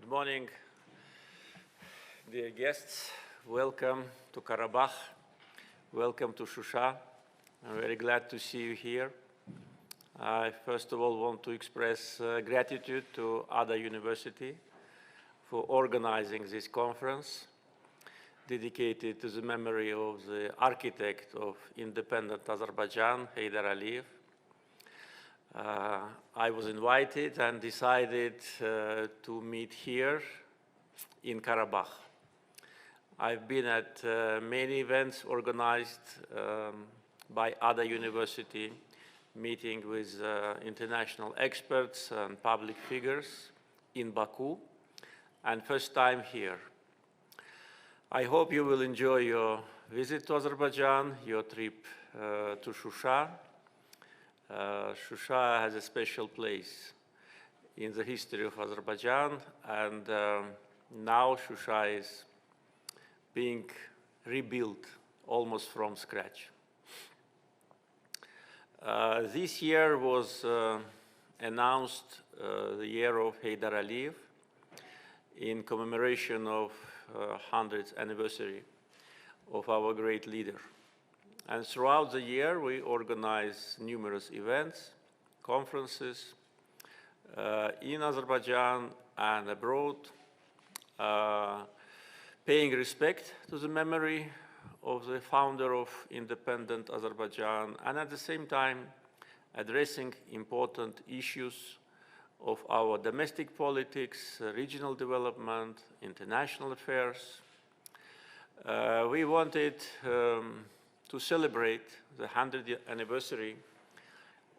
Good morning, dear guests. Welcome to Karabakh. Welcome to Shusha. I'm very glad to see you here. I first of all want to express gratitude to Ada University for organizing this conference dedicated to the memory of the architect of independent Azerbaijan, Heydar Aliyev. I was invited and decided to meet here in Karabakh. I've been at many events organized by Ada University, meeting with international experts and public figures in Baku, and first time here. I hope you will enjoy your visit to Azerbaijan, your trip to Shusha. Shusha has a special place in the history of Azerbaijan, and now Shusha is being rebuilt almost from scratch. This year was announced the year of Heydar Aliyev in commemoration of 100th anniversary of our great leader. And throughout the year, we organize numerous events, conferences in Azerbaijan and abroad, paying respect to the memory of the founder of independent Azerbaijan, and at the same time addressing important issues of our domestic politics, regional development, international affairs. We wanted to celebrate the 100th anniversary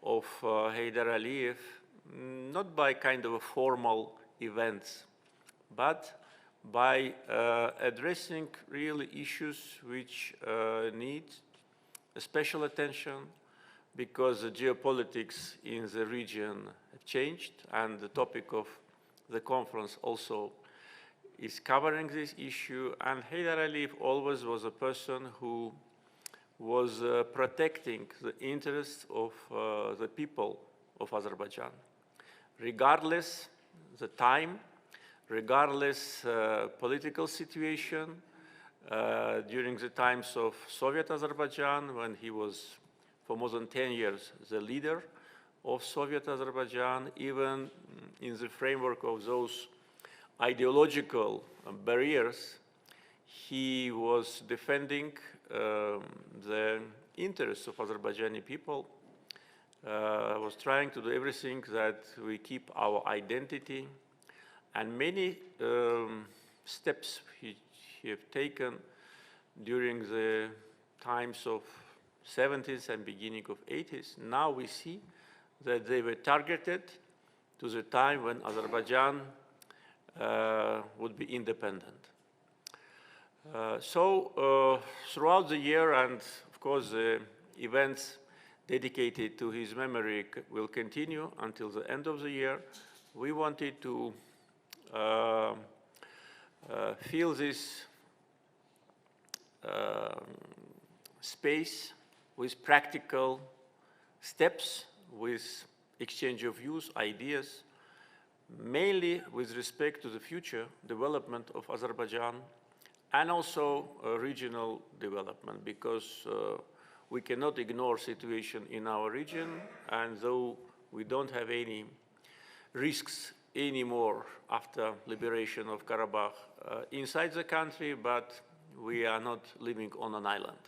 of Heydar Aliyev, not by kind of a formal events, but by addressing really issues which need a special attention, because the geopolitics in the region have changed, and the topic of the conference also is covering this issue. And Heydar Aliyev always was a person who was protecting the interests of the people of Azerbaijan, regardless the time, regardless political situation, during the times of Soviet Azerbaijan, when he was for more than 10 years the leader of Soviet Azerbaijan, even in the framework of those ideological barriers, he was defending the interests of Azerbaijani people, was trying to do everything that we keep our identity, and many steps he have taken during the times of 70s and beginning of 80s. Now we see that they were targeted to the time when Azerbaijan would be independent. Throughout the year, and of course the events dedicated to his memory will continue until the end of the year, we wanted to fill this space with practical steps, with exchange of views, ideas, mainly with respect to the future development of Azerbaijan, and also regional development, because we cannot ignore situation in our region, and though we don't have any risks anymore after liberation of Karabakh inside the country, but we are not living on an island.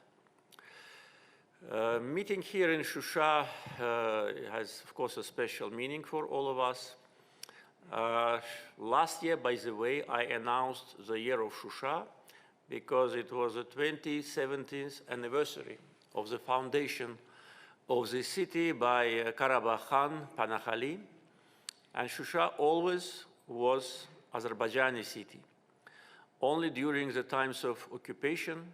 Meeting here in Shusha has, of course, a special meaning for all of us. Last year, by the way, I announced the year of Shusha because it was the 2017th anniversary of the foundation of the city by Karabakh Khan Panakhali, and Shusha always was Azerbaijani city. Only during the times of occupation,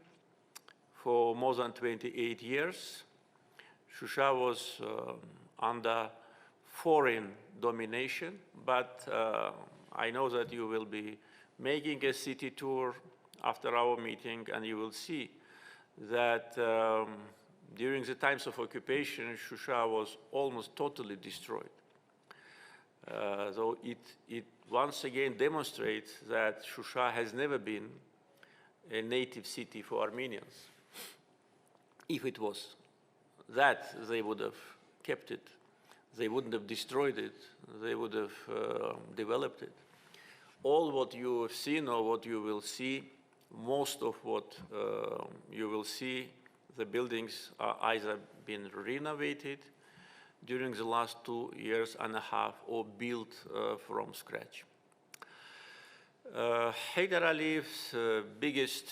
for more than 28 years, Shusha was under foreign domination, but I know that you will be making a city tour after our meeting, and you will see that during the times of occupation, Shusha was almost totally destroyed. So it once again demonstrates that Shusha has never been a native city for Armenians. If it was that, they would have kept it. They wouldn't have destroyed it. They would have developed it. All what you have seen or what you will see, most of what you will see, the buildings are either been renovated during the last 2.5 years or built from scratch. Heydar Aliyev's biggest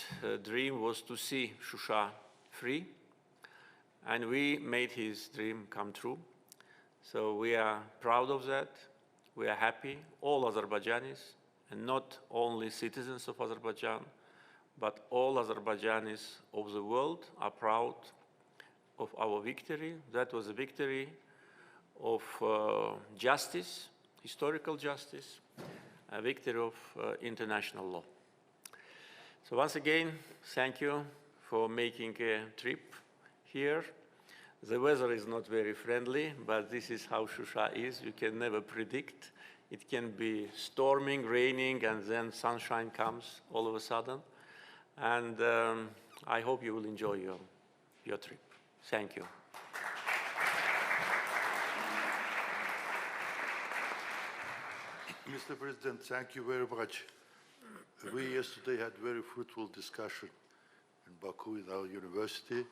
dream was to see Shusha free, and we made his dream come true. So we are proud of that. We are happy, all Azerbaijanis, and not only citizens of Azerbaijan, but all Azerbaijanis of the world are proud of our victory. That was a victory of justice, historical justice, a victory of international law. So once again, thank you for making a trip here. The weather is not very friendly, but this is how Shusha is. You can never predict. It can be storming, raining, and then sunshine comes all of a sudden. And I hope you will enjoy your trip. Thank you. Mr. President, thank you very much. We yesterday had very fruitful discussion in Baku in our university.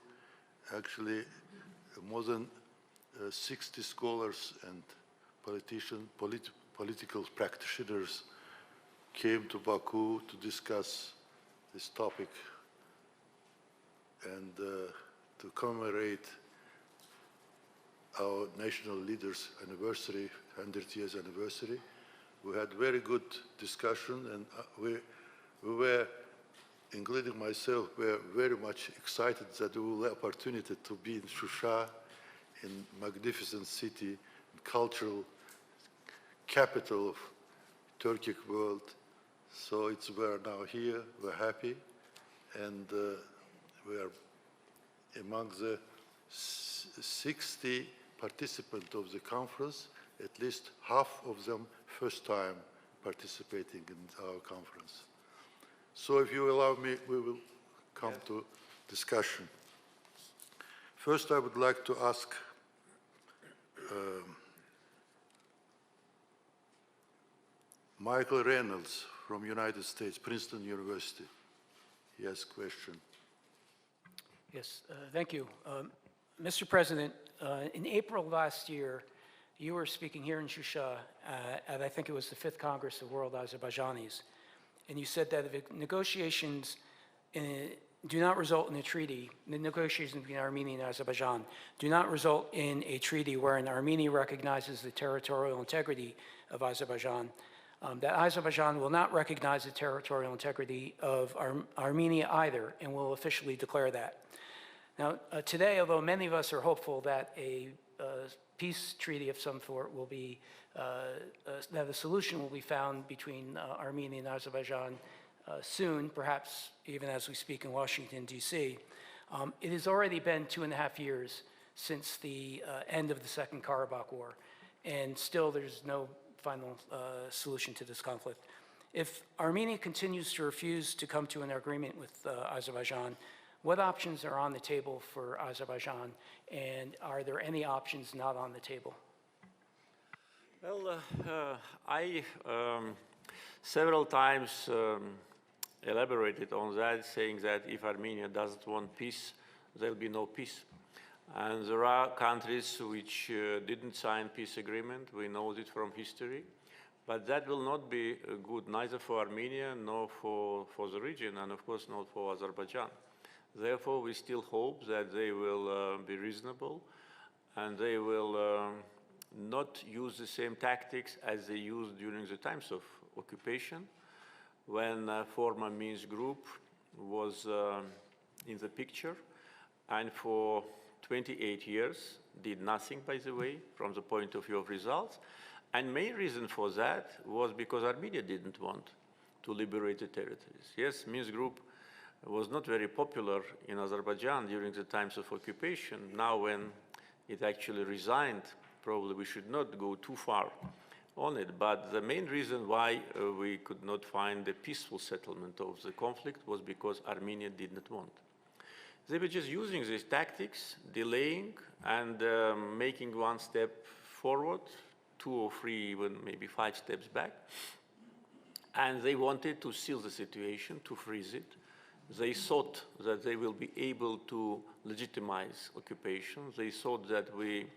Actually, more than 60 scholars and political practitioners came to Baku to discuss this topic and to commemorate our national leaders' anniversary, 100 years anniversary. We had very good discussion, and we were, including myself, were very much excited that we will have opportunity to be in Shusha, in magnificent city, cultural capital of Turkic world. So we're now here, we're happy, and we are among the 60 participants of the conference, at least half of them first time participating in our conference. So if you allow me, we will come to discussion. First, I would like to ask Michael Reynolds from United States, Princeton University. He has a question. Yes, thank you. Mr. President, in April last year, you were speaking here in Shusha at, I think it was the 5th Congress of World Azerbaijanis, and you said that if negotiations do not result in a treaty, the negotiations between Armenia and Azerbaijan do not result in a treaty wherein Armenia recognizes the territorial integrity of Azerbaijan, that Azerbaijan will not recognize the territorial integrity of Armenia either, and will officially declare that. Now, today, although many of us are hopeful that a peace treaty of some sort will be, that a solution will be found between Armenia and Azerbaijan soon, perhaps even as we speak in Washington, D.C. It has already been 2.5 years since the end of the Second Karabakh War, and still there's no final solution to this conflict. If Armenia continues to refuse to come to an agreement with Azerbaijan, what options are on the table for Azerbaijan, and are there any options not on the table? Well, I several times elaborated on that, saying that if Armenia doesn't want peace, there'll be no peace. And there are countries which didn't sign peace agreement. We know it from history. But that will not be good neither for Armenia nor for the region, and of course not for Azerbaijan. Therefore, we still hope that they will be reasonable and they will not use the same tactics as they used during the times of occupation, when former Minsk group was in the picture, and for 28 years did nothing, by the way, from the point of view of results. And main reason for that was because Armenia didn't want to liberate the territories. Yes, Minsk group was not very popular in Azerbaijan during the times of occupation. Now when it actually resigned, probably we should not go too far on it. But the main reason why we could not find a peaceful settlement of the conflict was because Armenia did not want. They were just using these tactics, delaying and making one step forward, 2 or 3, even maybe 5 steps back. And they wanted to seal the situation, to freeze it. They thought that they will be able to legitimize occupation. They thought that we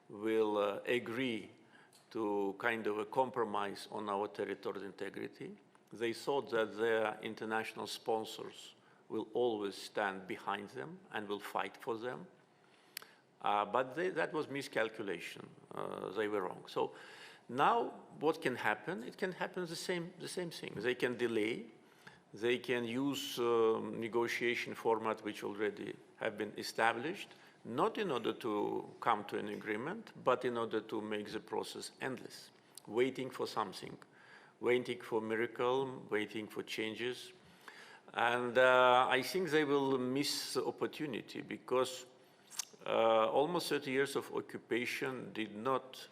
will agree to kind of a compromise on our territorial integrity. They thought that their international sponsors will always stand behind them and will fight for them. But that was miscalculation. They were wrong. So now what can happen? It can happen the same thing. They can delay. They can use negotiation format which already have been established, not in order to come to an agreement, but in order to make the process endless, waiting for something, waiting for miracle, waiting for changes. And I think they will miss the opportunity because almost 30 years of occupation did not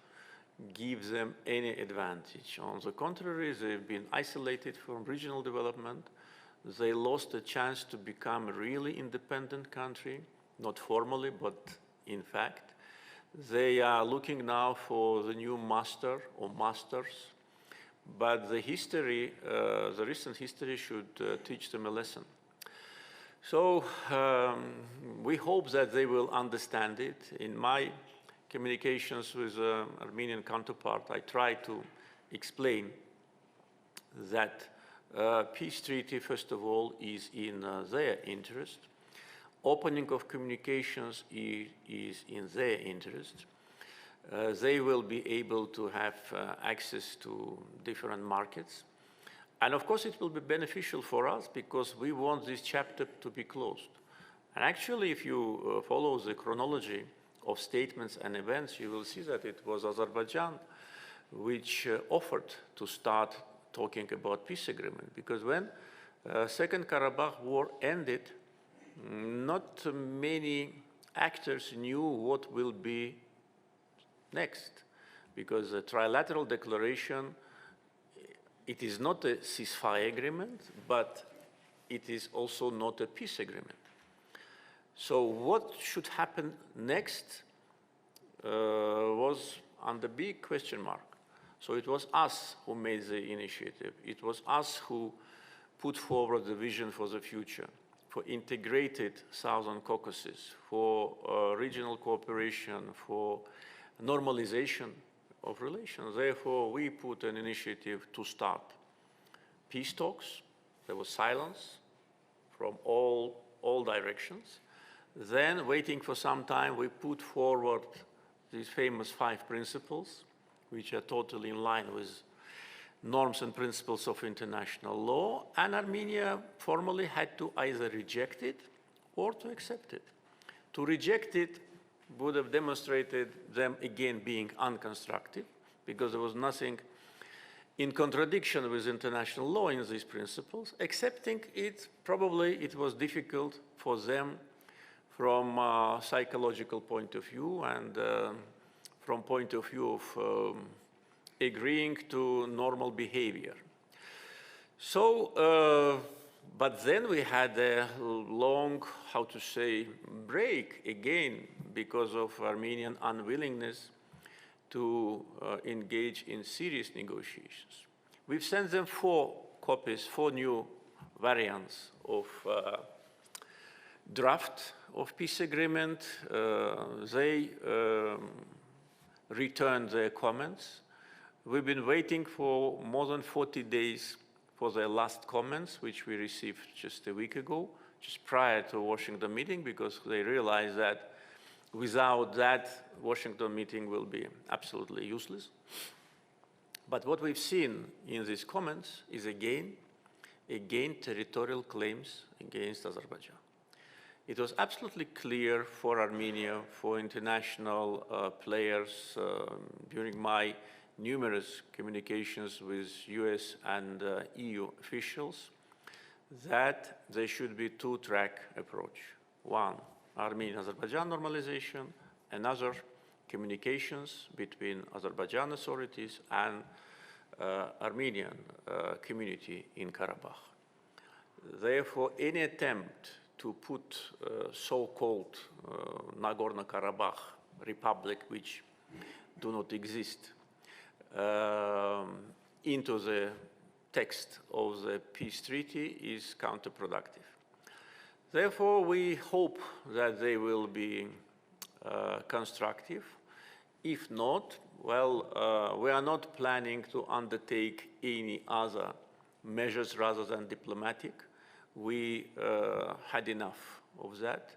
give them any advantage. On the contrary, they've been isolated from regional development. They lost a chance to become a really independent country, not formally, but in fact. They are looking now for the new master or masters, but the history, the recent history should teach them a lesson. So we hope that they will understand it. In my communications with Armenian counterpart, I try to explain that peace treaty, first of all, is in their interest. Opening of communications is in their interest. They will be able to have access to different markets. And of course, it will be beneficial for us because we want this chapter to be closed. And actually, if you follow the chronology of statements and events, you will see that it was Azerbaijan which offered to start talking about peace agreement. Because when Second Karabakh War ended, not many actors knew what will be next. Because the trilateral declaration, it is not a ceasefire agreement, but it is also not a peace agreement. So what should happen next was under big question mark. So it was us who made the initiative. It was us who put forward the vision for the future, for integrated Southern Caucasus, for regional cooperation, for normalization of relations. Therefore, we put an initiative to start peace talks. There was silence from all directions. Then, waiting for some time, we put forward these famous 5 principles, which are totally in line with norms and principles of international law, and Armenia formally had to either reject it or to accept it. To reject it would have demonstrated them again being unconstructive, because there was nothing in contradiction with international law in these principles. Accepting it, probably it was difficult for them from a psychological point of view and from point of view of agreeing to normal behavior. So, but then we had a long, how to say, break again because of Armenian unwillingness to engage in serious negotiations. We've sent them 4 copies, 4 new variants of draft of peace agreement. They returned their comments. We've been waiting for more than 40 days for their last comments, which we received just a week ago, just prior to Washington meeting, because they realized that without that, Washington meeting will be absolutely useless. But what we've seen in these comments is again territorial claims against Azerbaijan. It was absolutely clear for Armenia, for international players, during my numerous communications with US and EU officials, that there should be 2-track approach. One, Armenia-Azerbaijan normalization, another, communications between Azerbaijan authorities and Armenian community in Karabakh. Therefore, any attempt to put so-called Nagorno-Karabakh Republic, which do not exist, into the text of the peace treaty is counterproductive. Therefore, we hope that they will be constructive. If not, well, we are not planning to undertake any other measures rather than diplomatic. We had enough of that.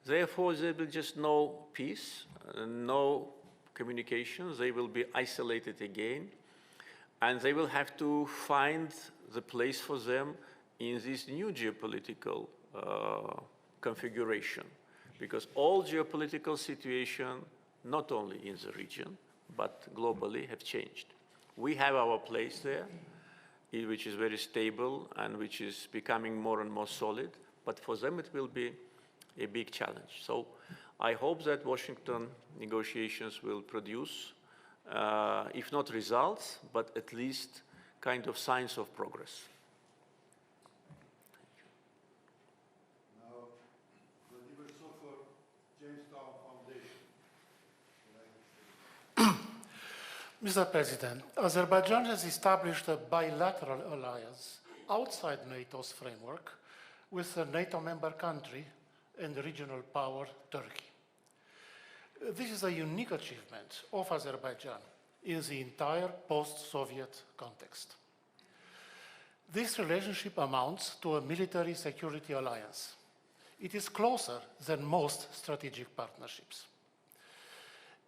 Therefore, there will just no peace, no communications. They will be isolated again, and they will have to find the place for them in this new geopolitical configuration, because all geopolitical situation, not only in the region, but globally, have changed. We have our place there, which is very stable and which is becoming more and more solid, but for them it will be a big challenge. So I hope that Washington negotiations will produce, if not results, but at least kind of signs of progress. Mr. President, Azerbaijan has established a bilateral alliance outside NATO's framework with a NATO member country and regional power, Turkey. This is a unique achievement of Azerbaijan in the entire post-Soviet context. This relationship amounts to a military security alliance. It is closer than most strategic partnerships.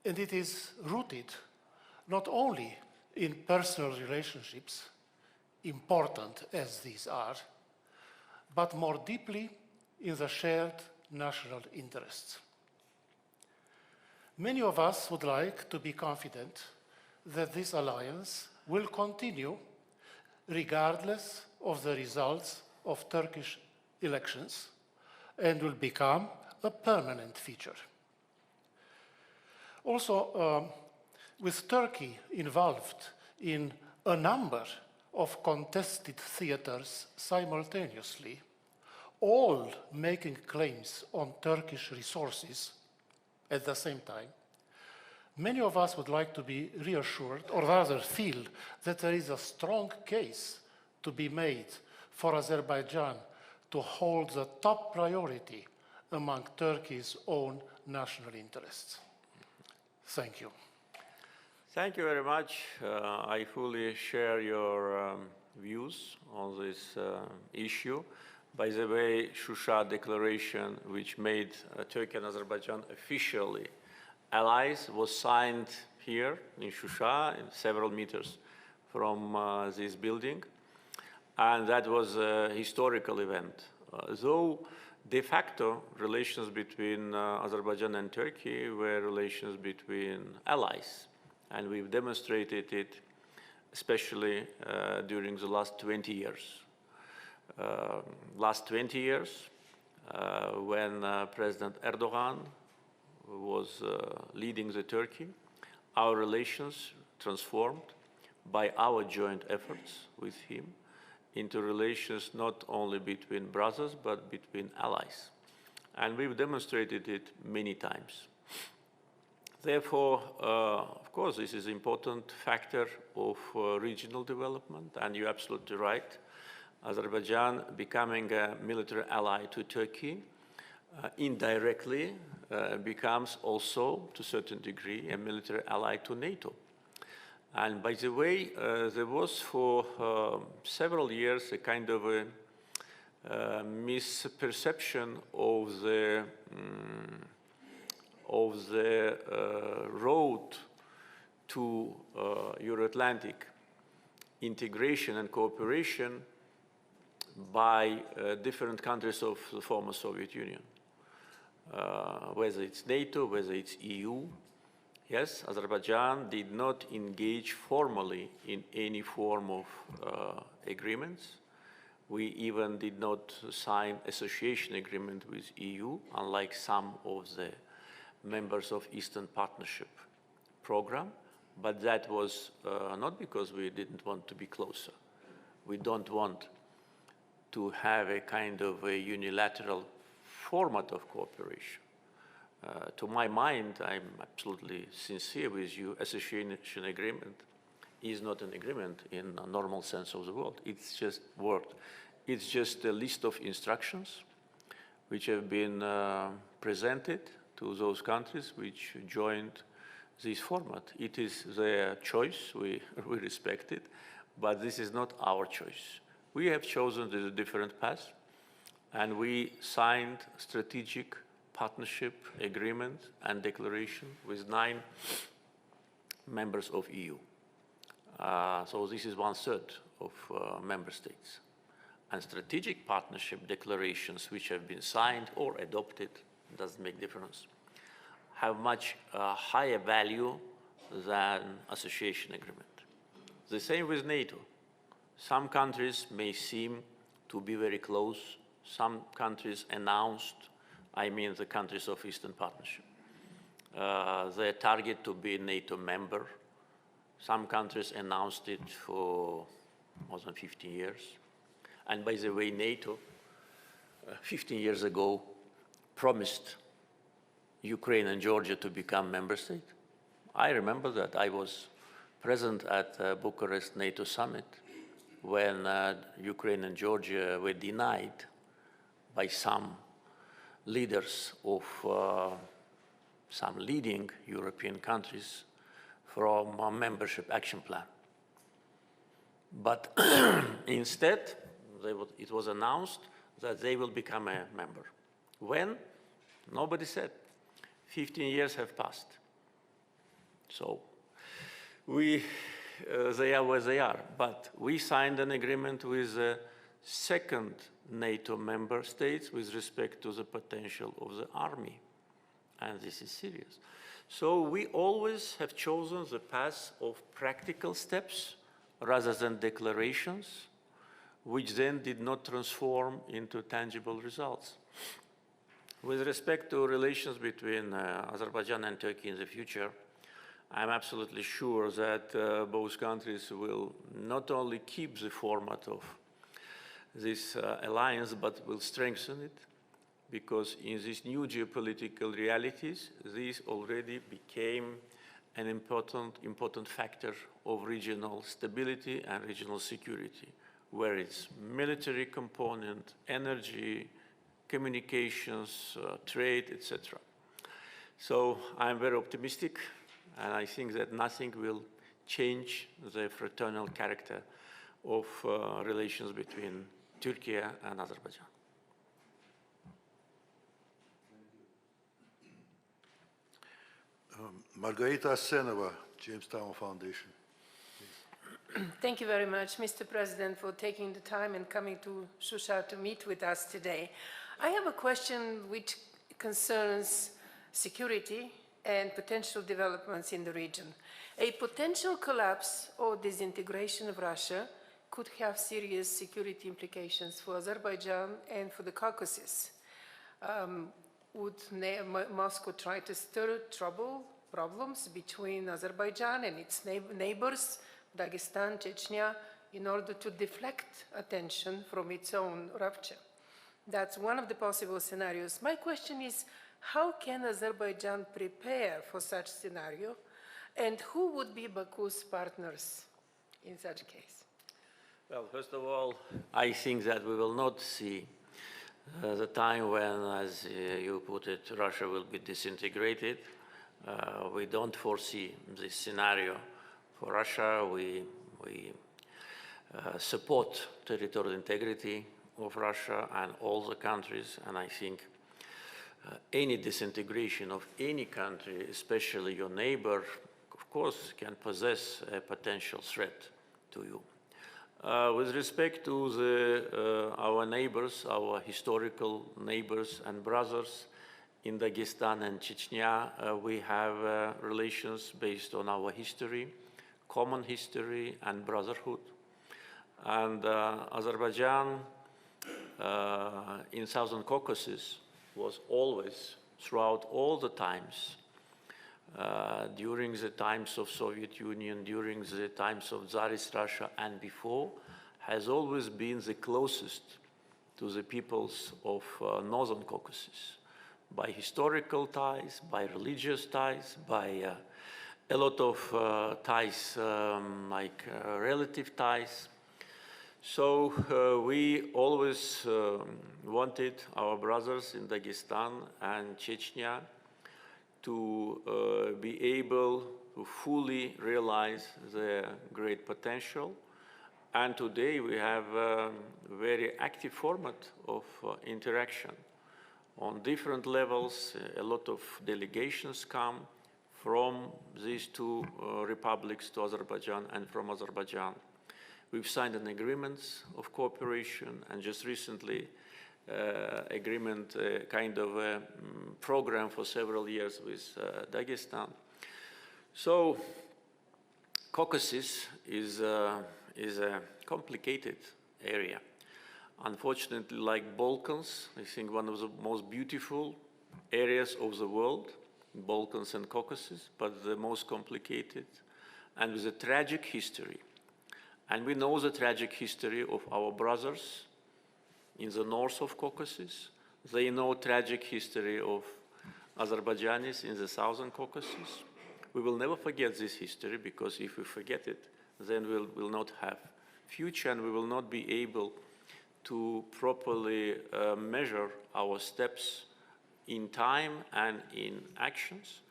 And it is rooted not only in personal relationships, important as these are, but more deeply in the shared national interests. Many of us would like to be confident that this alliance will continue regardless of the results of Turkish elections and will become a permanent feature. Also, with Turkey involved in a number of contested theaters simultaneously, all making claims on Turkish resources at the same time, many of us would like to be reassured, or rather feel that there is a strong case to be made for Azerbaijan to hold the top priority among Turkey's own national interests. Thank you. Thank you very much. I fully share your views on this issue. By the way, Shusha Declaration, which made Turkey and Azerbaijan officially allies, was signed here in Shusha, several meters from this building. And that was a historical event. Though de facto relations between Azerbaijan and Turkey were relations between allies. And we've demonstrated it, especially during the last 20 years. Last 20 years, when President Erdogan was leading the Turkey, our relations transformed by our joint efforts with him into relations not only between brothers, but between allies. And we've demonstrated it many times. Therefore, of course, this is an important factor of regional development, and you're absolutely right. Azerbaijan becoming a military ally to Turkey indirectly becomes also, to a certain degree, a military ally to NATO. And by the way, there was for several years a kind of a misperception of the road to Euro-Atlantic integration and cooperation by different countries of the former Soviet Union, whether it's NATO, whether it's EU. Yes, Azerbaijan did not engage formally in any form of agreements. We even did not sign association agreement with EU, unlike some of the members of Eastern Partnership program, but that was not because we didn't want to be closer. We don't want to have a kind of a unilateral format of cooperation. To my mind, I'm absolutely sincere with you, association agreement is not an agreement in a normal sense of the word. It's just word. It's just a list of instructions which have been presented to those countries which joined this format. It is their choice, we respect it, but this is not our choice. We have chosen the different path, and we signed strategic partnership agreement and declaration with 9 members of EU. So this is 1/3 of member states. And strategic partnership declarations which have been signed or adopted, doesn't make difference, have much higher value than association agreement. The same with NATO. Some countries may seem to be very close. Some countries announced, I mean the countries of Eastern Partnership, their target to be a NATO member. Some countries announced it for more than 15 years. And by the way, NATO, 15 years ago, promised Ukraine and Georgia to become member states. I remember that. I was present at Bucharest NATO summit when Ukraine and Georgia were denied by some leaders of some leading European countries from a membership action plan. But instead, it was announced that they will become a member. When? Nobody said. 15 years have passed. So they are where they are. But we signed an agreement with the second NATO member states with respect to the potential of the army. And this is serious. So we always have chosen the path of practical steps rather than declarations, which then did not transform into tangible results. With respect to relations between Azerbaijan and Turkey in the future, I'm absolutely sure that both countries will not only keep the format of this alliance, but will strengthen it, because in these new geopolitical realities, this already became an important factor of regional stability and regional security, where its military component, energy, communications, trade, etc. So I'm very optimistic, and I think that nothing will change the fraternal character of relations between Turkey and Azerbaijan. Margarita Asenova, Jamestown Foundation. Thank you very much, Mr. President, for taking the time and coming to Shusha to meet with us today. I have a question which concerns security and potential developments in the region. A potential collapse or disintegration of Russia could have serious security implications for Azerbaijan and for the Caucasus. Would Moscow try to stir problems between Azerbaijan and its neighbors, Dagestan, Chechnya, in order to deflect attention from its own rupture? That's one of the possible scenarios. My question is, how can Azerbaijan prepare for such scenario, and who would be Baku's partners in such a case? Well, first of all, I think that we will not see the time when, as you put it, Russia will be disintegrated. We don't foresee this scenario for Russia. We support territorial integrity of Russia and all the countries, and I think any disintegration of any country, especially your neighbor, of course, can possess a potential threat to you. With respect to our neighbors, our historical neighbors and brothers in Dagestan and Chechnya, we have relations based on our history, common history and brotherhood. And Azerbaijan in Southern Caucasus was always throughout all the times, during the times of Soviet Union, during the times of Tsarist Russia and before, has always been the closest to the peoples of Northern Caucasus, by historical ties, by religious ties, by a lot of ties, like relative ties. So we always wanted our brothers in Dagestan and Chechnya to be able to fully realize their great potential. And today we have a very active format of interaction. On different levels, a lot of delegations come from these two republics to Azerbaijan and from Azerbaijan. We've signed an agreement of cooperation, and just recently agreement, kind of a program for several years with Dagestan. So Caucasus is a complicated area. Unfortunately, like Balkans, I think one of the most beautiful areas of the world, Balkans and Caucasus, but the most complicated, and with a tragic history. And we know the tragic history of our brothers in the north of Caucasus. They know tragic history of Azerbaijanis in the southern Caucasus. We will never forget this history, because if we forget it, then we will not have future, and we will not be able to properly measure our steps in time and in actions.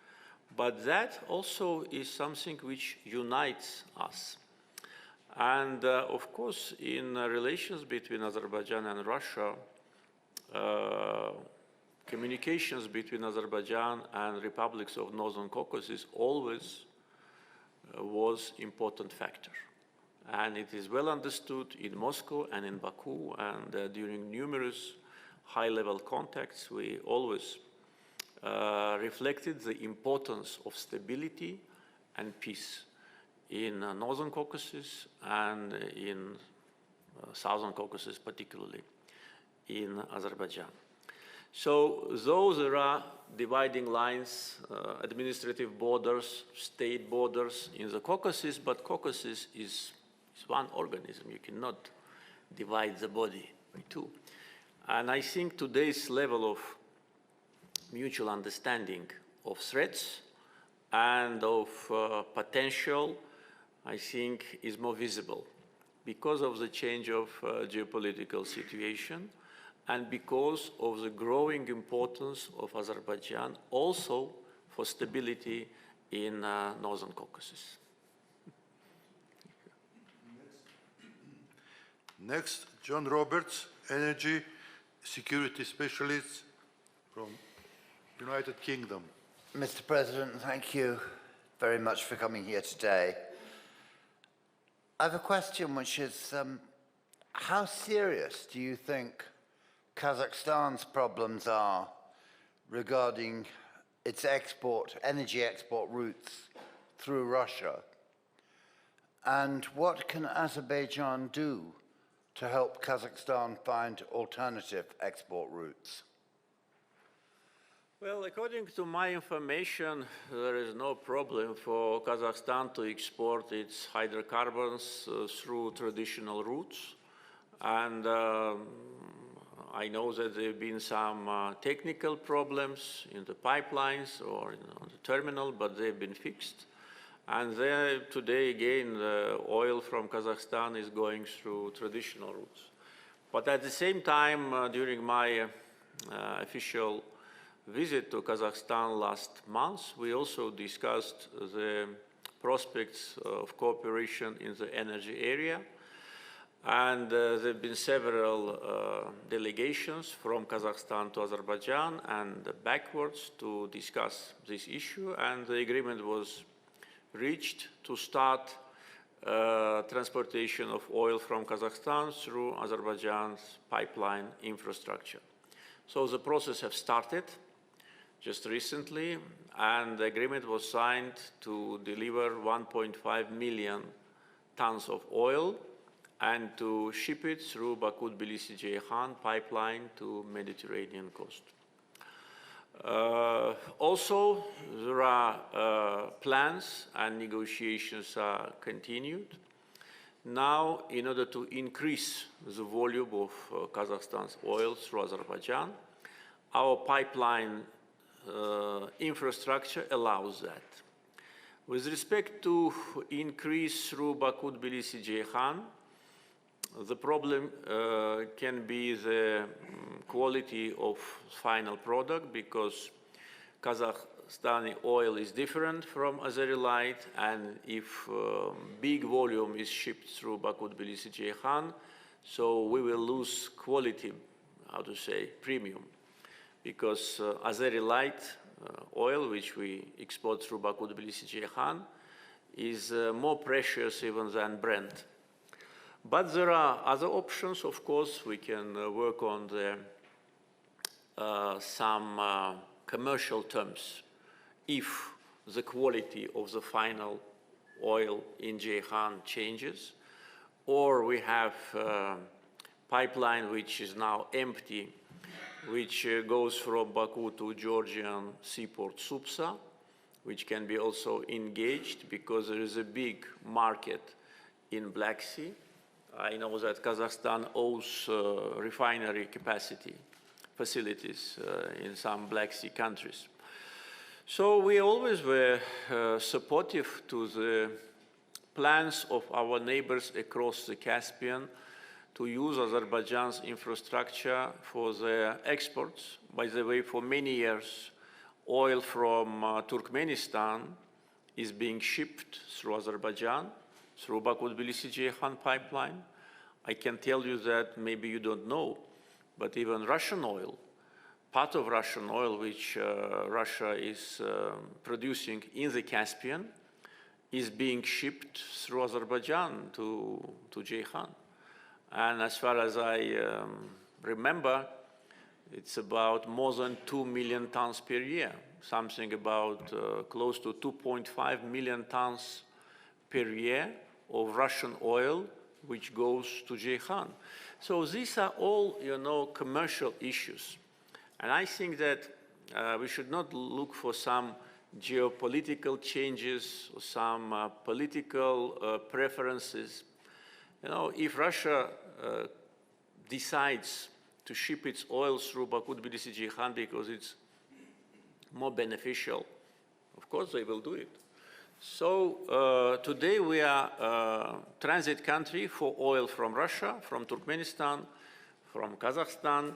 But that also is something which unites us. And of course, in relations between Azerbaijan and Russia, communications between Azerbaijan and republics of Northern Caucasus always was an important factor. And it is well understood in Moscow and in Baku, and during numerous high-level contacts, we always reflected the importance of stability and peace in Northern Caucasus and in Southern Caucasus, particularly in Azerbaijan. So though there are dividing lines, administrative borders, state borders in the Caucasus, but Caucasus is one organism. You cannot divide the body by two. And I think today's level of mutual understanding of threats and of potential, I think, is more visible because of the change of geopolitical situation and because of the growing importance of Azerbaijan also for stability in Northern Caucasus. Next, John Roberts, Energy Security Specialist from United Kingdom. Mr. President, thank you very much for coming here today. I have a question which is, how serious do you think Kazakhstan's problems are regarding its energy export routes through Russia? And what can Azerbaijan do to help Kazakhstan find alternative export routes? Well, according to my information, there is no problem for Kazakhstan to export its hydrocarbons through traditional routes. And I know that there have been some technical problems in the pipelines or on the terminal, but they've been fixed. And there, today, again, the oil from Kazakhstan is going through traditional routes. But at the same time, during my official visit to Kazakhstan last month, we also discussed the prospects of cooperation in the energy area. And there have been several delegations from Kazakhstan to Azerbaijan and backwards to discuss this issue. And the agreement was reached to start transportation of oil from Kazakhstan through Azerbaijan's pipeline infrastructure. So the process has started just recently, and the agreement was signed to deliver 1.5 million tons of oil and to ship it through Baku-Tbilisi-Ceyhan pipeline to Mediterranean coast. Also, there are plans and negotiations are continued. Now, in order to increase the volume of Kazakhstan's oil through Azerbaijan, our pipeline infrastructure allows that. With respect to increase through Baku-Tbilisi-Ceyhan, the problem can be the quality of final product, because Kazakhstani oil is different from Azeri Light, and if big volume is shipped through Baku-Tbilisi-Ceyhan, so we will lose quality, how to say, premium, because Azeri Light oil, which we export through Baku-Tbilisi-Ceyhan, is more precious even than Brent. But there are other options. Of course, we can work on some commercial terms if the quality of the final oil in Ceyhan changes, or we have a pipeline which is now empty, which goes from Baku to Georgian seaport Supsa, which can be also engaged because there is a big market in Black Sea. I know that Kazakhstan owns refinery capacity facilities in some Black Sea countries. So we always were supportive to the plans of our neighbors across the Caspian to use Azerbaijan's infrastructure for their exports. By the way, for many years, oil from Turkmenistan is being shipped through Azerbaijan, through Baku-Tbilisi-Ceyhan pipeline. I can tell you that maybe you don't know, but even Russian oil, part of Russian oil which Russia is producing in the Caspian, is being shipped through Azerbaijan to Ceyhan. And as far as I remember, it's about more than 2 million tons per year, something about close to 2.5 million tons per year of Russian oil, which goes to Ceyhan. So these are all, commercial issues. And I think that we should not look for some geopolitical changes or some political preferences. If Russia decides to ship its oil through Baku-Tbilisi-Ceyhan because it's more beneficial, of course they will do it. So today we are a transit country for oil from Russia, from Turkmenistan, from Kazakhstan.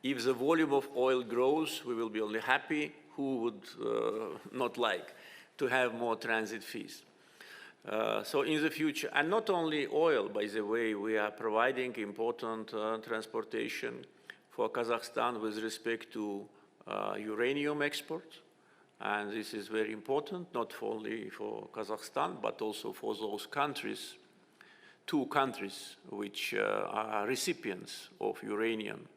If the volume of oil grows, we will be only happy. Who would not like to have more transit fees? So in the future, and not only oil, by the way, we are providing important transportation for Kazakhstan with respect to uranium export. And this is very important, not only for Kazakhstan, but also for those countries, 2 countries which are recipients of uranium.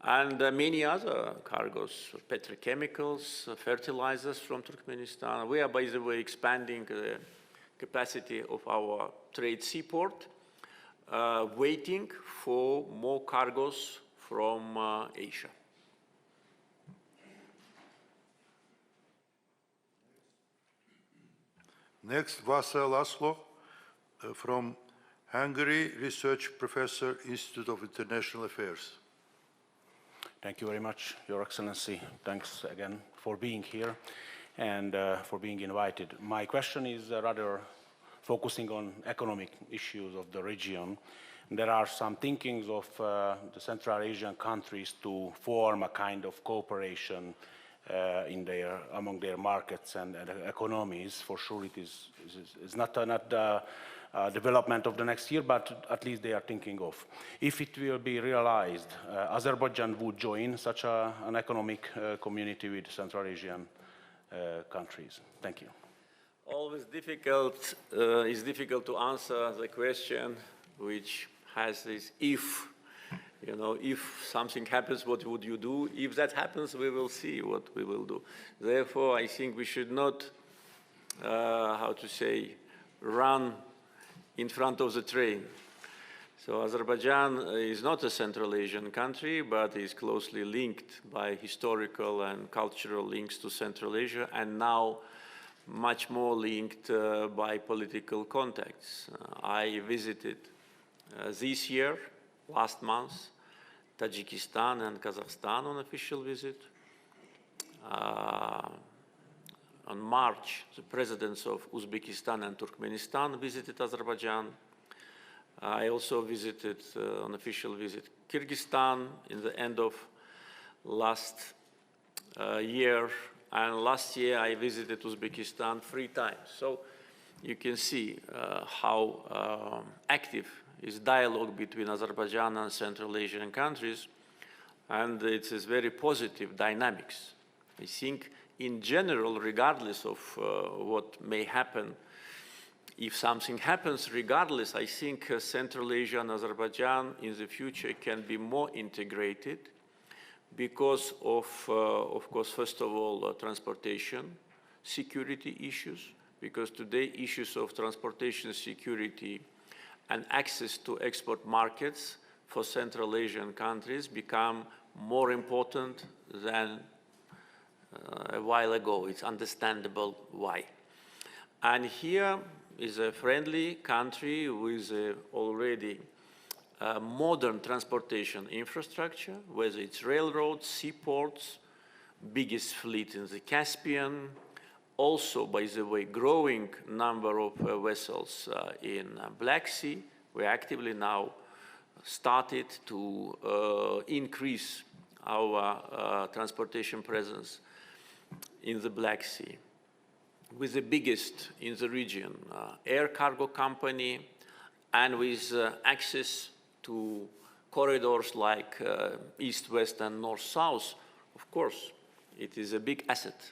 And many other cargoes, petrochemicals, fertilizers from Turkmenistan. We are, by the way, expanding the capacity of our trade seaport, waiting for more cargoes from Asia. Next, Vasa Laszlo from Hungary, Research Professor, Institute of International Affairs. Thank you very much, Your Excellency. Thanks again for being here and for being invited. My question is rather focusing on economic issues of the region. There are some thinkings of the Central Asian countries to form a kind of cooperation among their markets and economies. For sure, it's not the development of the next year, but at least they are thinking of. If it will be realized, Azerbaijan would join such an economic community with Central Asian countries. Thank you. Always difficult, it's difficult to answer the question which has this if. If something happens, what would you do? If that happens, we will see what we will do. Therefore, I think we should not, run in front of the train. So Azerbaijan is not a Central Asian country, but is closely linked by historical and cultural links to Central Asia, and now much more linked by political contacts. I visited this year, last month, Tajikistan and Kazakhstan on official visit. On March, the presidents of Uzbekistan and Turkmenistan visited Azerbaijan. I also visited on official visit Kyrgyzstan in the end of last year. And last year I visited Uzbekistan 3 times. So you can see how active is dialogue between Azerbaijan and Central Asian countries. And it is very positive dynamics. I think in general, regardless of what may happen, if something happens, regardless, I think Central Asia and Azerbaijan in the future can be more integrated because of course, first of all, transportation security issues, because today issues of transportation security and access to export markets for Central Asian countries become more important than a while ago. It's understandable why. And here is a friendly country with already modern transportation infrastructure, whether it's railroads, seaports, biggest fleet in the Caspian, also, by the way, growing number of vessels in Black Sea. We actively now started to increase our transportation presence in the Black Sea, with the biggest in the region air cargo company, and with access to corridors like east-west and north-south. Of course, it is a big asset.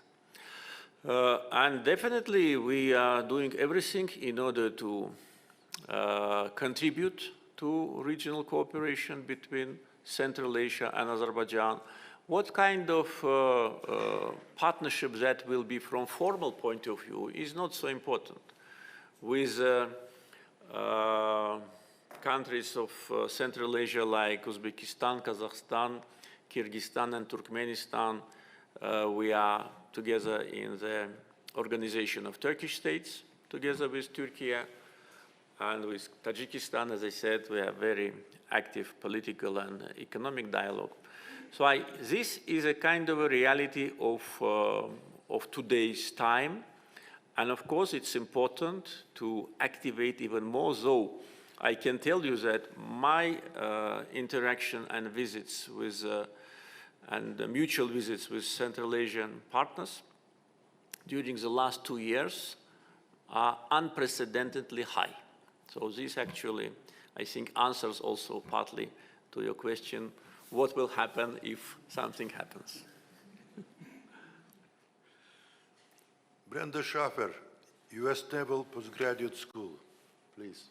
And definitely we are doing everything in order to contribute to regional cooperation between Central Asia and Azerbaijan. What kind of partnership that will be from formal point of view is not so important. With countries of Central Asia like Uzbekistan, Kazakhstan, Kyrgyzstan and Turkmenistan, we are together in the Organization of Turkish States, together with Turkey, and with Tajikistan, as I said, we have very active political and economic dialogue. So this is a kind of a reality of today's time. And of course, it's important to activate even more, though I can tell you that my interaction and visits with, and mutual visits with Central Asian partners during the last 2 years are unprecedentedly high. So this actually, I think, answers also partly to your question, what will happen if something happens? Brenda Schaffer, U.S. Naval Postgraduate School, please.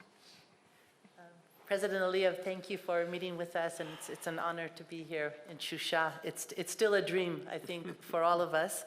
President Aliyev, thank you for meeting with us, and it's an honor to be here in Shusha. It's still a dream, I think, for all of us.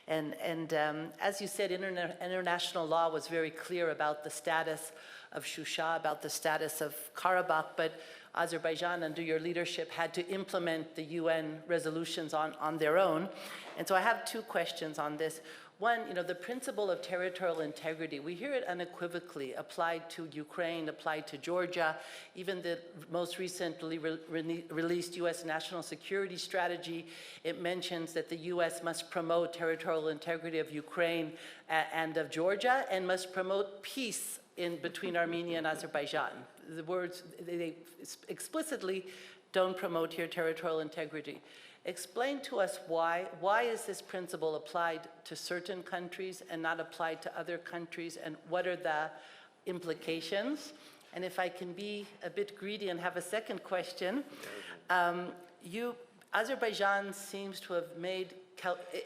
And as you said, international law was very clear about the status of Shusha, about the status of Karabakh, but Azerbaijan, under your leadership, had to implement the UN resolutions on their own. And so I have 2 questions on this. One, the principle of territorial integrity, we hear it unequivocally applied to Ukraine, applied to Georgia. Even the most recently released U.S. national security strategy, it mentions that the U.S. must promote territorial integrity of Ukraine and of Georgia, and must promote peace between Armenia and Azerbaijan. The words, they explicitly don't promote here territorial integrity. Explain to us why is this principle applied to certain countries and not applied to other countries, and what are the implications? And if I can be a bit greedy and have a second question, Azerbaijan seems to have made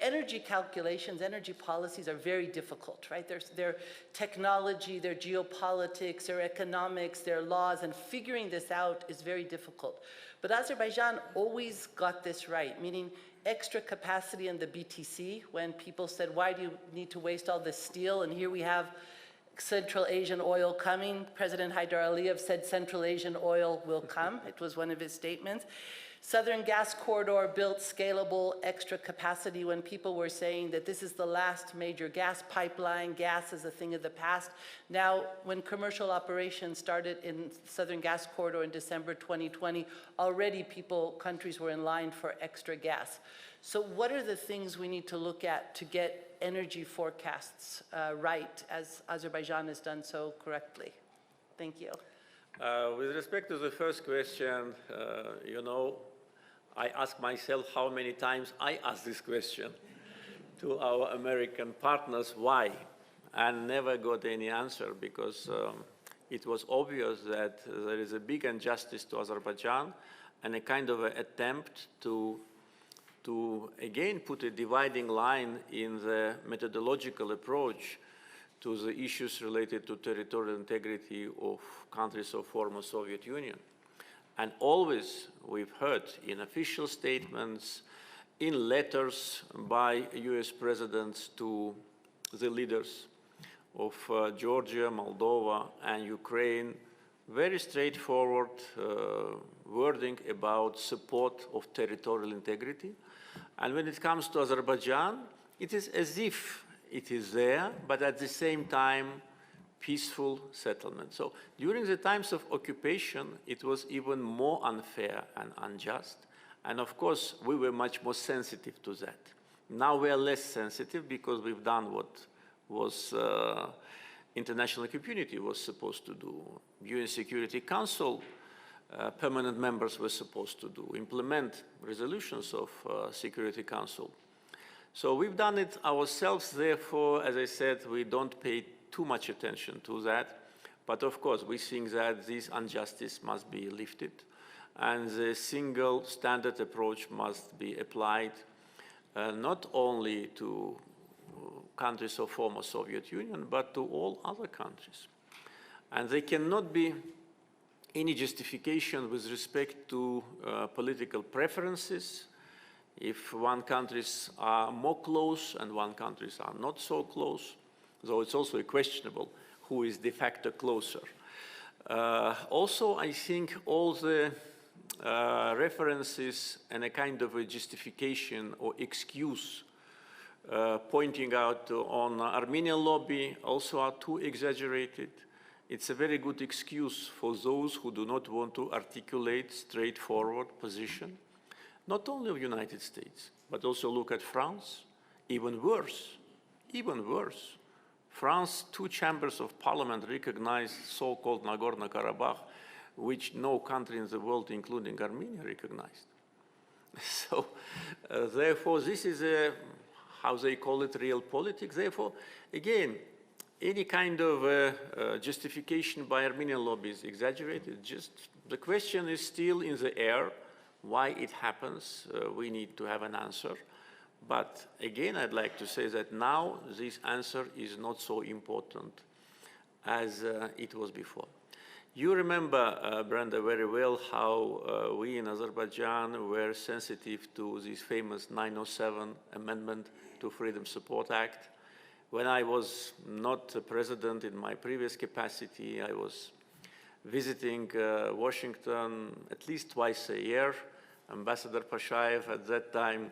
energy calculations, energy policies are very difficult, right? Their technology, their geopolitics, their economics, their laws, and figuring this out is very difficult. But Azerbaijan always got this right, meaning extra capacity in the BTC when people said, why do you need to waste all this steel? And here we have Central Asian oil coming. President Heydar Aliyev said Central Asian oil will come. It was one of his statements. Southern Gas Corridor built scalable extra capacity when people were saying that this is the last major gas pipeline, gas is a thing of the past. Now, when commercial operations started in Southern Gas Corridor in December 2020, already countries were in line for extra gas. So what are the things we need to look at to get energy forecasts right, as Azerbaijan has done so correctly? Thank you. With respect to the first question, you know, I ask myself how many times I ask this question to our American partners, why? And never got any answer, because it was obvious that there is a big injustice to Azerbaijan and a kind of an attempt to again put a dividing line in the methodological approach to the issues related to territorial integrity of countries of former Soviet Union. And always we've heard in official statements, in letters by US presidents to the leaders of Georgia, Moldova, and Ukraine, very straightforward wording about support of territorial integrity. And when it comes to Azerbaijan, it is as if it is there, but at the same time, peaceful settlement. So during the times of occupation, it was even more unfair and unjust. And of course, we were much more sensitive to that. Now we are less sensitive because we've done what was international community was supposed to do. UN Security Council permanent members were supposed to do, implement resolutions of Security Council. So we've done it ourselves, therefore, as I said, we don't pay too much attention to that. But of course, we think that this injustice must be lifted, and the single standard approach must be applied not only to countries of former Soviet Union, but to all other countries. And there cannot be any justification with respect to political preferences. If one countries are more close and one countries are not so close, though it's also questionable who is de facto closer. Also, I think all the references and a kind of a justification or excuse pointing out on Armenian lobby also are too exaggerated. It's a very good excuse for those who do not want to articulate straightforward position, not only of the United States, but also look at France, even worse. France, 2 chambers of parliament recognized so-called Nagorno-Karabakh, which no country in the world, including Armenia, recognized. So, therefore, this is a, how they call it, real politics. Therefore, again, any kind of justification by Armenian lobby is exaggerated. Just the question is still in the air. Why it happens, we need to have an answer. But again, I'd like to say that now this answer is not so important as it was before. You remember, Brenda, very well how we in Azerbaijan were sensitive to this famous 907 amendment to Freedom Support Act. When I was not president in my previous capacity, I was visiting Washington at least twice a year. Ambassador Pashayev at that time,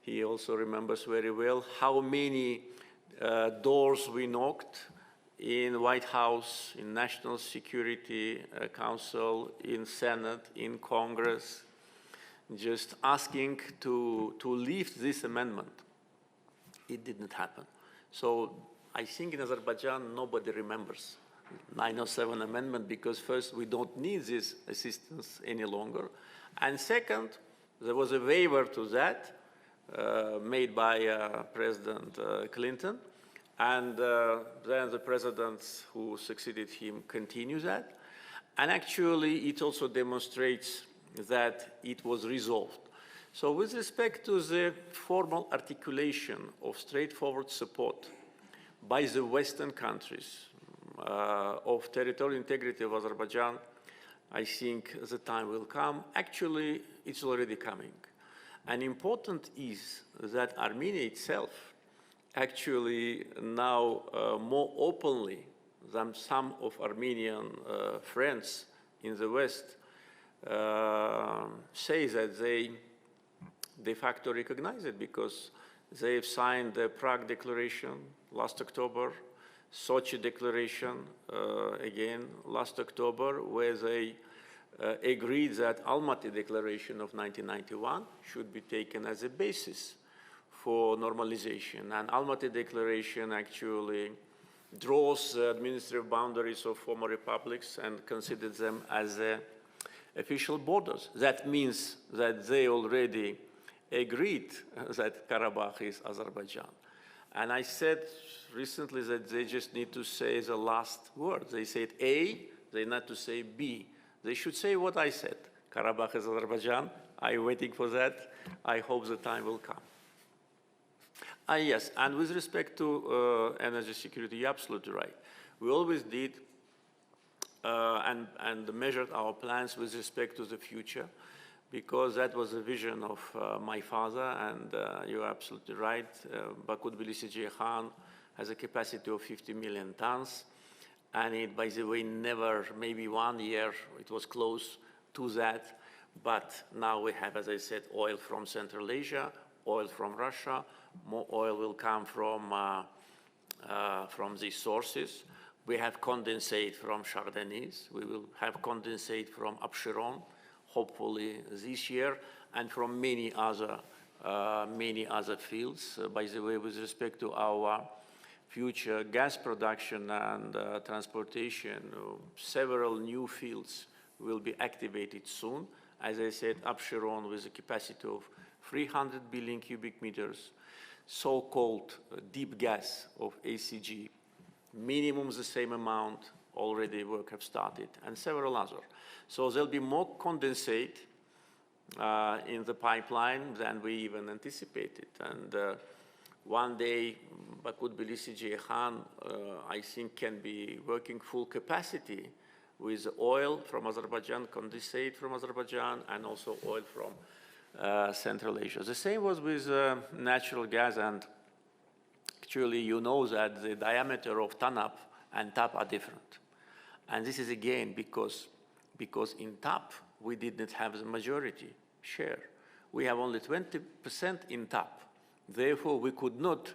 he also remembers very well how many doors we knocked in White House, in National Security Council, in Senate, in Congress, just asking to lift this amendment. It didn't happen. So I think in Azerbaijan, nobody remembers 907 amendment because first, we don't need this assistance any longer. And second, there was a waiver to that made by President Clinton. And then the presidents who succeeded him continue that. And actually, it also demonstrates that it was resolved. So with respect to the formal articulation of straightforward support by the Western countries of territorial integrity of Azerbaijan, I think the time will come. Actually, it's already coming. And important is that Armenia itself actually now more openly than some of Armenian friends in the West say that they de facto recognize it, because they've signed the Prague Declaration last October, Sochi Declaration again last October, where they agreed that Almaty Declaration of 1991 should be taken as a basis for normalization. And Almaty Declaration actually draws the administrative boundaries of former republics and considers them as official borders. That means that they already agreed that Karabakh is Azerbaijan. And I said recently that they just need to say the last word. They said A, they need to say B. They should say what I said. Karabakh is Azerbaijan. I'm waiting for that. I hope the time will come. Yes, and with respect to energy security, you're absolutely right. We always did and measured our plans with respect to the future, because that was the vision of my father, and you're absolutely right. Baku-Tbilisi-Ceyhan has a capacity of 50 million tons, and it, by the way, never, maybe 1 year, it was close to that. But now we have, as I said, oil from Central Asia, oil from Russia, more oil will come from these sources. We have condensate from Chardonnays. We will have condensate from Absheron, hopefully this year, and from many other fields. By the way, with respect to our future gas production and transportation, several new fields will be activated soon. As I said, Absheron with a capacity of 300 billion cubic meters, so-called deep gas of ACG, minimum the same amount, already work have started, and several other. So there'll be more condensate in the pipeline than we even anticipated. And one day, Baku-Tbilisi-Ceyhan, I think, can be working full capacity with oil from Azerbaijan, condensate from Azerbaijan, and also oil from Central Asia. The same was with natural gas, and actually you know that the diameter of TANAP and TAP are different. And this is again because in TAP we didn't have the majority share. We have only 20% in TAP. Therefore we could not,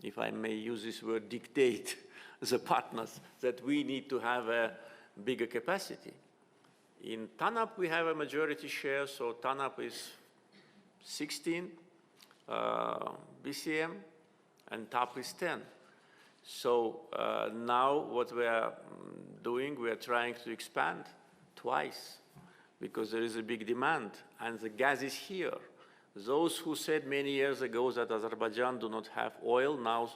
if I may use this word, dictate the partners that we need to have a bigger capacity. In TANAP, we have a majority share, so TANAP is 16 BCM, and TAP is 10. So now what we are doing, we are trying to expand twice, because there is a big demand, and the gas is here. Those who said many years ago that Azerbaijan do not have oil, now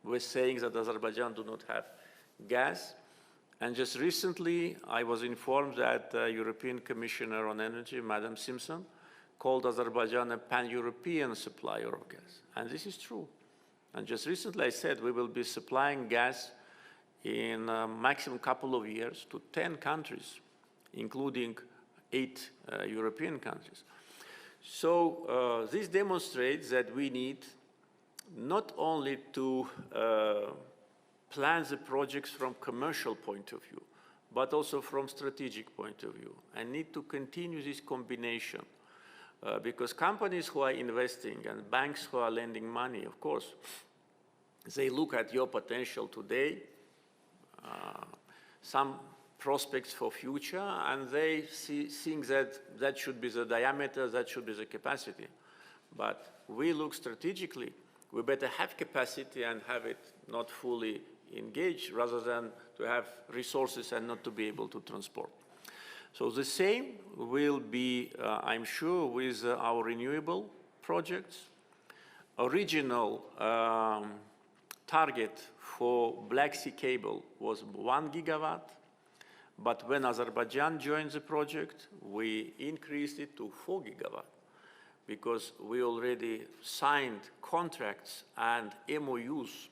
we're saying that Azerbaijan do not have gas. And just recently, I was informed that European Commissioner on Energy, Madam Simpson, called Azerbaijan a pan-European supplier of gas. And this is true. And just recently I said we will be supplying gas in a maximum couple of years to 10 countries, including 8 European countries. So this demonstrates that we need not only to plan the projects from commercial point of view, but also from strategic point of view, and need to continue this combination. Because companies who are investing and banks who are lending money, of course, they look at your potential today, some prospects for future, and they think that that should be the diameter, that should be the capacity. But we look strategically, we better have capacity and have it not fully engaged, rather than to have resources and not to be able to transport. So the same will be, I'm sure, with our renewable projects. Original target for Black Sea cable was 1 gigawatt, but when Azerbaijan joined the project, we increased it to 4 gigawatt, because we already signed contracts and MOUs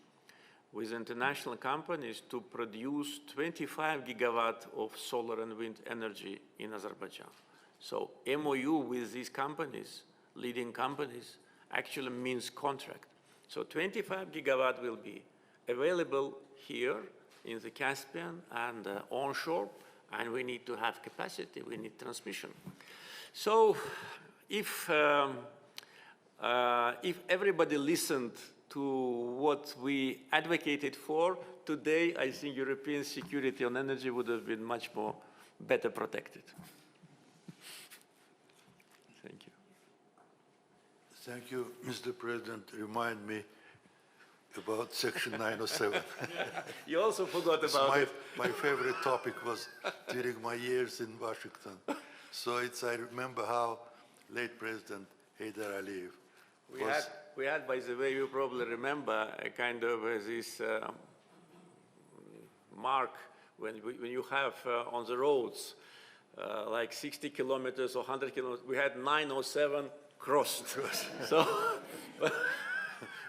with international companies to produce 25 gigawatt of solar and wind energy in Azerbaijan. So MOU with these companies, leading companies, actually means contract. So 25 gigawatt will be available here in the Caspian and onshore, and we need to have capacity, we need transmission. So if everybody listened to what we advocated for, today I think European security on energy would have been much more better protected. Thank you. Thank you, Mr. President. Remind me about Section 907. You also forgot about it. My favorite topic was during my years in Washington. So I remember how late President Heydar Aliyev We had, by the way, you probably remember, a kind of this mark when you have on the roads like 60 kilometers or 100 kilometers, we had 907 crossed. So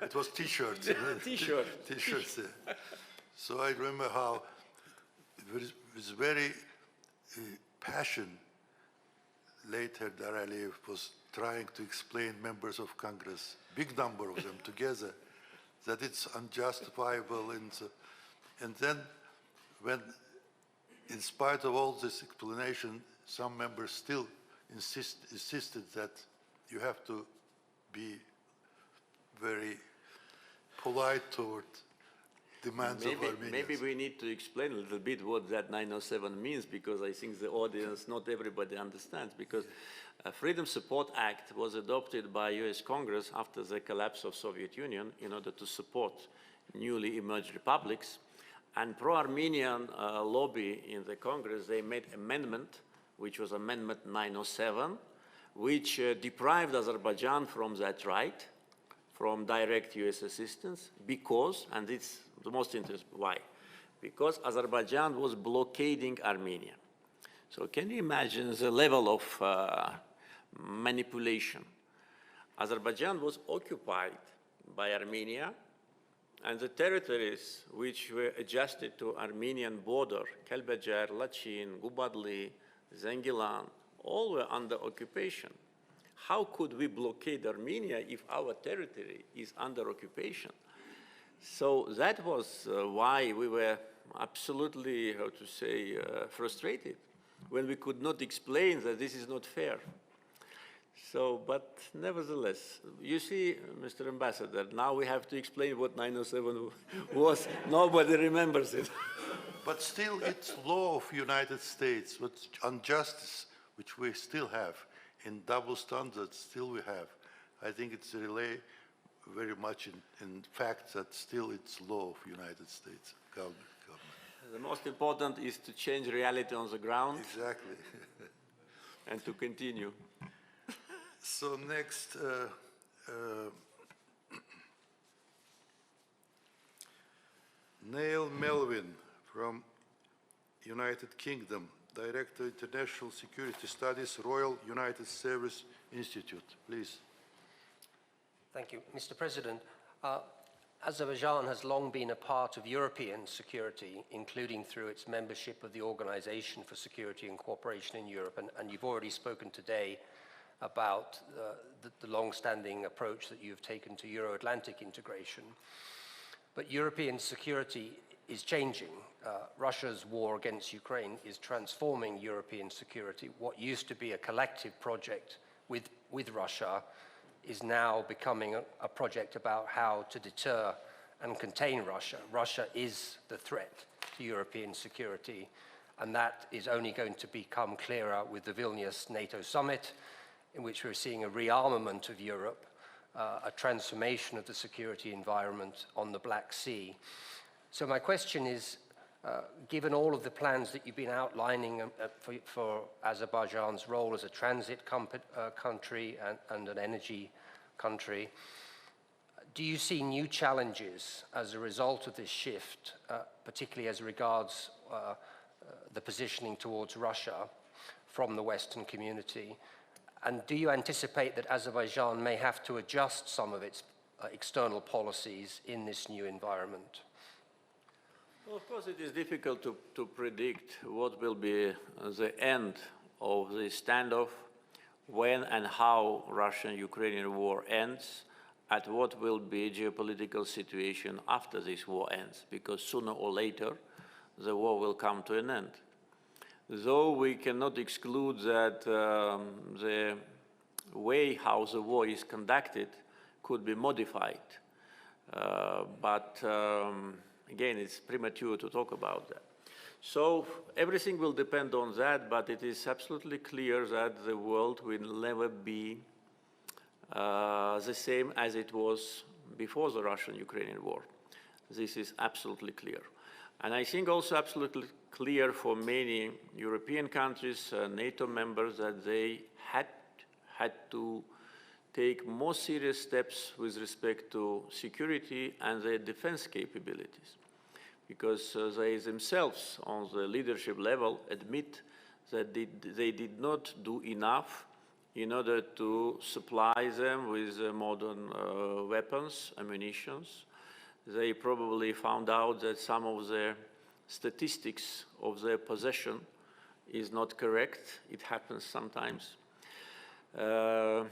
it was T-shirts. T-shirts. So I remember how with very passion late Heydar Aliyev was trying to explain members of Congress, big number of them together, that it's unjustifiable. And then when, in spite of all this explanation, some members still insisted that you have to be very polite toward demands of Armenians. Maybe we need to explain a little bit what that 907 means, because I think the audience, not everybody understands, because a Freedom Support Act was adopted by US Congress after the collapse of Soviet Union in order to support newly emerged republics. And pro-Armenian lobby in the Congress, they made amendment, which was Amendment 907, which deprived Azerbaijan from that right, from direct US assistance, because, and it's the most interesting, why? Because Azerbaijan was blockading Armenia. So can you imagine the level of manipulation? Azerbaijan was occupied by Armenia, and the territories which were adjusted to Armenian border, Kelbejer, Lachin, Gubadli, Zengilan, all were under occupation. How could we blockade Armenia if our territory is under occupation? So that was why we were absolutely, how to say, frustrated when we could not explain that this is not fair. So, but nevertheless, you see, Mr. Ambassador, now we have to explain what 907 was. Nobody remembers it. But still, it's law of United States, with injustice, which we still have, in double standards, still we have. I think it's relay very much in fact that still it's law of United States government. The most important is to change reality on the ground. Exactly. And to continue. So next, Neil Melvin from United Kingdom, Director International Security Studies, Royal United Service Institute. Please. Thank you. Mr. President, Azerbaijan has long been a part of European security, including through its membership of the Organization for Security and Cooperation in Europe, and you've already spoken today about the long-standing approach that you've taken to Euro-Atlantic integration. But European security is changing. Russia's war against Ukraine is transforming European security. What used to be a collective project with Russia is now becoming a project about how to deter and contain Russia. Russia is the threat to European security, and that is only going to become clearer with the Vilnius NATO summit, in which we're seeing a rearmament of Europe, a transformation of the security environment on the Black Sea. So my question is, given all of the plans that you've been outlining for Azerbaijan's role as a transit country and an energy country, do you see new challenges as a result of this shift, particularly as regards the positioning towards Russia from the Western community? And do you anticipate that Azerbaijan may have to adjust some of its external policies in this new environment? Well, of course, it is difficult to predict what will be the end of the standoff, when and how Russian-Ukrainian war ends, at what will be geopolitical situation after this war ends, because sooner or later the war will come to an end. Though we cannot exclude that the way how the war is conducted could be modified. But again, it's premature to talk about that. So everything will depend on that, but it is absolutely clear that the world will never be the same as it was before the Russian-Ukrainian war. This is absolutely clear. And I think also absolutely clear for many European countries, NATO members, that they had to take more serious steps with respect to security and their defense capabilities. Because they themselves, on the leadership level, admit that they did not do enough in order to supply them with modern weapons, ammunitions. They probably found out that some of the statistics of their possession is not correct. It happens sometimes. I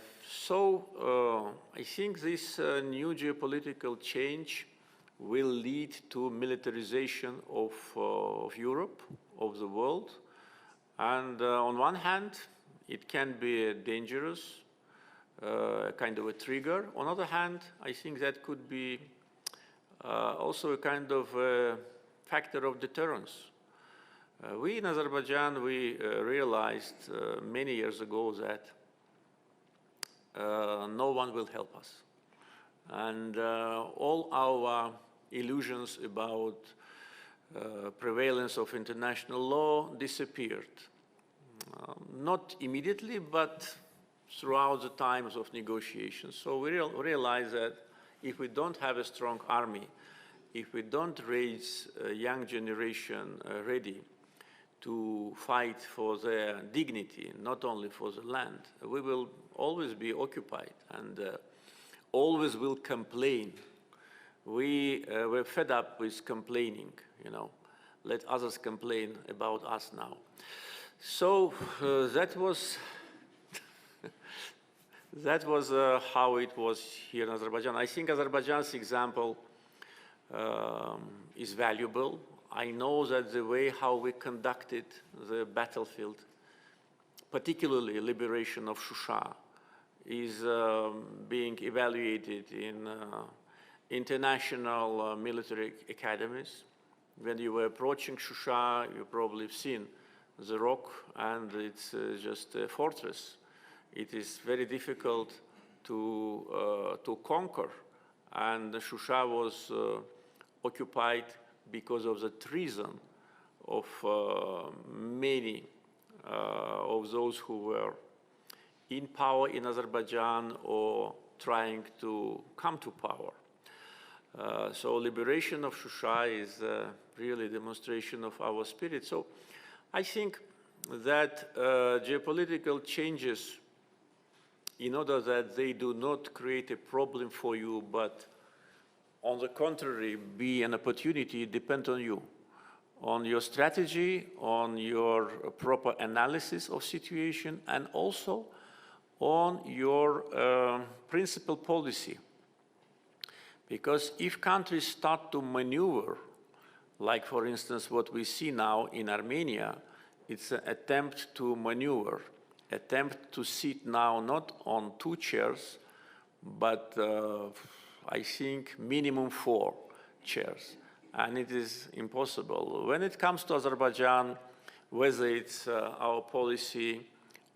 think this new geopolitical change will lead to militarization of Europe, of the world. And on one hand, it can be dangerous, kind of a trigger. On the other hand, I think that could be also a kind of factor of deterrence. We in Azerbaijan, we realized many years ago that no one will help us. And all our illusions about prevalence of international law disappeared. Not immediately, but throughout the times of negotiations. So we realize that if we don't have a strong army, if we don't raise a young generation ready to fight for their dignity, not only for the land, we will always be occupied and always will complain. We're fed up with complaining, you know. Let others complain about us now. So that was how it was here in Azerbaijan. I think Azerbaijan's example is valuable. I know that the way how we conducted the battlefield, particularly liberation of Shusha, is being evaluated in international military academies. When you were approaching Shusha, you probably have seen the rock, and it's just a fortress. It is very difficult to conquer, and Shusha was occupied because of the treason of many of those who were in power in Azerbaijan or trying to come to power. So liberation of Shusha is really a demonstration of our spirit. So I think that geopolitical changes, in order that they do not create a problem for you, but on the contrary, be an opportunity, depend on you, on your strategy, on your proper analysis of situation, and also on your principal policy. Because if countries start to maneuver, like for instance what we see now in Armenia, it's an attempt to maneuver, attempt to sit now not on 2 chairs, but I think minimum 4 chairs. And it is impossible. When it comes to Azerbaijan, whether it's our policy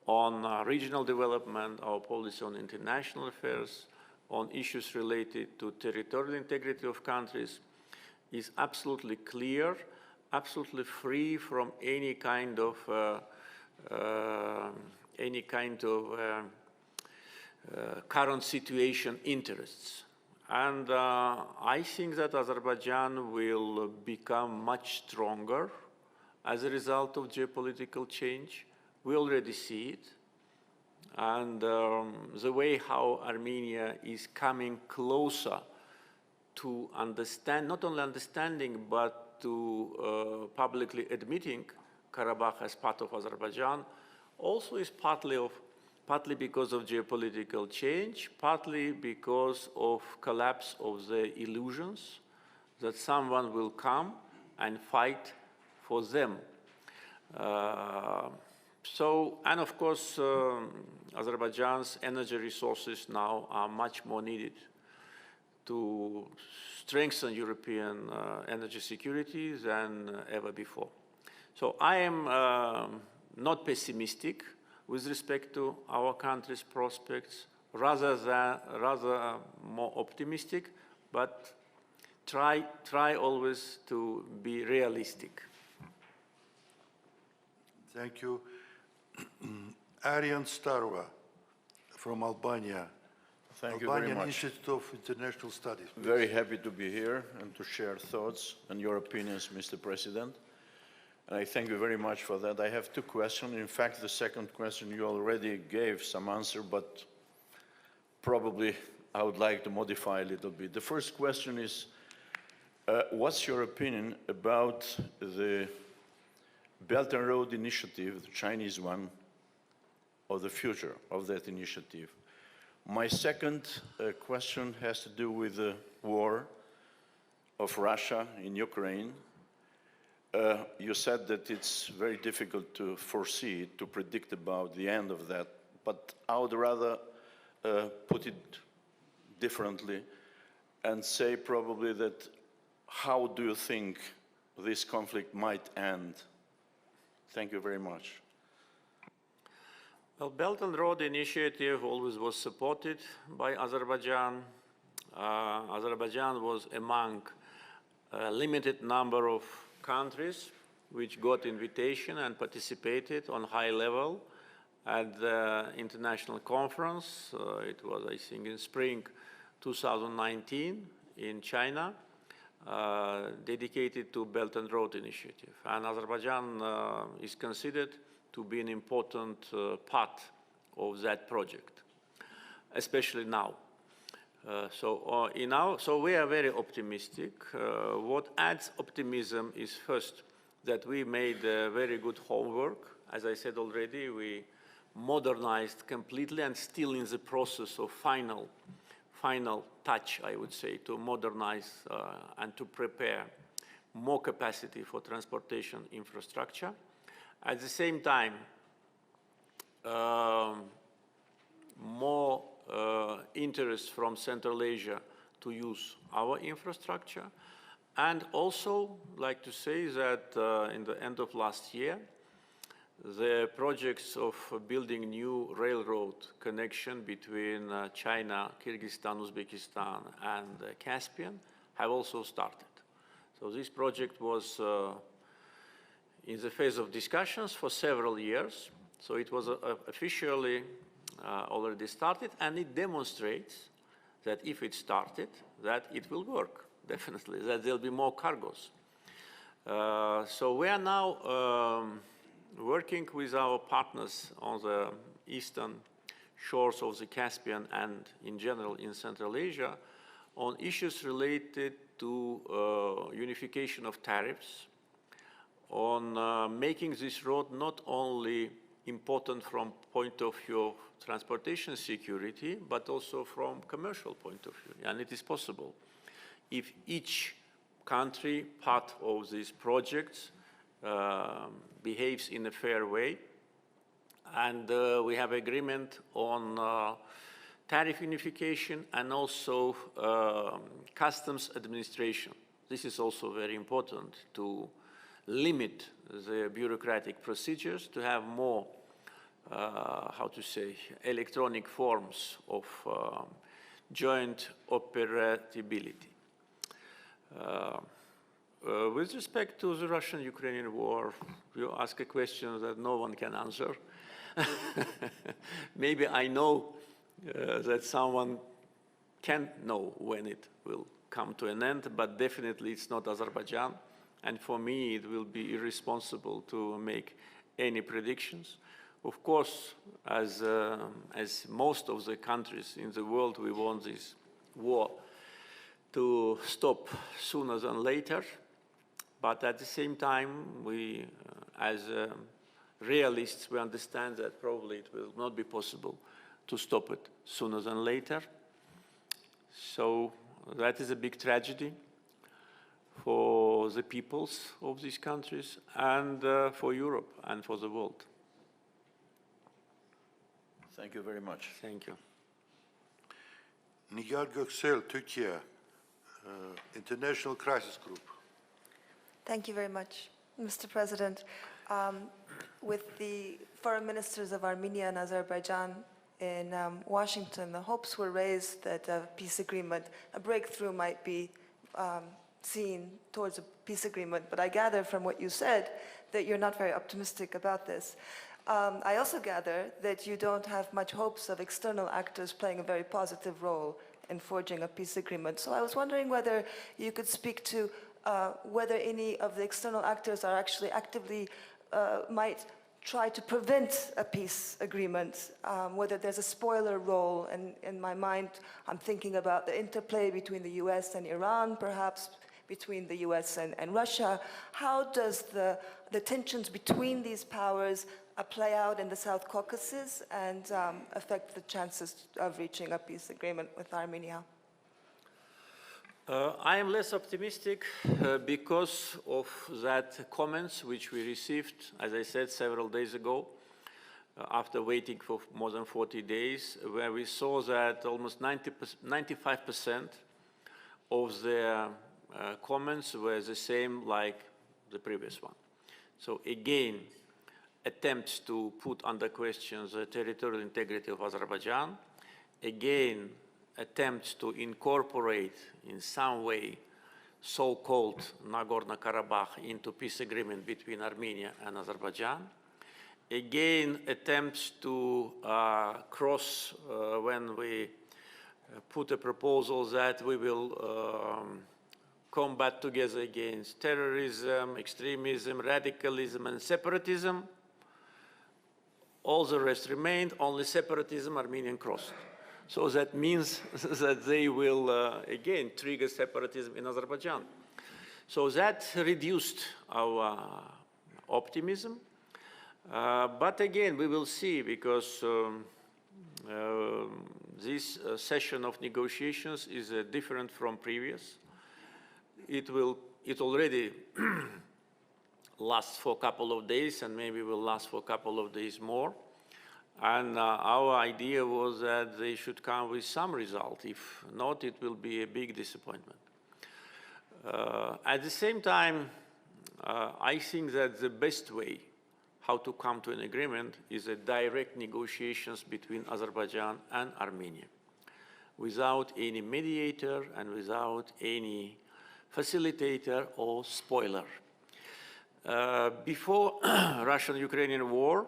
on regional development, our policy on international affairs, on issues related to territorial integrity of countries, is absolutely clear, absolutely free from any kind of current situation interests. And I think that Azerbaijan will become much stronger as a result of geopolitical change. We already see it. And the way how Armenia is coming closer to understand, not only understanding, but to publicly admitting Karabakh as part of Azerbaijan, also is partly because of geopolitical change, partly because of collapse of the illusions that someone will come and fight for them. And of course, Azerbaijan's energy resources now are much more needed to strengthen European energy security than ever before. So I am not pessimistic with respect to our country's prospects, rather more optimistic, but try always to be realistic. Thank you. Aryan Starova from Albania. Thank you very Albanian much. Institute of International Studies. Very happy to be here and to share thoughts and your opinions, Mr. President. And I thank you very much for that. I have two questions. In fact, the second question you already gave some answer, but probably I would like to modify a little bit. The first question is, what's your opinion about the Belt and Road Initiative, the Chinese one, of the future of that initiative? My second question has to do with the war of Russia in Ukraine. You said that it's very difficult to foresee, to predict about the end of that, but I would rather put it differently and say probably that how do you think this conflict might end? Thank you very much. Well, Belt and Road Initiative always was supported by Azerbaijan. Azerbaijan was among a limited number of countries which got invitation and participated on high level at the international conference. It was, I think, in spring 2019 in China, dedicated to Belt and Road Initiative. And Azerbaijan is considered to be an important part of that project, especially now. So we are very optimistic. What adds optimism is first that we made very good homework. As I said already, we modernized completely and still in the process of final touch, I would say, to modernize and to prepare more capacity for transportation infrastructure. At the same time, more interest from Central Asia to use our infrastructure. And also, like to say that in the end of last year, the projects of building new railroad connection between China, Kyrgyzstan, Uzbekistan, and Caspian have also started. So this project was in the phase of discussions for several years. So it was officially already started, and it demonstrates that if it started, that it will work, definitely, that there'll be more cargoes. So we are now working with our partners on the eastern shores of the Caspian and in general in Central Asia on issues related to unification of tariffs, on making this road not only important from point of view of transportation security, but also from commercial point of view. And it is possible if each country part of these projects behaves in a fair way. And we have agreement on tariff unification and also customs administration. This is also very important to limit the bureaucratic procedures, to have more, electronic forms of joint operability. With respect to the Russian-Ukrainian war, you ask a question that no one can answer. Maybe I know that someone can know when it will come to an end, but definitely it's not Azerbaijan. And for me, it will be irresponsible to make any predictions. Of course, as most of the countries in the world, we want this war to stop sooner than later. But at the same time, we, as realists, we understand that probably it will not be possible to stop it sooner than later. So that is a big tragedy for for the peoples of these countries and for Europe and for the world. Thank you very much. Thank you. Nigar Göksel, Türkiye, International Crisis Group. Thank you very much, Mr. President. With the foreign ministers of Armenia and Azerbaijan in Washington, the hopes were raised that a peace agreement, a breakthrough might be seen towards a peace agreement. But I gather from what you said that you're not very optimistic about this. I also gather that you don't have much hopes of external actors playing a very positive role in forging a peace agreement. So I was wondering whether you could speak to whether any of the external actors are actually actively might try to prevent a peace agreement, whether there's a spoiler role. And in my mind, I'm thinking about the interplay between the US and Iran, perhaps between the US and Russia. How does the tensions between these powers play out in the South Caucasus and affect the chances of reaching a peace agreement with Armenia? I am less optimistic because of that comments which we received, as I said, several days ago, after waiting for more than 40 days, where we saw that almost 95% of the comments were the same like the previous one. So again, attempts to put under question the territorial integrity of Azerbaijan, again, attempts to incorporate in some way so-called Nagorno-Karabakh into peace agreement between Armenia and Azerbaijan, again, attempts to cross when we put a proposal that we will combat together against terrorism, extremism, radicalism, and separatism. All the rest remained, only separatism, Armenian crossed. So that means that they will, again, trigger separatism in Azerbaijan. So that reduced our optimism. But again, we will see, because this session of negotiations is different from previous. It already lasts for a couple of days and maybe will last for a couple of days more. And our idea was that they should come with some result. If not, it will be a big disappointment. At the same time, I think that the best way how to come to an agreement is a direct negotiations between Azerbaijan and Armenia, without any mediator and without any facilitator or spoiler. Before Russian-Ukrainian war,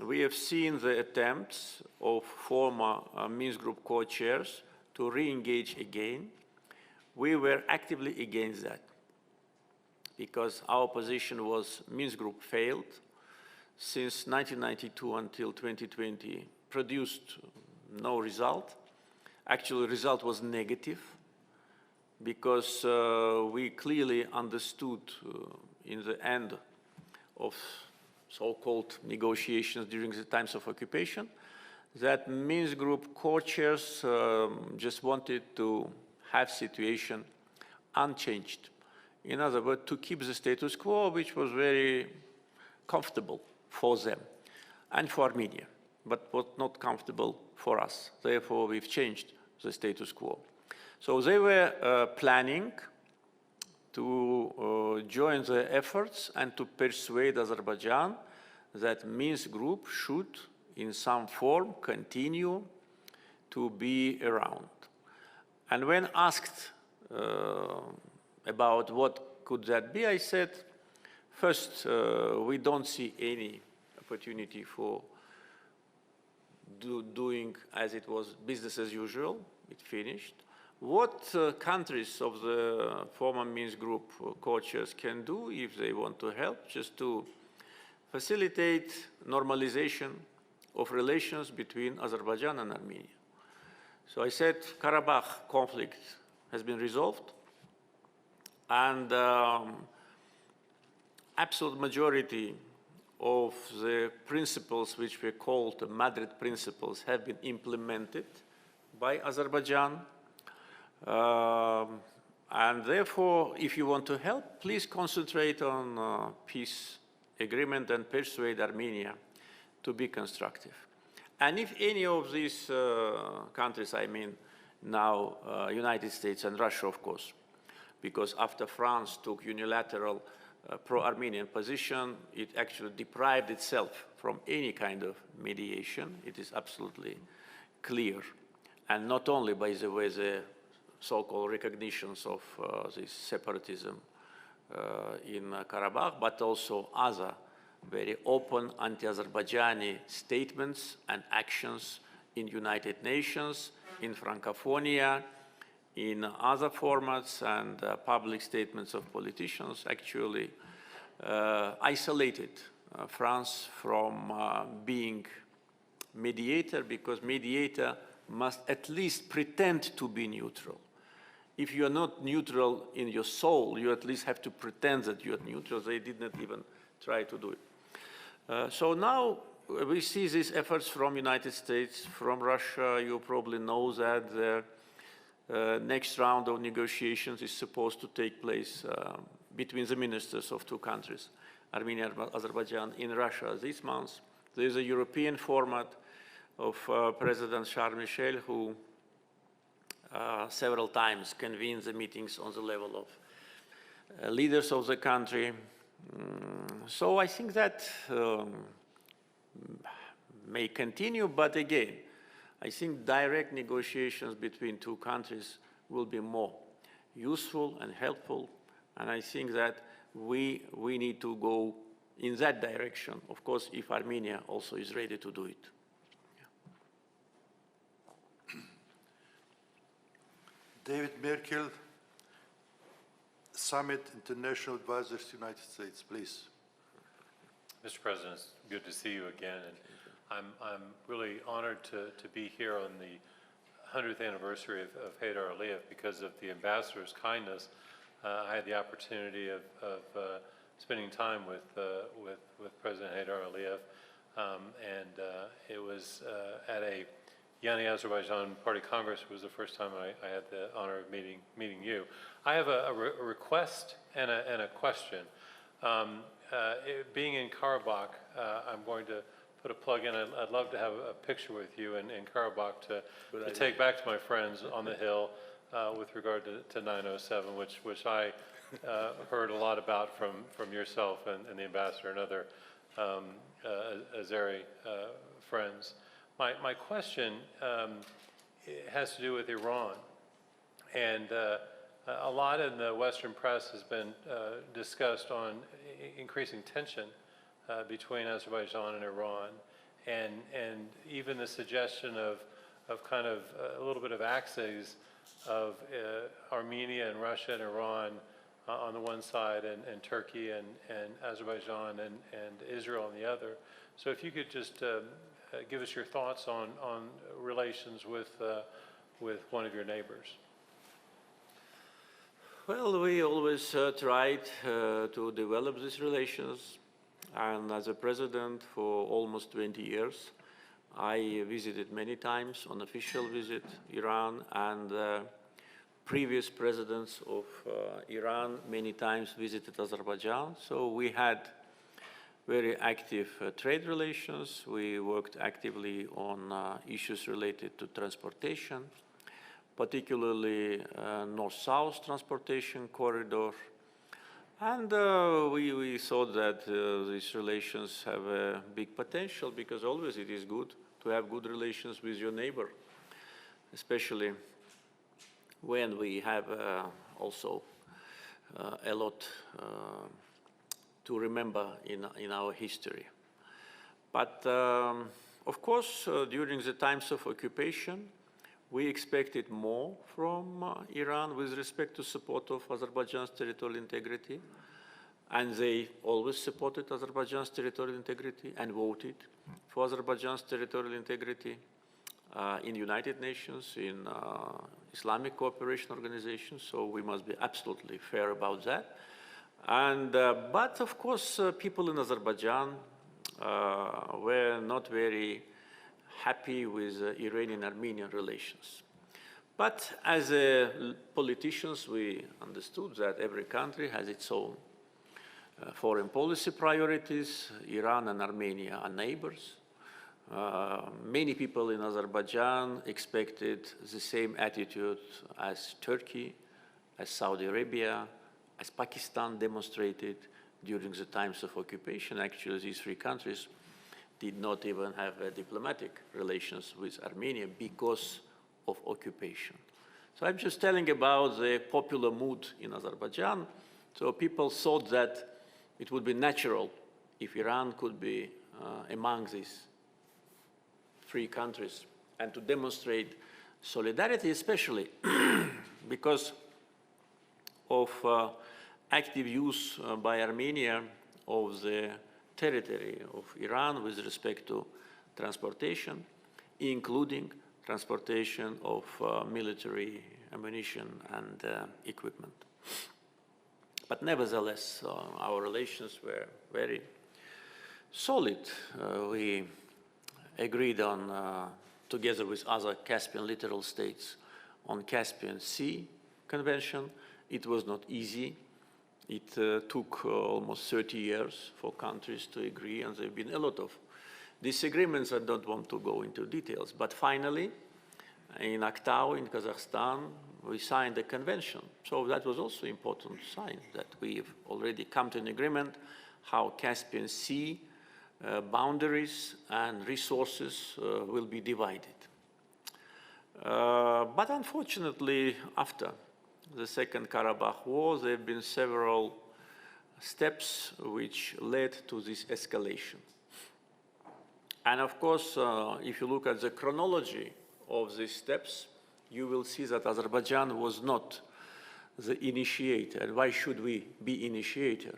we have seen the attempts of former Minsk Group co-chairs to re-engage again. We were actively against that because our position was Minsk Group failed. Since 1992 until 2020, produced no result. Actually, the result was negative because we clearly understood in the end of so-called negotiations during the times of occupation that Minsk Group co-chairs just wanted to have situation unchanged. In other words, to keep the status quo, which was very comfortable for them and for Armenia, but was not comfortable for us. Therefore, we've changed the status quo. So they were planning to join the efforts and to persuade Azerbaijan that Minsk Group should, in some form, continue to be around. And when asked about what could that be, I said, first, we don't see any opportunity for doing as it was business as usual. It finished. What countries of the former Minsk Group co-chairs can do if they want to help, just to facilitate normalization of relations between Azerbaijan and Armenia. So I said Karabakh conflict has been resolved, and absolute majority of the principles which were called the Madrid principles have been implemented by Azerbaijan. And therefore, if you want to help, please concentrate on peace agreement and persuade Armenia to be constructive. And if any of these countries, I mean now United States and Russia, of course, because after France took unilateral pro-Armenian position, it actually deprived itself from any kind of mediation. It is absolutely clear. And not only, by the way, the so-called recognitions of this separatism in Karabakh, but also other very open anti-Azerbaijani statements and actions in United Nations, in Francophonia, in other formats, and public statements of politicians actually isolated France from being mediator, because mediator must at least pretend to be neutral. If you are not neutral in your soul, you at least have to pretend that you are neutral. They did not even try to do it. So now we see these efforts from United States, from Russia. You probably know that the next round of negotiations is supposed to take place between the ministers of two countries, Armenia and Azerbaijan, in Russia this month. There is a European format of President Charles Michel, who several times convened the meetings on the level of leaders of the country. So I think that may continue, but again, I think direct negotiations between two countries will be more useful and helpful, and I think that we need to go in that direction, of course, if Armenia also is ready to do it. David Merkel, Summit International Advisors, United States, please. Mr. President, it's good to see you again, and I'm really honored to be here on the 100th anniversary of Heydar Aliyev. Because of the ambassador's kindness, I had the opportunity of spending time with President Heydar Aliyev, and it was at a Yani Azerbaijan Party Congress. It was the first time I had the honor of meeting you. I have a request and a question. Being in Karabakh, I'm going to put a plug in. I'd love to have a picture with you in Karabakh to take back to my friends on the Hill with regard to 907, which I heard a lot about from yourself and the ambassador and other Azeri friends. My question has to do with Iran, and a lot in the Western press has been discussed on increasing tension between Azerbaijan and Iran, and even the suggestion of kind of a little bit of axes of Armenia and Russia and Iran on the one side, and Turkey and Azerbaijan and Israel on the other. So if you could just give us your thoughts on relations with one of your neighbors. Well, we always tried to develop these relations, and as a president for almost 20 years, I visited many times on official visit Iran, and previous presidents of Iran many times visited Azerbaijan. So we had very active trade relations. We worked actively on issues related to transportation, particularly north-south transportation corridor. And we thought that these relations have a big potential, because always it is good to have good relations with your neighbor, especially when we have also a lot to remember in our history. But of course, during the times of occupation, we expected more from Iran with respect to support of Azerbaijan's territorial integrity, and they always supported Azerbaijan's territorial integrity and voted for Azerbaijan's territorial integrity in United Nations, in Islamic Cooperation Organization, so we must be absolutely fair about that. And, but of course, people in Azerbaijan were not very happy with Iranian-Armenian relations. But as politicians, we understood that every country has its own foreign policy priorities. Iran and Armenia are neighbors. Many people in Azerbaijan expected the same attitude as Turkey, as Saudi Arabia, as Pakistan demonstrated during the times of occupation. Actually, these three countries did not even have diplomatic relations with Armenia because of occupation. So I'm just telling about the popular mood in Azerbaijan. So people thought that it would be natural if Iran could be among these three countries and to demonstrate solidarity, especially because of active use by Armenia of the territory of Iran with respect to transportation, including transportation of military ammunition and equipment. But nevertheless, our relations were very solid. We agreed on, together with other Caspian littoral states, on Caspian Sea Convention. It was not easy. It took almost 30 years for countries to agree, and there have been a lot of disagreements. I don't want to go into details. But finally, in Aktau, in Kazakhstan, we signed the convention. So that was also important sign that we've already come to an agreement how Caspian Sea boundaries and resources will be divided. But unfortunately, after the Second Karabakh War, there have been several steps which led to this escalation. And of course, if you look at the chronology of these steps, you will see that Azerbaijan was not the initiator. And why should we be initiator?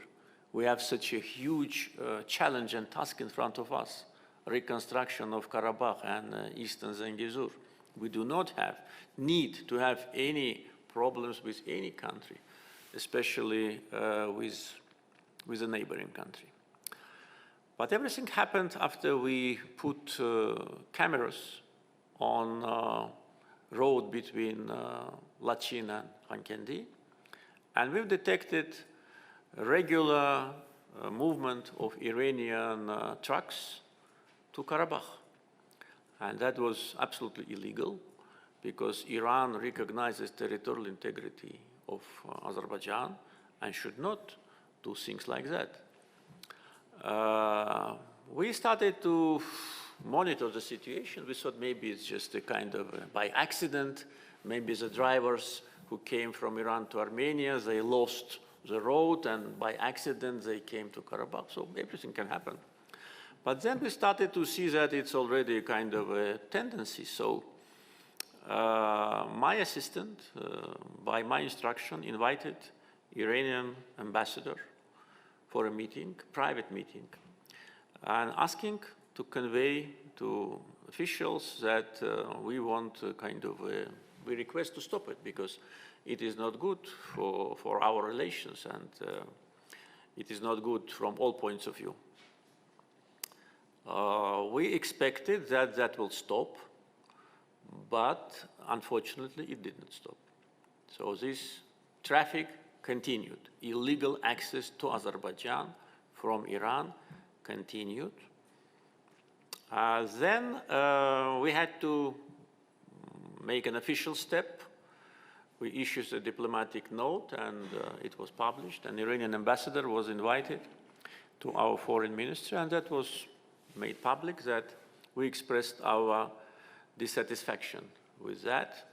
We have such a huge challenge and task in front of us, reconstruction of Karabakh and Eastern Zengezur. We do not need to have any problems with any country, especially with a neighboring country. But everything happened after we put cameras on road between Lachin and Khankendi, and we've detected regular movement of Iranian trucks to Karabakh. And that was absolutely illegal because Iran recognizes territorial integrity of Azerbaijan and should not do things like that. We started to monitor the situation. We thought maybe it's just a kind of by accident. Maybe the drivers who came from Iran to Armenia, they lost the road and by accident they came to Karabakh. So everything can happen. But then we started to see that it's already kind of a tendency. So my assistant, by my instruction, invited Iranian ambassador for a meeting, private meeting, and asking to convey to officials that we want we request to stop it because it is not good for our relations and it is not good from all points of view. We expected that that will stop, but unfortunately it didn't stop. So this traffic continued. Illegal access to Azerbaijan from Iran continued. Then we had to make an official step. We issued a diplomatic note and it was published. An Iranian ambassador was invited to our foreign ministry, and that was made public that we expressed our dissatisfaction with that.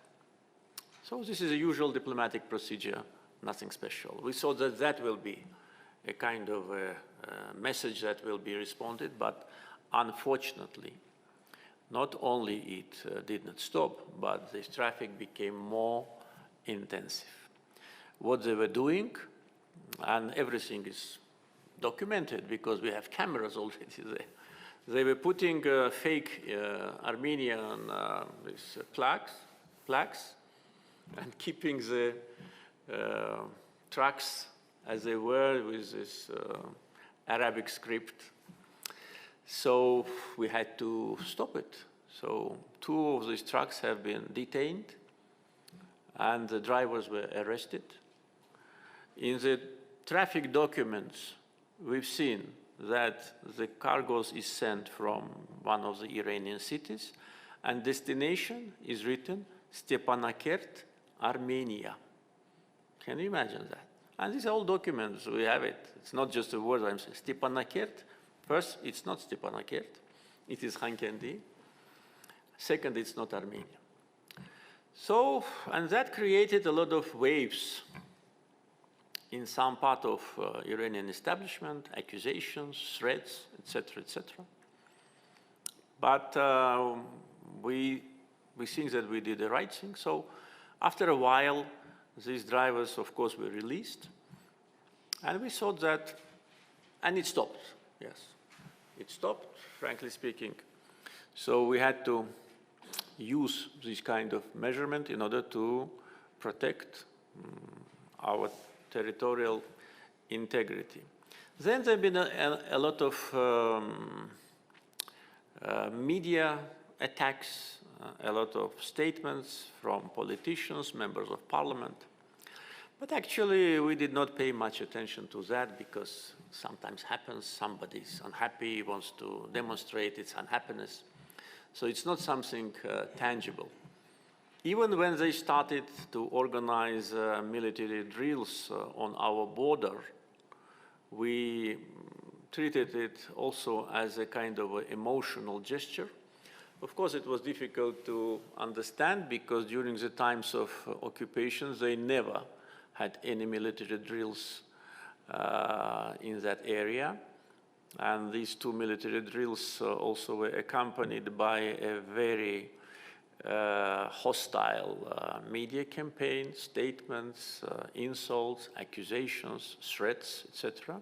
So this is a usual diplomatic procedure, nothing special. We thought that that will be a kind of a message that will be responded, but unfortunately, not only it did not stop, but this traffic became more intensive. What they were doing, and everything is documented because we have cameras already there. They were putting fake Armenian these plaques, and keeping the trucks as they were with this Arabic script. So we had to stop it. So 2 of these trucks have been detained and the drivers were arrested. In the traffic documents, we've seen that the cargoes is sent from one of the Iranian cities, and destination is written Stepanakert, Armenia. Can you imagine that? And these are all documents, we have it. It's not just a word I'm saying. Stepanakert, first, it's not Stepanakert, it is Khankendi. Second, it's not Armenia. So, and that created a lot of waves in some part of Iranian establishment, accusations, threats, etc., etc. But we think that we did the right thing. So after a while, these drivers, of course, were released. And we thought that, and it stopped, yes. It stopped, frankly speaking. So we had to use this kind of measurement in order to protect our territorial integrity. Then there have been a lot of media attacks, a lot of statements from politicians, members of parliament. But actually, we did not pay much attention to that because sometimes happens, somebody's unhappy, wants to demonstrate its unhappiness. So it's not something tangible. Even when they started to organize military drills on our border, we treated it also as a kind of an emotional gesture. Of course, it was difficult to understand because during the times of occupation, they never had any military drills in that area. And these two military drills also were accompanied by a very hostile media campaign, statements, insults, accusations, threats, etc.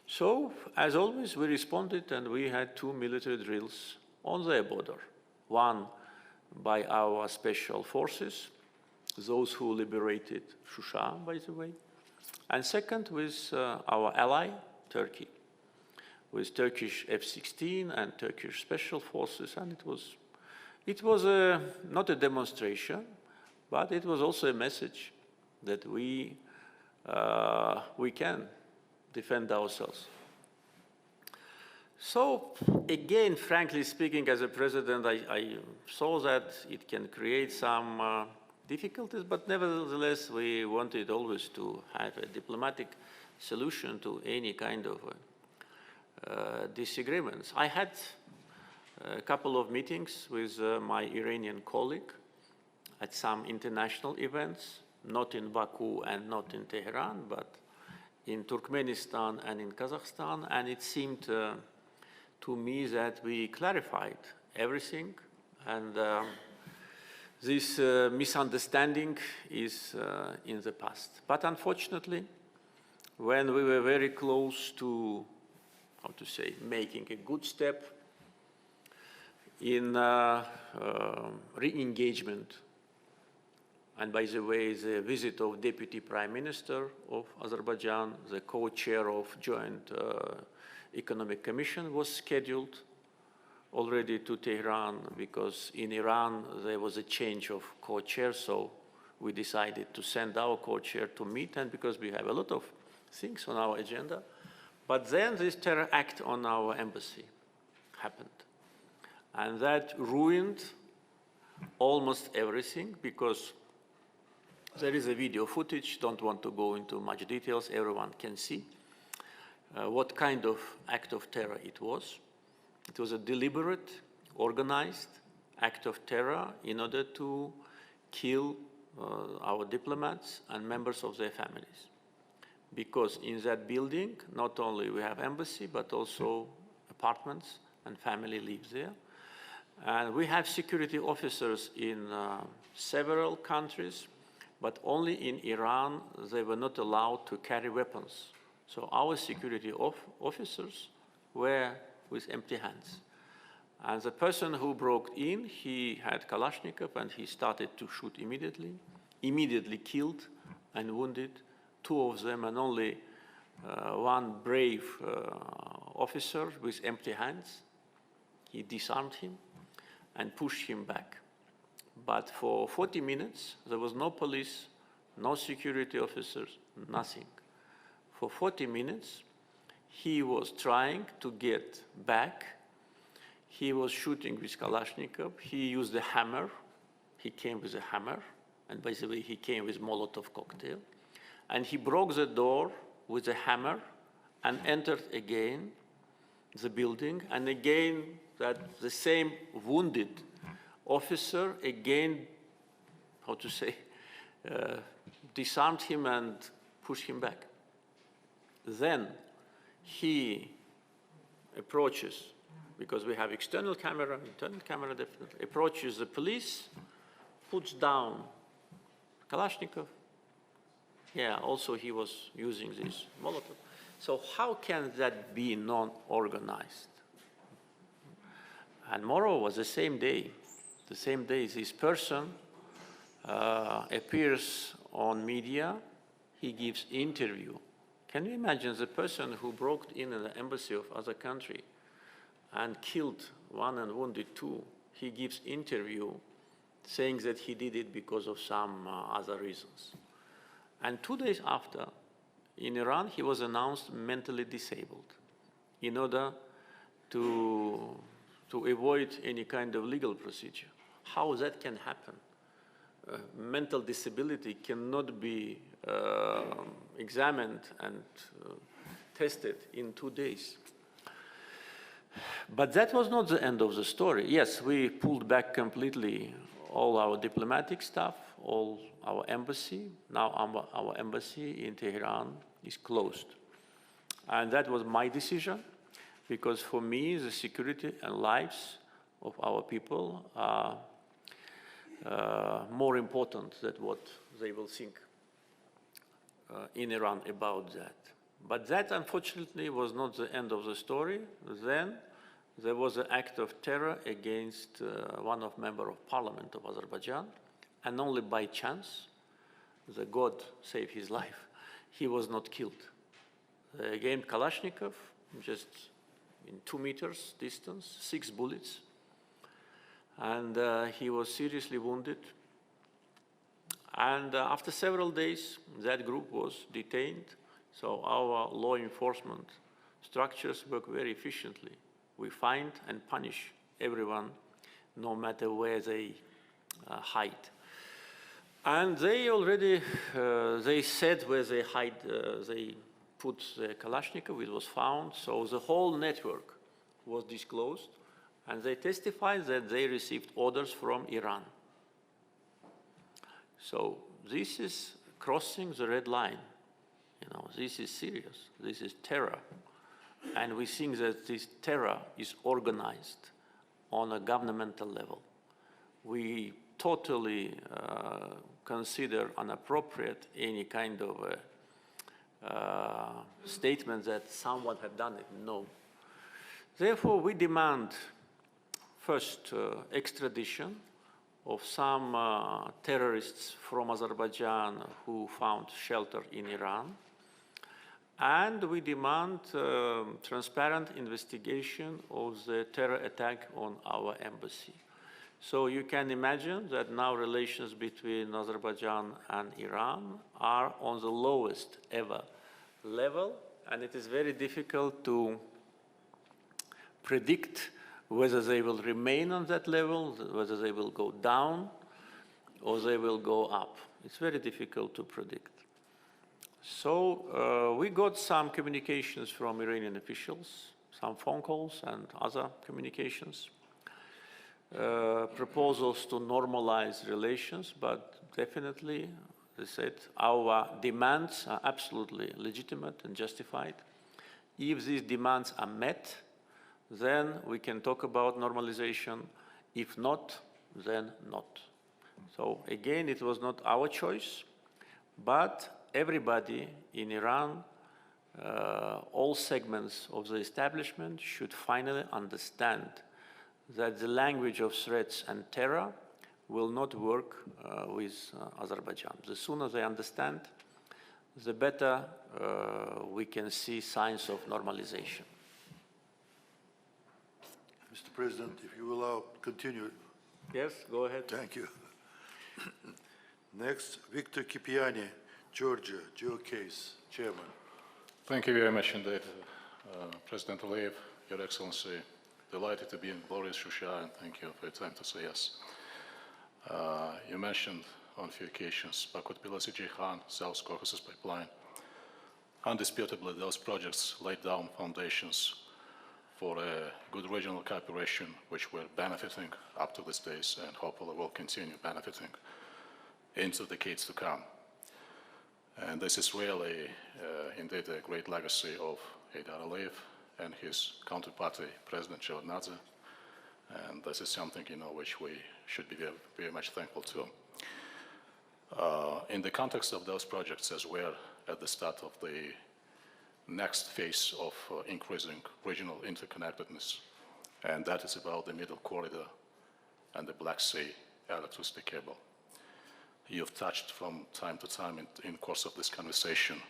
So, as always, we responded and we had two military drills on their border. One by our special forces, those who liberated Shusha, by the way, and second with our ally, Turkey, with Turkish F-16 and Turkish special forces, and it was not a demonstration, but it was also a message that we can defend ourselves. So again, frankly speaking, as a president, I saw that it can create some difficulties, but nevertheless, we wanted always to have a diplomatic solution to any kind of disagreements. I had a couple of meetings with my Iranian colleague at some international events, not in Baku and not in Tehran, but in Turkmenistan and in Kazakhstan, and it seemed to me that we clarified everything, and this misunderstanding is in the past. But unfortunately, when we were very close to, how to say, making a good step in re-engagement, and by the way, the visit of Deputy Prime Minister of Azerbaijan, the co-chair of Joint Economic Commission was scheduled already to Tehran because in Iran there was a change of co-chair, so we decided to send our co-chair to meet, and because we have a lot of things on our agenda. But then this terror act on our embassy happened. And that ruined almost everything because there is a video footage, don't want to go into much details, everyone can see what kind of act of terror it was. It was a deliberate, organized act of terror in order to kill our diplomats and members of their families. Because in that building, not only we have embassy, but also apartments and family lives there. And we have security officers in several countries, but only in Iran they were not allowed to carry weapons. So our security officers were with empty hands. And the person who broke in, he had Kalashnikov and he started to shoot immediately killed and wounded two of them, and only one brave officer with empty hands. He disarmed him and pushed him back. But for 40 minutes, there was no police, no security officers, nothing. For 40 minutes, he was trying to get back. He was shooting with Kalashnikov. He used a hammer. He came with a hammer. And basically, he came with Molotov cocktail. And he broke the door with a hammer and entered again the building. And again, that the same wounded officer again, how to say, disarmed him and pushed him back. Then he approaches, because we have external camera, internal camera definitely, approaches the police, puts down Kalashnikov. Yeah, also he was using this Molotov. So how can that be non-organized? And moreover, the same day this person appears on media, he gives interview. Can you imagine the person who broke in the embassy of other country and killed one and wounded two? He gives interview saying that he did it because of some other reasons. And 2 days after, in Iran, he was announced mentally disabled in order to avoid any kind of legal procedure. How that can happen? Mental disability cannot be examined and tested in 2 days. But that was not the end of the story. Yes, we pulled back completely all our diplomatic staff, all our embassy. Now our embassy in Tehran is closed. And that was my decision, because for me, the security and lives of our people are more important than what they will think in Iran about that. But that, unfortunately, was not the end of the story. Then there was an act of terror against one of member of parliament of Azerbaijan, and only by chance, the God saved his life. He was not killed. Again, Kalashnikov, just in 2 meters distance, 6 bullets, and he was seriously wounded. And after several days, that group was detained. So our law enforcement structures work very efficiently. We find and punish everyone, no matter where they hide. And they already, they said where they hide, they put the Kalashnikov, it was found. So the whole network was disclosed. And they testified that they received orders from Iran. So this is crossing the red line. You know, this is serious. This is terror. And we think that this terror is organized on a governmental level. We totally consider inappropriate any kind of statement that someone had done it. No. Therefore, we demand first extradition of some terrorists from Azerbaijan who found shelter in Iran. And we demand transparent investigation of the terror attack on our embassy. So you can imagine that now relations between Azerbaijan and Iran are on the lowest ever level, and it is very difficult to predict whether they will remain on that level, whether they will go down, or they will go up. It's very difficult to predict. So we got some communications from Iranian officials, some phone calls and other communications, proposals to normalize relations, but definitely, they said, our demands are absolutely legitimate and justified. If these demands are met, then we can talk about normalization. If not, then not. So again, it was not our choice, but everybody in Iran, all segments of the establishment should finally understand that the language of threats and terror will not work with Azerbaijan. The sooner they understand, the better we can see signs of normalization. Mr. President, if you will allow, continue. Yes, go ahead. Thank you. Next, Victor Kipiani, Georgia, Geocase, Chairman. Thank you very much indeed, President Aliyev, Your Excellency. Delighted to be in glorious Shusha, and thank you for your time to say yes. You mentioned on a few occasions Baku-Tbilisi-Ceyhan, South Caucasus Pipeline. Undisputably, those projects laid down foundations for a good regional cooperation, which we're benefiting up to these days and hopefully will continue benefiting into decades to come. And this is really indeed a great legacy of Heydar Aliyev and his counterparty, President Shevardnadze. And this is something, which we should be very, very much thankful to. In the context of those projects, as we're at the start of the next phase of increasing regional interconnectedness, and that is about the Middle Corridor and the Black Sea electricity cable. You've touched from time to time in course of this conversation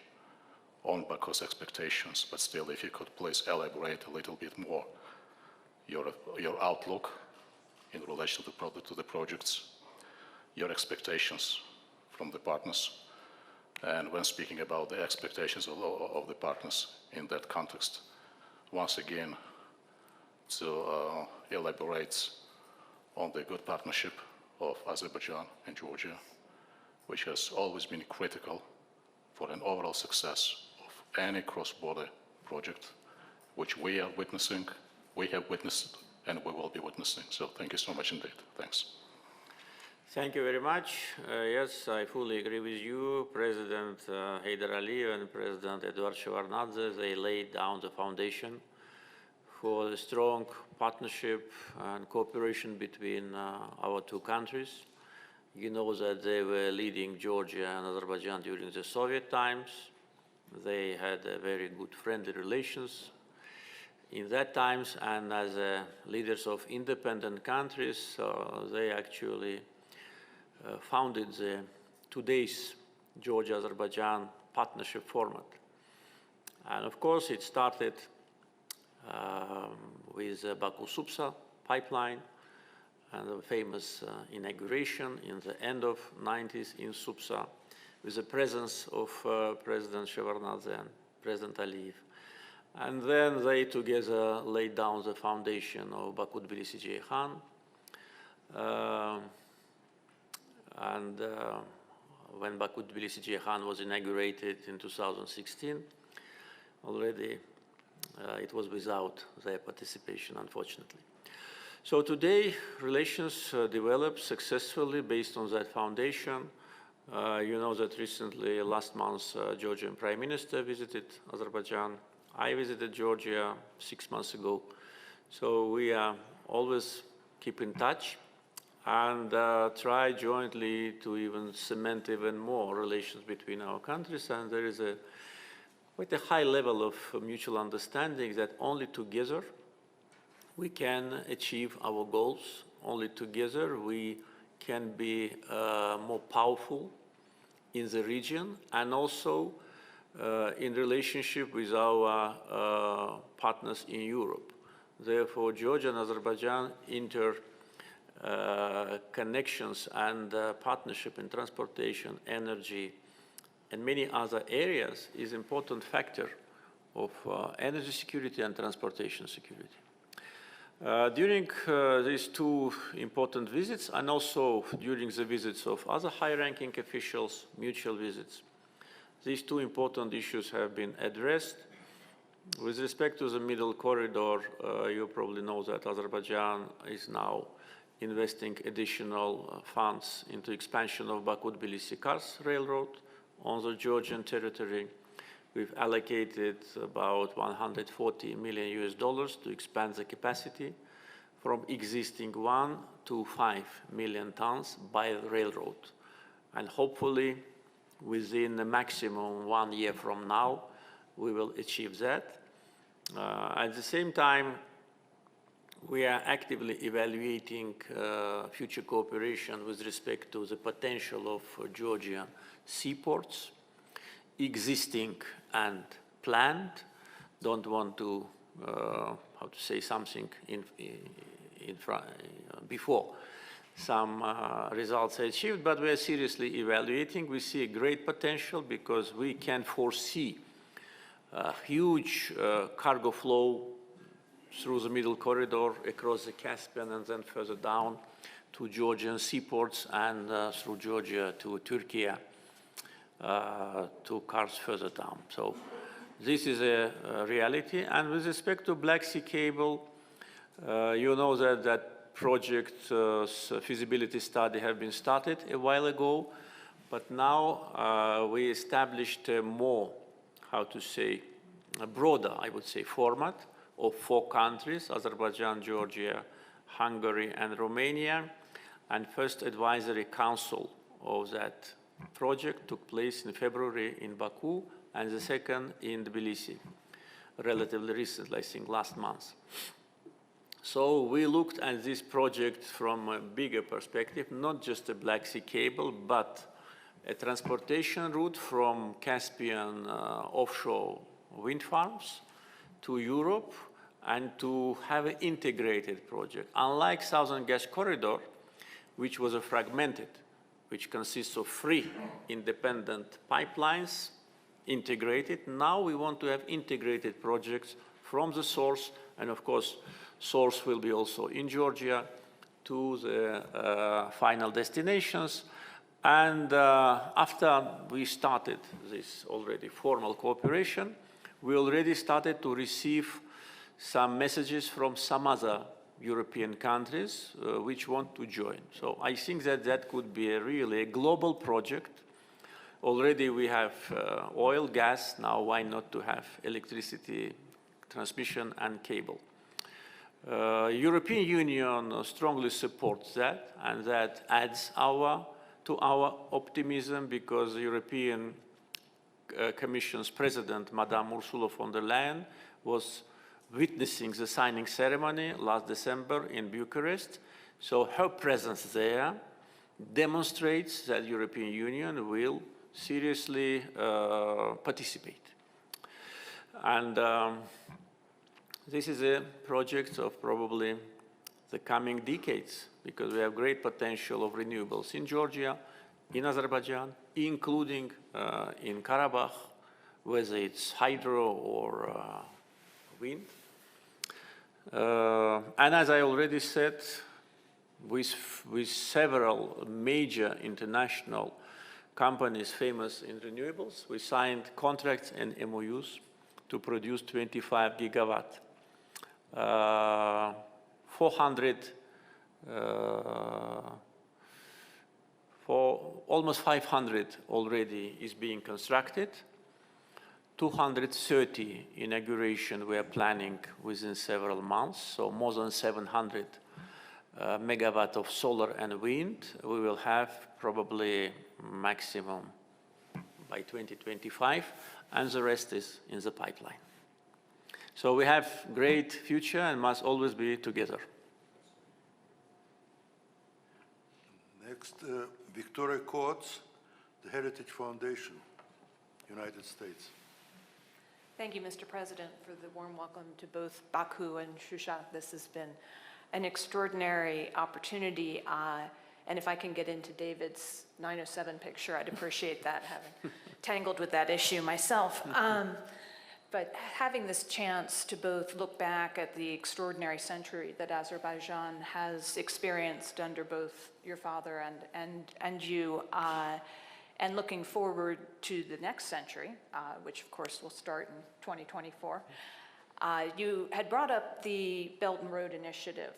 on Baku's expectations, but still, if you could please elaborate a little bit more your outlook in relation to the projects, your expectations from the partners, and when speaking about the expectations of the partners in that context, once again, to elaborate on the good partnership of Azerbaijan and Georgia, which has always been critical for an overall success of any cross-border project, which we are witnessing, we have witnessed, and we will be witnessing. So thank you so much indeed. Thanks. Thank you very much. Yes, I fully agree with you. President Heydar Aliyev and President Eduard Shevardnadze, they laid down the foundation for a strong partnership and cooperation between our two countries. You know that they were leading Georgia and Azerbaijan during the Soviet times. They had very good friendly relations in that times, and as leaders of independent countries, they actually founded the today's Georgia-Azerbaijan partnership format. And of course, it started with the Baku-Supsa pipeline and the famous inauguration in the end of 90s in Supsa with the presence of President Shevardnadze and President Aliyev. And then they together laid down the foundation of Baku-Tbilisi-Ceyhan. And when Baku-Tbilisi-Ceyhan was inaugurated in 2016, already it was without their participation, unfortunately. So today, relations developed successfully based on that foundation. You know that recently, last month, Georgian Prime Minister visited Azerbaijan. I visited Georgia 6 months ago. So we always keep in touch and try jointly to even cement even more relations between our countries. And there is quite a high level of mutual understanding that only together we can achieve our goals. Only together we can be more powerful in the region and also in relationship with our partners in Europe. Therefore, Georgia and Azerbaijan connections and partnership in transportation, energy, and many other areas is an important factor of energy security and transportation security. During these two important visits and also during the visits of other high-ranking officials, mutual visits, these two important issues have been addressed. With respect to the Middle Corridor, you probably know that Azerbaijan is now investing additional funds into expansion of Baku-Tbilisi-Kars railroad on the Georgian territory. We've allocated about $140 million to expand the capacity from existing 1 to 5 million tons by railroad. And hopefully, within the maximum 1 year from now, we will achieve that. At the same time, we are actively evaluating future cooperation with respect to the potential of Georgian seaports, existing and planned. Don't want to, how to say something before. some results achieved, but we are seriously evaluating. We see a great potential because we can foresee a huge cargo flow through the middle corridor across the Caspian and then further down to Georgian seaports and through Georgia to Turkey, to cars further down. So this is a reality. And with respect to Black Sea cable, you know that project feasibility study have been started a while ago, but now we established a more, how to say, a broader, I would say, format of 4 countries, Azerbaijan, Georgia, Hungary, and Romania. And first advisory council of that project took place in February in Baku, and the second in Tbilisi, relatively recently, I think last month. So we looked at this project from a bigger perspective, not just a Black Sea cable, but a transportation route from Caspian offshore wind farms to Europe, and to have an integrated project. Unlike Southern Gas Corridor, which was a fragmented, which consists of 3 independent pipelines integrated, now we want to have integrated projects from the source, and of course, source will be also in Georgia, to the final destinations. And after we started this already formal cooperation, we already started to receive some messages from some other European countries which want to join. So I think that that could be really a global project. Already we have oil, gas, now why not to have electricity, transmission and cable. European Union strongly supports that, and that adds to our optimism, because the European Commission's President, Madame Ursula von der Leyen, was witnessing the signing ceremony last December in Bucharest. So her presence there demonstrates that the European Union will seriously participate. And this is a project of probably the coming decades, because we have great potential of renewables in Georgia, in Azerbaijan, including in Karabakh, whether it's hydro or wind. And as I already said, with several major international companies famous in renewables, we signed contracts and MOUs to produce 25 gigawatt. almost 500 already is being constructed. 230 inauguration we are planning within several months, so more than 700 megawatt of solar and wind. We will have probably maximum by 2025, and the rest is in the pipeline. So we have great future and must always be together. Next, Victoria Coates, the Heritage Foundation, United States. Thank you, Mr. President, for the warm welcome to both Baku and Shusha. This has been an extraordinary opportunity. And if I can get into David's 907 picture, I'd appreciate that, having tangled with that issue myself. But having this chance to both look back at the extraordinary century that Azerbaijan has experienced under both your father and you, and looking forward to the next century, which of course will start in 2024. You had brought up the Belt and Road Initiative,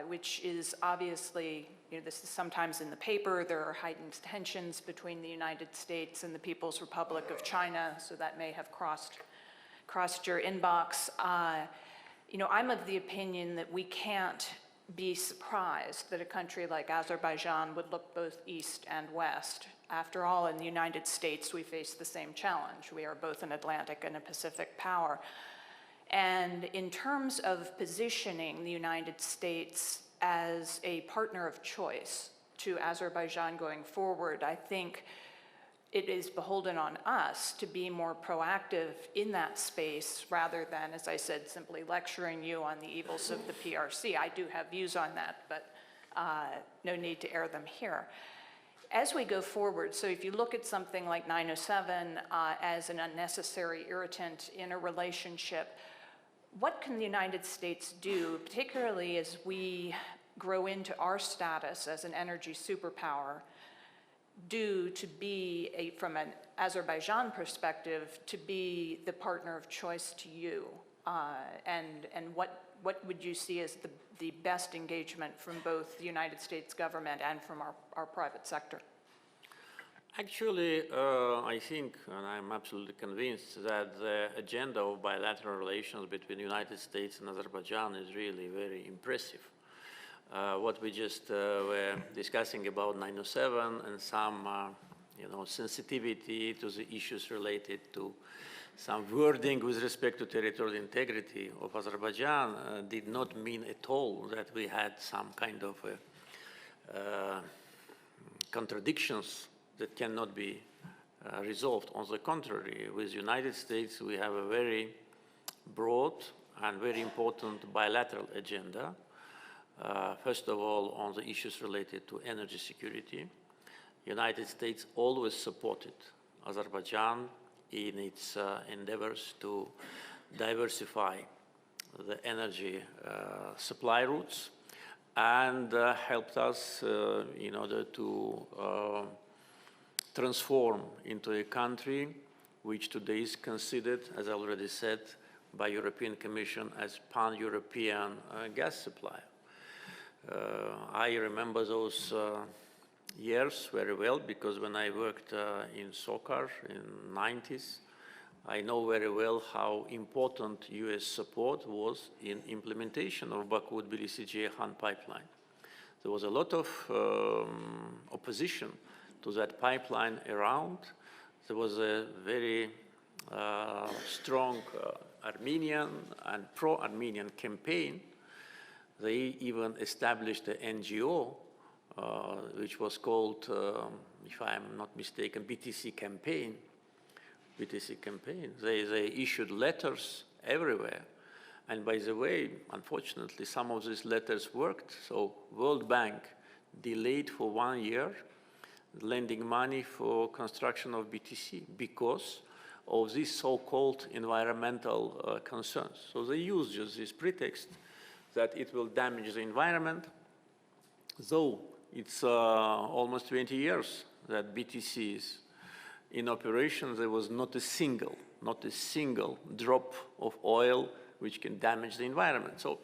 which is obviously, this is sometimes in the paper, there are heightened tensions between the United States and the People's Republic of China, so that may have crossed your inbox. I'm of the opinion that we can't be surprised that a country like Azerbaijan would look both east and west. After all, in the United States, we face the same challenge. We are both an Atlantic and a Pacific power. And in terms of positioning the United States as a partner of choice to Azerbaijan going forward, I think it is beholden on us to be more proactive in that space rather than, as I said, simply lecturing you on the evils of the PRC. I do have views on that, but no need to air them here. As we go forward, so if you look at something like 907 as an unnecessary irritant in a relationship, what can the United States do, particularly as we grow into our status as an energy superpower, do to be, from an Azerbaijan perspective, to be the partner of choice to you? And what would you see as the best engagement from both the United States government and from our private sector? Actually, I think, and I'm absolutely convinced, that the agenda of bilateral relations between the United States and Azerbaijan is really very impressive. What we just were discussing about 907 and some, sensitivity to the issues related to some wording with respect to territorial integrity of Azerbaijan did not mean at all that we had some kind of contradictions that cannot be resolved. On the contrary, with the United States, we have a very broad and very important bilateral agenda. First of all, on the issues related to energy security. The United States always supported Azerbaijan in its endeavors to diversify the energy supply routes and helped us in order to transform into a country which today is considered, as I already said, by European Commission as pan-European gas supplier. I remember those years very well because when I worked in SOCAR in the 90s, I know very well how important US support was in implementation of Baku-Tbilisi-Ceyhan pipeline. There was a lot of opposition to that pipeline around. There was a very strong Armenian and pro-Armenian campaign. They even established an NGO, which was called, if I'm not mistaken, BTC campaign. BTC campaign. They issued letters everywhere. And by the way, unfortunately, some of these letters worked. So World Bank delayed for 1 year lending money for construction of BTC because of these so-called environmental concerns. So they used just this pretext that it will damage the environment. Though it's almost 20 years that BTC is in operation, there was not a single drop of oil which can damage the environment. So,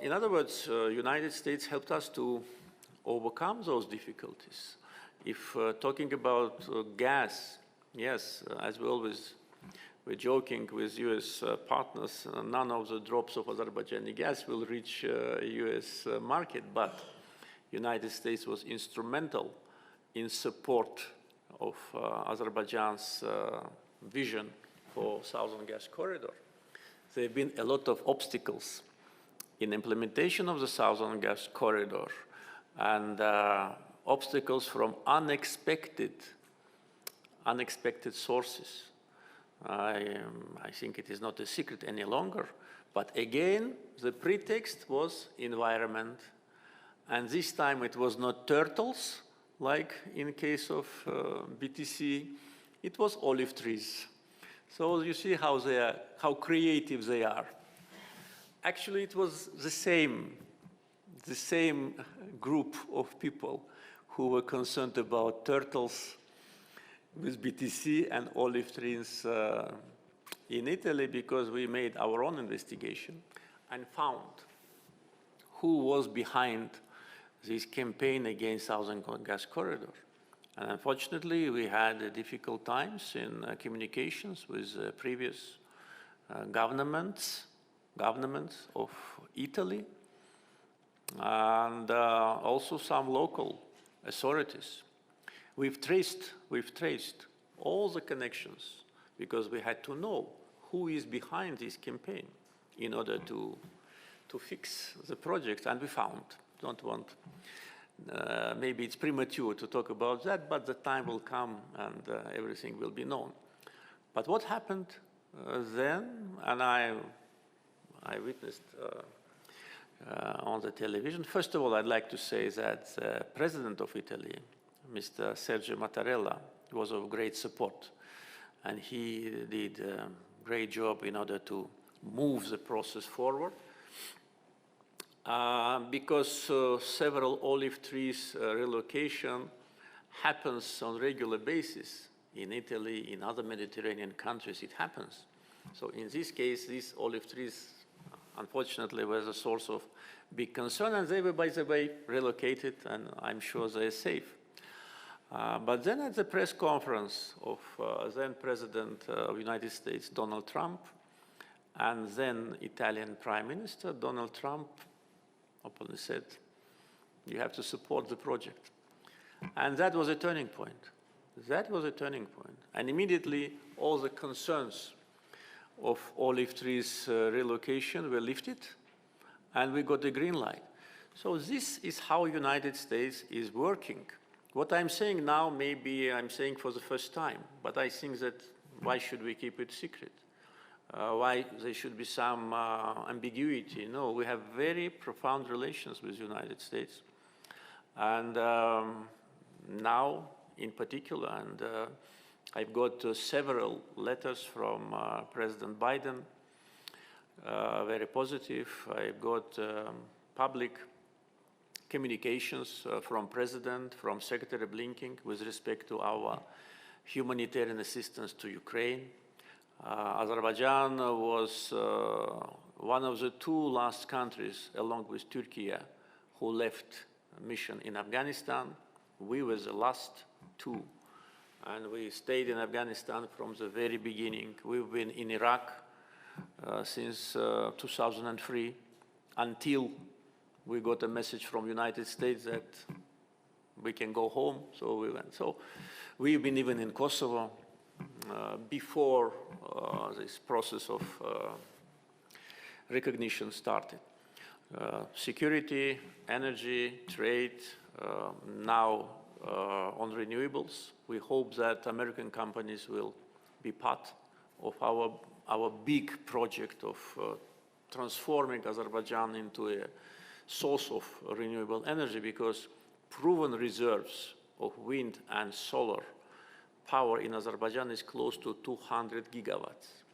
in other words, United States helped us to overcome those difficulties. If talking about gas, yes, as we always we're joking with US partners, none of the drops of Azerbaijani gas will reach US market, but United States was instrumental in support of Azerbaijan's vision for Southern Gas Corridor. There have been a lot of obstacles in implementation of the Southern Gas Corridor and obstacles from unexpected sources. I think it is not a secret any longer. But again, the pretext was environment. And this time it was not turtles, like in case of BTC, it was olive trees. So you see how creative they are. Actually, it was the same group of people who were concerned about turtles with BTC and olive trees in Italy, because we made our own investigation and found who was behind this campaign against Southern Gas Corridor. And unfortunately, we had difficult times in communications with previous governments of Italy and also some local authorities. We've traced all the connections because we had to know who is behind this campaign in order to fix the project, and we found. Don't want, maybe it's premature to talk about that, but the time will come and everything will be known. But what happened then, and I witnessed on the television. First of all, I'd like to say that the President of Italy, Mr. Sergio Mattarella, was of great support, and he did a great job in order to move the process forward. Because several olive trees relocation happens on a regular basis in Italy, in other Mediterranean countries, it happens. So in this case, these olive trees, unfortunately, were the source of big concern, and they were, by the way, relocated, and I'm sure they're safe. But then at the press conference of then President of the United States, Donald Trump, and then Italian Prime Minister, Donald Trump, openly said, you have to support the project. And that was a turning point. That was a turning point. And immediately, all the concerns of olive trees relocation were lifted, and we got the green light. So this is how United States is working. What I'm saying now, maybe I'm saying for the first time, but I think that why should we keep it secret? Why there should be some ambiguity? No, we have very profound relations with the United States. And now, in particular, and I've got several letters from President Biden, very positive. I've got public communications from President, from Secretary Blinken with respect to our humanitarian assistance to Ukraine. Azerbaijan was one of the two last countries, along with Turkey, who left a mission in Afghanistan. We were the last two, and we stayed in Afghanistan from the very beginning. We've been in Iraq since 2003, until we got a message from the United States that we can go home, so we went. So we've been even in Kosovo before this process of recognition started. Security, energy, trade, now on renewables. We hope that American companies will be part of our big project of transforming Azerbaijan into a source of renewable energy, because proven reserves of wind and solar power in Azerbaijan is close to 200 gigawatts.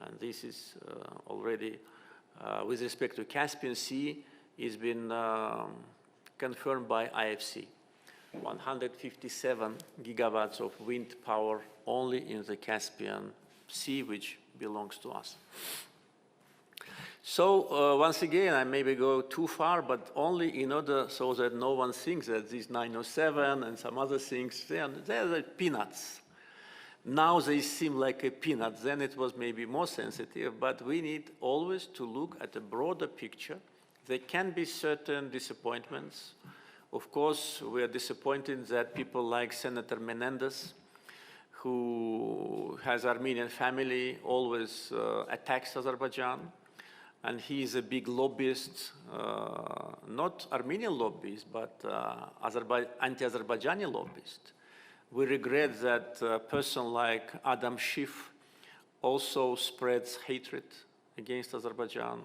And this is already, with respect to Caspian Sea, has been confirmed by IFC. 157 gigawatts of wind power only in the Caspian Sea, which belongs to us. So once again, I maybe go too far, but only in order so that no one thinks that these 907 and some other things, they're peanuts. Now they seem like a peanut. Then it was maybe more sensitive, but we need always to look at a broader picture. There can be certain disappointments. Of course, we are disappointed that people like Senator Menendez, who has Armenian family, always attacks Azerbaijan. And he is a big lobbyist, not Armenian lobbyist, but anti-Azerbaijani lobbyist. We regret that a person like Adam Schiff also spreads hatred against Azerbaijan.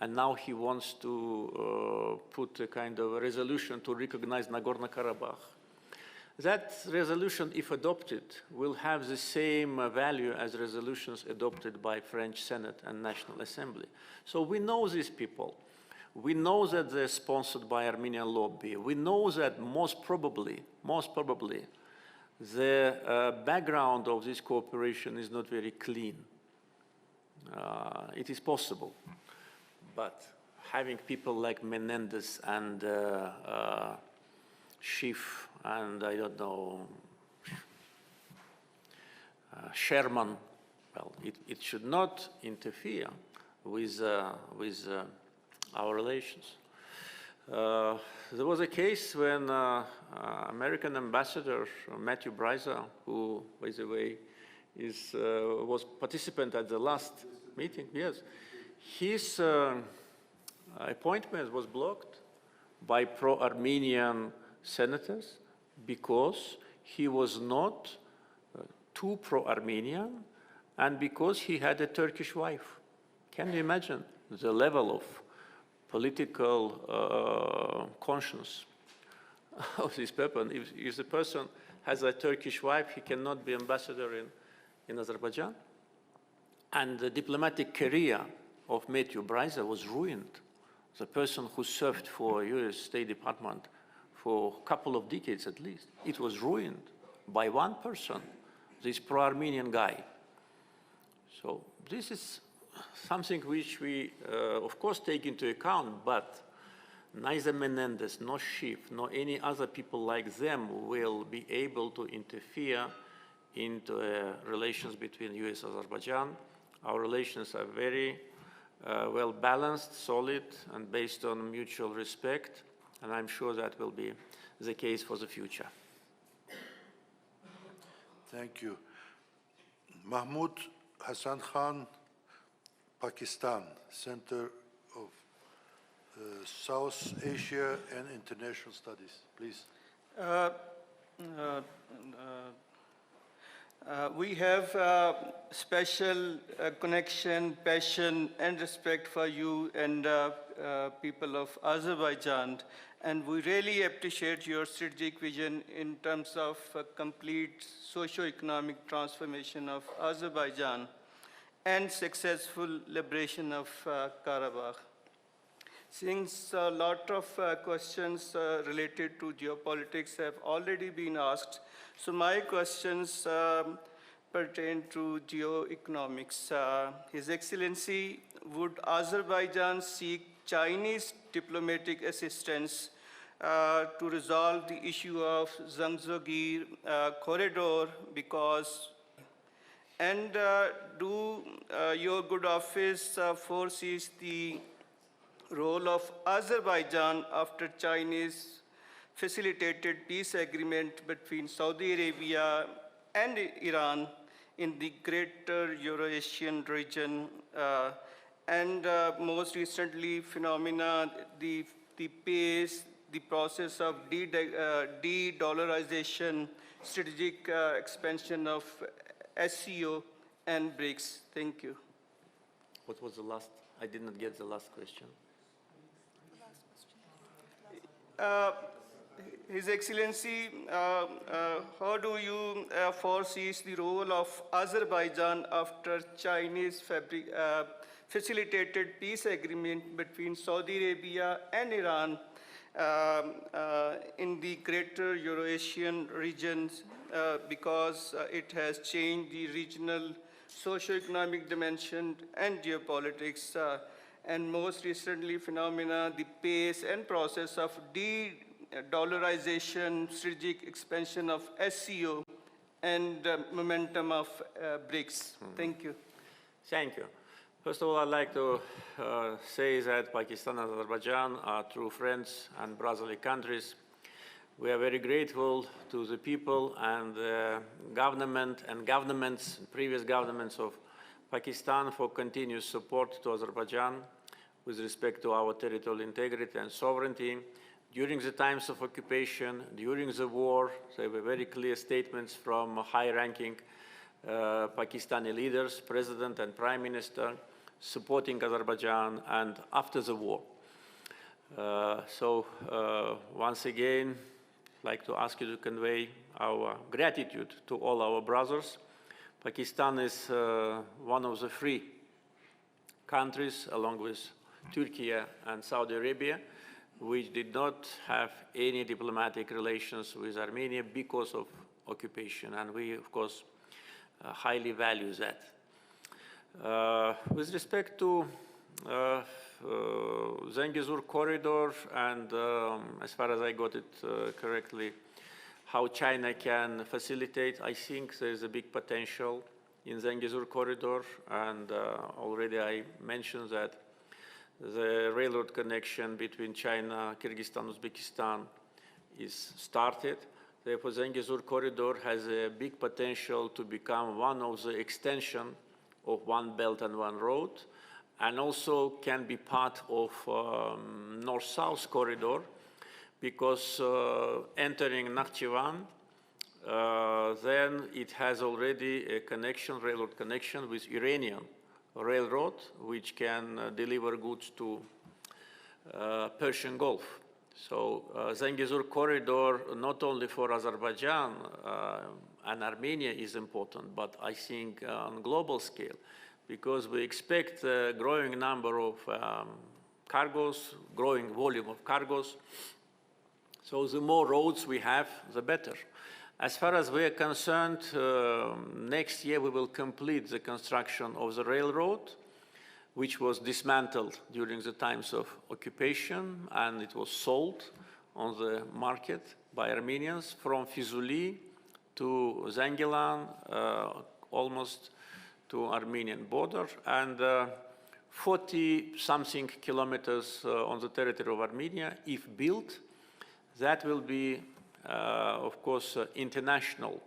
And now he wants to put a kind of a resolution to recognize Nagorno-Karabakh. That resolution, if adopted, will have the same value as resolutions adopted by French Senate and National Assembly. So we know these people. We know that they're sponsored by Armenian lobby. We know that most probably, the background of this cooperation is not very clean. It is possible, but having people like Menendez and Schiff and I don't know, Sherman, well, it should not interfere with our relations. There was a case when American ambassador Matthew Bryza, who, by the way, was participant at the last meeting, yes, his appointment was blocked by pro-Armenian senators because he was not too pro-Armenian and because he had a Turkish wife. Can you imagine the level of political conscience of this person. If the person has a Turkish wife, he cannot be ambassador in Azerbaijan. And the diplomatic career of Matthew Bryza was ruined. The person who served for US State Department for a couple of decades at least, it was ruined by one person, this pro-Armenian guy. So this is something which we, of course, take into account, but neither Menendez, nor Schiff, nor any other people like them will be able to interfere into relations between US and Azerbaijan. Our relations are very well balanced, solid, and based on mutual respect, and I'm sure that will be the case for the future. Thank you. Mahmoud Hassan Khan, Pakistan, Center of South Asia and International Studies. Please. We have special connection, passion, and respect for you and people of Azerbaijan. And we really appreciate your strategic vision in terms of complete socio-economic transformation of Azerbaijan and successful liberation of Karabakh. Since a lot of questions related to geopolitics have already been asked, so my questions pertain to geoeconomics. His Excellency, would Azerbaijan seek Chinese diplomatic assistance to resolve the issue of Zangezur corridor and do your good office foresees the role of Azerbaijan after Chinese facilitated peace agreement between Saudi Arabia and Iran in the greater Eurasian region, and most recently phenomena, the pace, the process of de-dollarization, strategic expansion of SCO and BRICS. Thank you. What was the last? I did not get the last question. His Excellency, how do you foresee the role of Azerbaijan after Chinese facilitated peace agreement between Saudi Arabia and Iran in the greater Eurasian regions because it has changed the regional socio-economic dimension and geopolitics, and most recently phenomena, the pace and process of de-dollarization, strategic expansion of SCO, and momentum of BRICS. Thank you. Thank you. First of all, I'd like to say that Pakistan and Azerbaijan are true friends and brotherly countries. We are very grateful to the people and the government and governments, previous governments of Pakistan for continuous support to Azerbaijan with respect to our territorial integrity and sovereignty. During the times of occupation, during the war, there were very clear statements from high-ranking Pakistani leaders, President and Prime Minister, supporting Azerbaijan, and after the war. Once again, I'd like to ask you to convey our gratitude to all our brothers. Pakistan is one of the three countries, along with Turkey and Saudi Arabia, which did not have any diplomatic relations with Armenia because of occupation, and we, of course, highly value that. With respect to Zangezur corridor and, as far as I got it correctly, how China can facilitate, I think there's a big potential in Zangezur corridor, and already I mentioned that the railroad connection between China, Kyrgyzstan, Uzbekistan is started. Therefore, Zangezur corridor has a big potential to become one of the extension of One Belt and One Road, and also can be part of North-South corridor, because entering Nakhchivan, then it has already a connection, railroad connection with Iranian railroad, which can deliver goods to Persian Gulf. So Zangezur corridor, not only for Azerbaijan and Armenia is important, but I think on global scale, because we expect a growing number of cargoes, growing volume of cargoes. So the more roads we have, the better. As far as we are concerned, next year we will complete the construction of the railroad, which was dismantled during the times of occupation, and it was sold on the market by Armenians from Fizuli to Zangilan, almost to Armenian border, and 40-something kilometers on the territory of Armenia. If built, that will be, of course, an international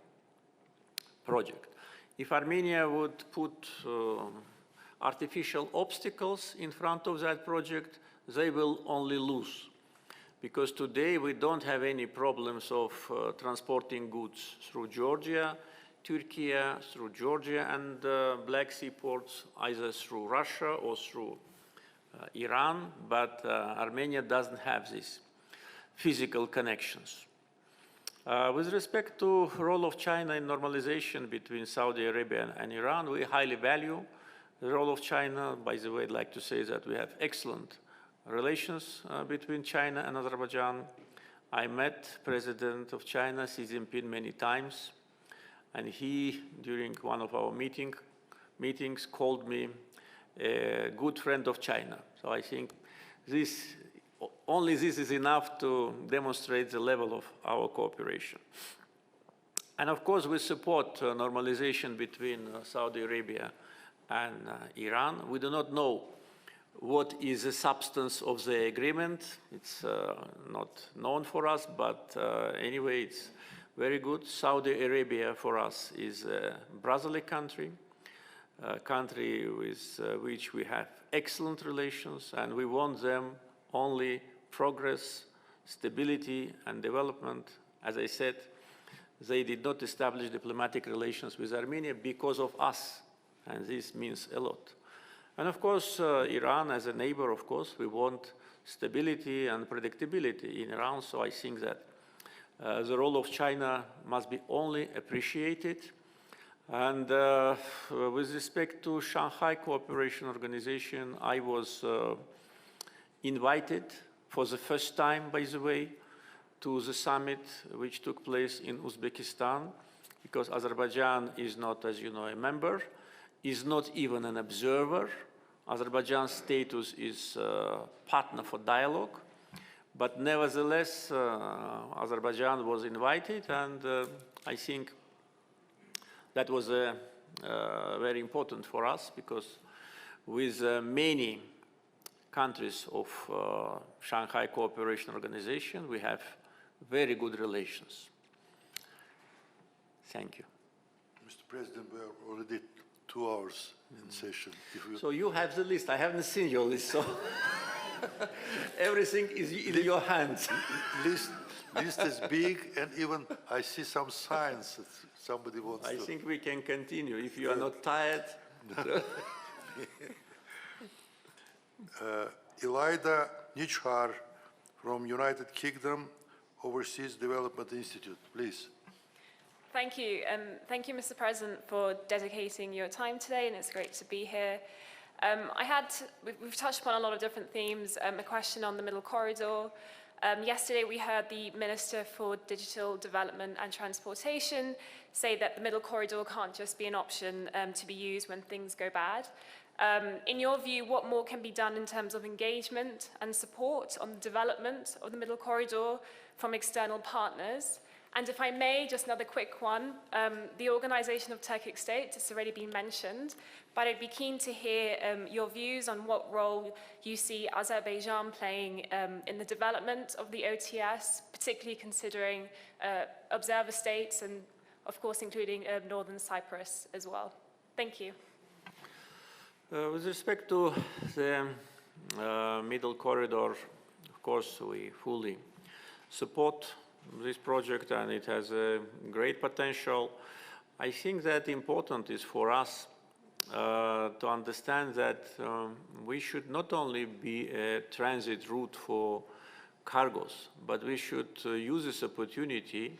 project. If Armenia would put artificial obstacles in front of that project, they will only lose. Because today we don't have any problems of transporting goods through Georgia, Turkey, through Georgia and Black Sea ports, either through Russia or through Iran, but Armenia doesn't have these physical connections. With respect to the role of China in normalization between Saudi Arabia and Iran, we highly value the role of China. By the way, I'd like to say that we have excellent relations between China and Azerbaijan. I met President of China, Xi Jinping, many times, and he, during one of our meetings, called me a good friend of China. So I think only this is enough to demonstrate the level of our cooperation. And of course, we support normalization between Saudi Arabia and Iran. We do not know what is the substance of the agreement. It's not known for us, but anyway, it's very good. Saudi Arabia for us is a brotherly country, a country with which we have excellent relations, and we want them only progress, stability, and development. As I said, they did not establish diplomatic relations with Armenia because of us, and this means a lot. And of course, Iran as a neighbor, of course, we want stability and predictability in Iran, so I think that the role of China must be only appreciated. And with respect to Shanghai Cooperation Organization, I was invited for the first time, by the way, to the summit which took place in Uzbekistan, because Azerbaijan is not, as you know, a member, is not even an observer. Azerbaijan's status is partner for dialogue, but nevertheless, Azerbaijan was invited, and I think that was very important for us, because with many countries of Shanghai Cooperation Organization, we have very good relations. Thank you. Mr. President, we are already 2 hours in session. So you have the list. I haven't seen your list, so everything is in your hands. List is big, and even I see some signs that somebody wants to. I think we can continue if you are not tired. Elida Nichhar from United Kingdom Overseas Development Institute, please. Thank you, and thank you, Mr. President, for dedicating your time today, and it's great to be here. We've touched upon a lot of different themes, a question on the Middle Corridor. Yesterday we heard the Minister for Digital Development and Transportation say that the Middle Corridor can't just be an option to be used when things go bad. In your view, what more can be done in terms of engagement and support on the development of the Middle Corridor from external partners? And if I may, just another quick one, the Organization of Turkic States, it's already been mentioned, but I'd be keen to hear your views on what role you see Azerbaijan playing in the development of the OTS, particularly considering observer states and, of course, including Northern Cyprus as well. Thank you. With respect to the Middle Corridor, of course, we fully support this project, and it has a great potential. I think that important is for us to understand that we should not only be a transit route for cargos, but we should use this opportunity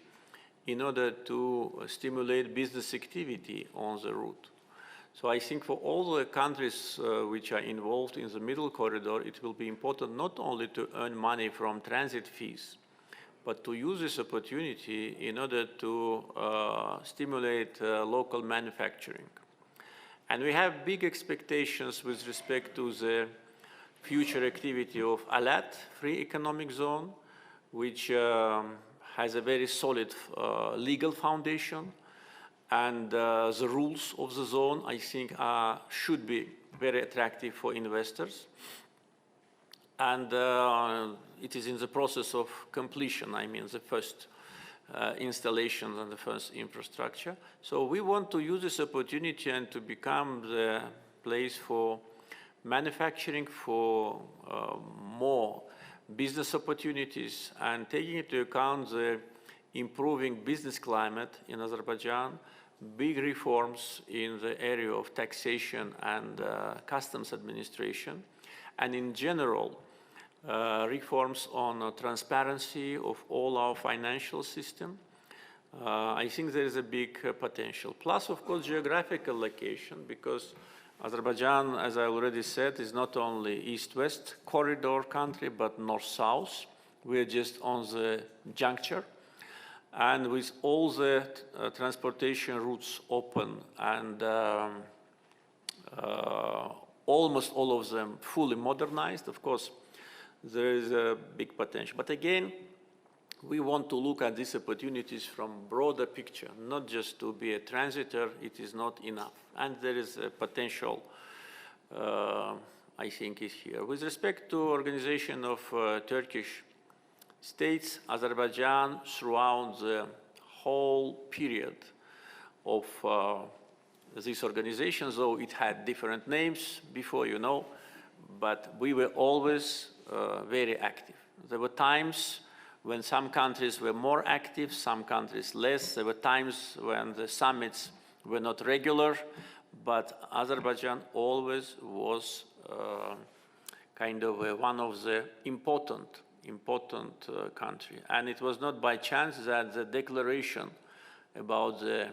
in order to stimulate business activity on the route. So I think for all the countries which are involved in the middle corridor, it will be important not only to earn money from transit fees, but to use this opportunity in order to stimulate local manufacturing. And we have big expectations with respect to the future activity of ALAT, Free Economic Zone, which has a very solid legal foundation. And the rules of the zone, I think, should be very attractive for investors. And it is in the process of completion, I mean, the first installations and the first infrastructure. So we want to use this opportunity and to become the place for manufacturing, for more business opportunities, and taking into account the improving business climate in Azerbaijan, big reforms in the area of taxation and customs administration, and in general, reforms on transparency of all our financial system. I think there is a big potential. Plus, of course, geographical location, because Azerbaijan, as I already said, is not only east-west corridor country, but north-south. We are just on the juncture. And with all the transportation routes open and almost all of them fully modernized, of course, there is a big potential. But again, we want to look at these opportunities from broader picture, not just to be a transitor. It is not enough. And there is a potential, I think, is here. With respect to organization of Turkish states, Azerbaijan, throughout the whole period of this organization, though it had different names before, you know, but we were always very active. There were times when some countries were more active, some countries less. There were times when the summits were not regular, but Azerbaijan always was kind of one of the important country. And it was not by chance that the declaration about the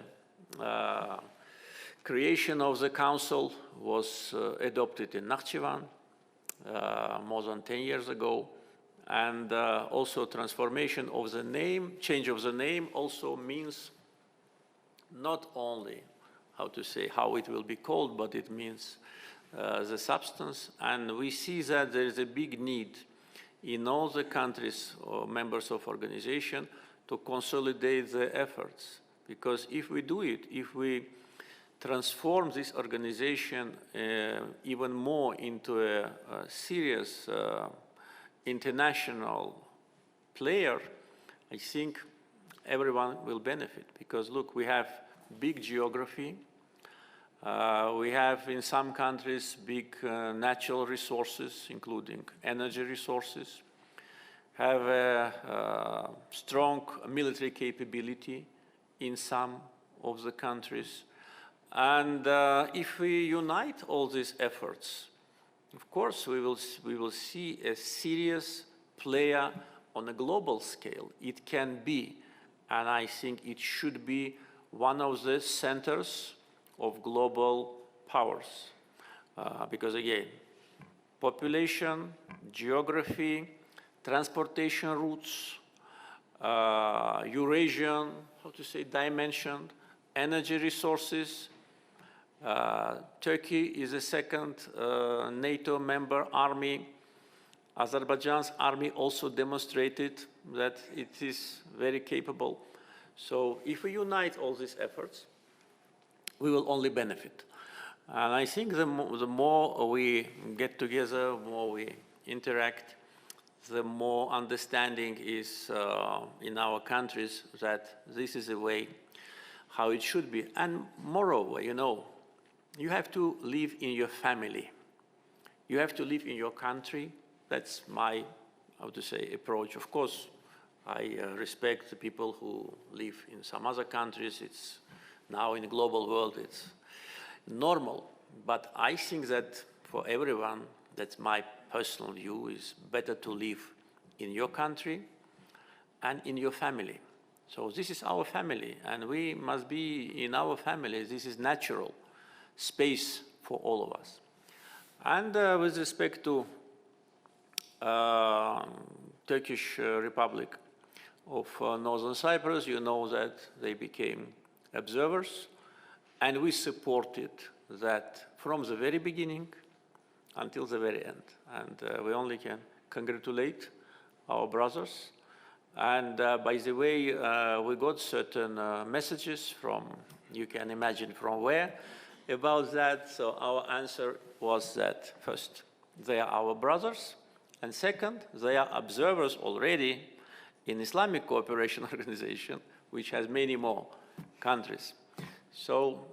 creation of the council was adopted in Nakhchivan more than 10 years ago. And also transformation of the name, change of the name also means not only how to say how it will be called, but it means the substance. And we see that there is a big need in all the countries or members of organization to consolidate the efforts. Because if we do it, if we transform this organization even more into a serious international player, I think everyone will benefit. Because look, we have big geography. We have in some countries big natural resources, including energy resources. Have a strong military capability in some of the countries. And if we unite all these efforts, of course, we will see a serious player on a global scale. It can be, and I think it should be, one of the centers of global powers. Because again, population, geography, transportation routes, Eurasian, how to say, dimension, energy resources. Turkey is the second NATO member army. Azerbaijan's army also demonstrated that it is very capable. So if we unite all these efforts, we will only benefit. And I think the more we get together, the more we interact, the more understanding is in our countries that this is the way how it should be. And moreover, you know, you have to live in your family. You have to live in your country. That's my, how to say, approach. Of course, I respect the people who live in some other countries. It's now in the global world, it's normal. But I think that for everyone, that's my personal view, is better to live in your country and in your family. So this is our family, and we must be in our family. This is natural space for all of us. And with respect to Turkish Republic of Northern Cyprus, you know that they became observers, and we supported that from the very beginning until the very end. And we only can congratulate our brothers. And by the way, we got certain messages from, you can imagine from where, about that. So our answer was that first, they are our brothers, and second, they are observers already in Islamic Cooperation Organization, which has many more countries. So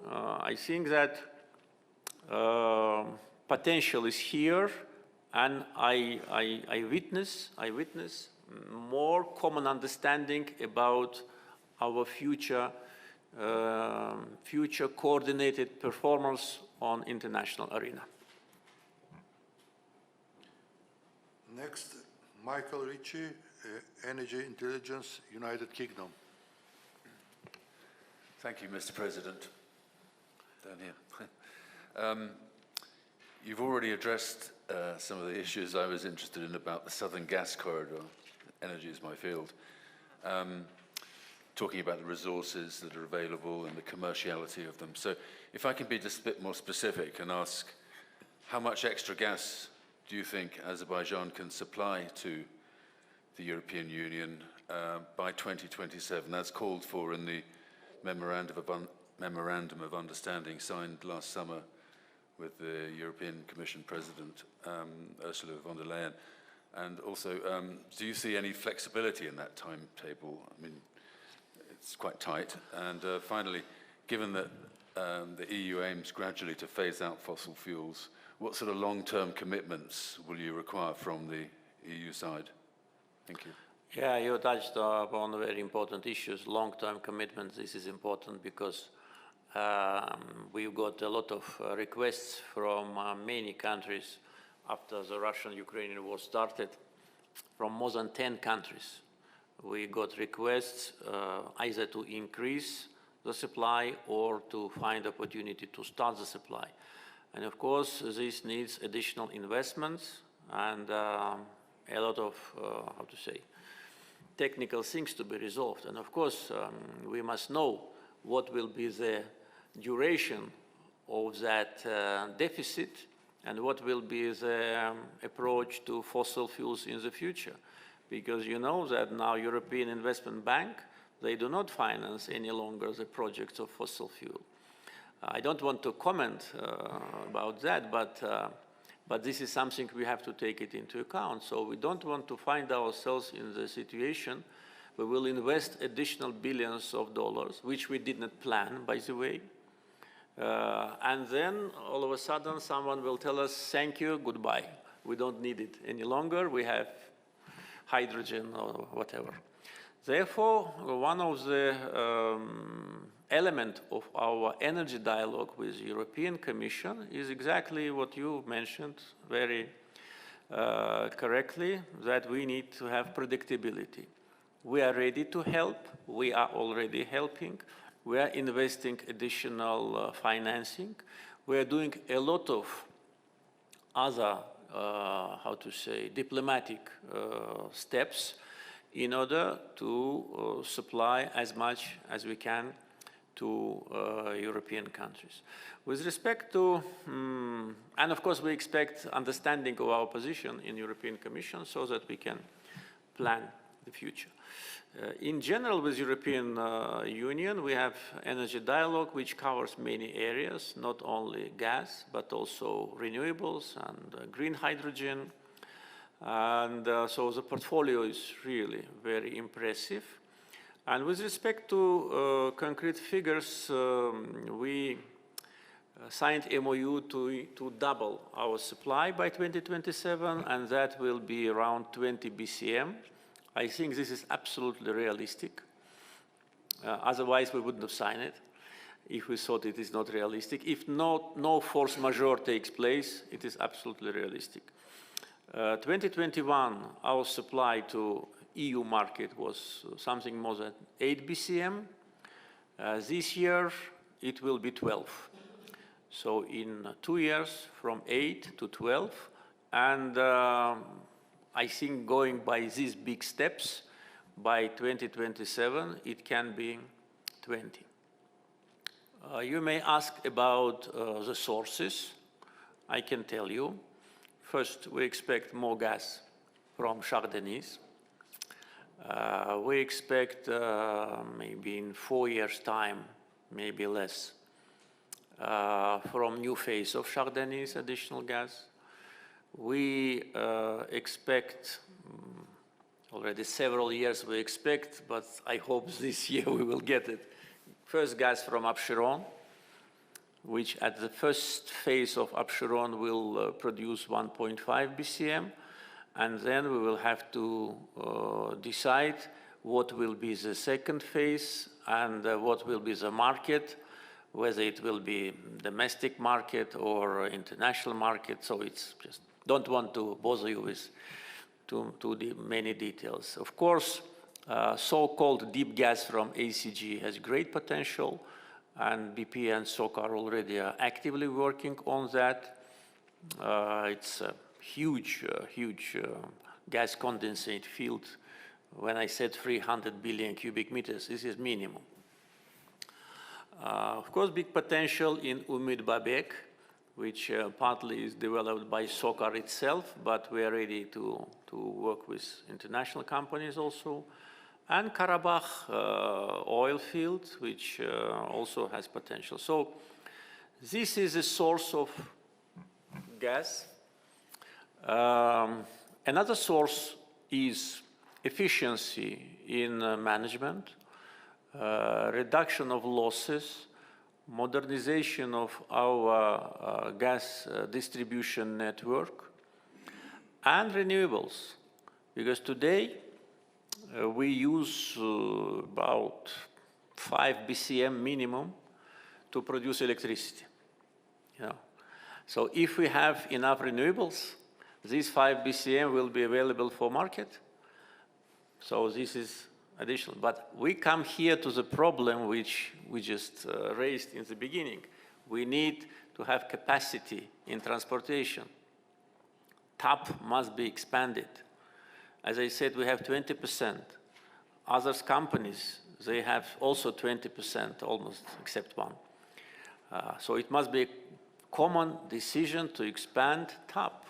I think that potential is here, and I witness more common understanding about our future coordinated performance on international arena. Next, Michael Ritchie, Energy Intelligence, United Kingdom. Thank you, Mr. President. Down here. You've already addressed some of the issues I was interested in about the Southern Gas Corridor. Energy is my field. Talking about the resources that are available and the commerciality of them. So if I can be just a bit more specific and ask, how much extra gas do you think Azerbaijan can supply to the European Union by 2027? That's called for in the Memorandum of Understanding signed last summer with the European Commission President, Ursula von der Leyen. And also, do you see any flexibility in that timetable? I mean, it's quite tight. And finally, given that the EU aims gradually to phase out fossil fuels, what sort of long-term commitments will you require from the EU side? Thank you. Yeah, you touched upon very important issues. Long-term commitments, this is important because we've got a lot of requests from many countries after the Russian-Ukrainian war started, from more than 10 countries. We got requests either to increase the supply or to find opportunity to start the supply. And of course, this needs additional investments and a lot of, how to say, technical things to be resolved. And of course, we must know what will be the duration of that deficit and what will be the approach to fossil fuels in the future. Because you know that now European Investment Bank, they do not finance any longer the projects of fossil fuel. I don't want to comment about that, but this is something we have to take it into account. So we don't want to find ourselves in the situation we will invest additional billions of dollars, which we did not plan, by the way. And then all of a sudden someone will tell us, thank you, goodbye. We don't need it any longer. We have hydrogen or whatever. Therefore, one of the elements of our energy dialogue with the European Commission is exactly what you mentioned very correctly, that we need to have predictability. We are ready to help. We are already helping. We are investing additional financing. We are doing a lot of other, how to say, diplomatic steps in order to supply as much as we can to European countries. With respect to, and of course we expect understanding of our position in European Commission so that we can plan the future. In general, with European Union, we have energy dialogue which covers many areas, not only gas, but also renewables and green hydrogen. And so the portfolio is really very impressive. And with respect to concrete figures, we signed MOU to double our supply by 2027, and that will be around 20 BCM. I think this is absolutely realistic. Otherwise, we wouldn't have signed it. if we thought it is not realistic. If no force majeure takes place, it is absolutely realistic. 2021, our supply to EU market was something more than 8 BCM. This year, it will be 12. So in 2 years, from 8 to 12, and I think going by these big steps, by 2027, it can be 20. You may ask about the sources. I can tell you. First, we expect more gas from Chardonnays. We expect maybe in 4 years' time, maybe less, from new phase of Chardonnays, additional gas. We expect, already several years we expect, but I hope this year we will get it. First gas from Absheron, which at the first phase of Absheron will produce 1.5 BCM, and then we will have to decide what will be the second phase and what will be the market, whether it will be domestic market or international market. So it's just, don't want to bother you with many details. Of course, so-called deep gas from ACG has great potential, and BP and SOCAR already are actively working on that. It's a huge gas condensate field. When I said 300 billion cubic meters, this is minimum. Of course, big potential in Umid Babek, which partly is developed by SOCAR itself, but we are ready to work with international companies also. And Karabakh oil field, which also has potential. So this is a source of gas. Another source is efficiency in management, reduction of losses, modernization of our gas distribution network, and renewables. Because today, we use about 5 BCM minimum to produce electricity. So if we have enough renewables, these 5 BCM will be available for market. So this is additional. But we come here to the problem which we just raised in the beginning. We need to have capacity in transportation. TAP must be expanded. As I said, we have 20%. Other companies, they have also 20%, almost, except one. So it must be a common decision to expand TAP.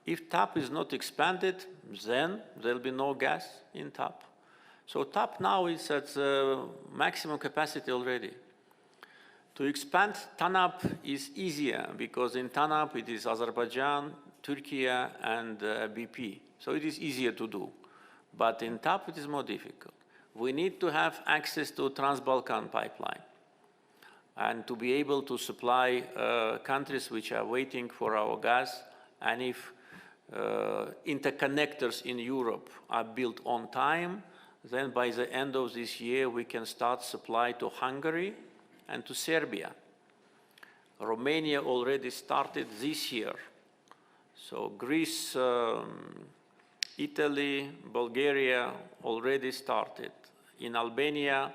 If TAP is not expanded, then there'll be no gas in TAP. So TAP now is at maximum capacity already. To expand TANAP is easier because in TANAP it is Azerbaijan, Turkey, and BP. So it is easier to do. But in TAP it is more difficult. We need to have access to Trans-Balkan pipeline and to be able to supply countries which are waiting for our gas. And if interconnectors in Europe are built on time, then by the end of this year we can start supply to Hungary and to Serbia. Romania already started this year. So Greece, Italy, Bulgaria already started. In Albania,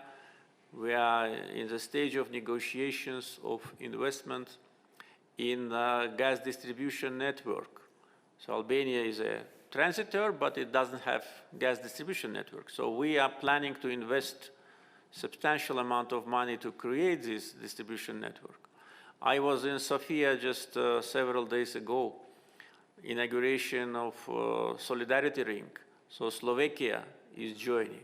we are in the stage of negotiations of investment in gas distribution network. So Albania is a transitor, but it doesn't have gas distribution network. So we are planning to invest substantial amount of money to create this distribution network. I was in Sofia just several days ago, inauguration of Solidarity Ring. So Slovakia is joining.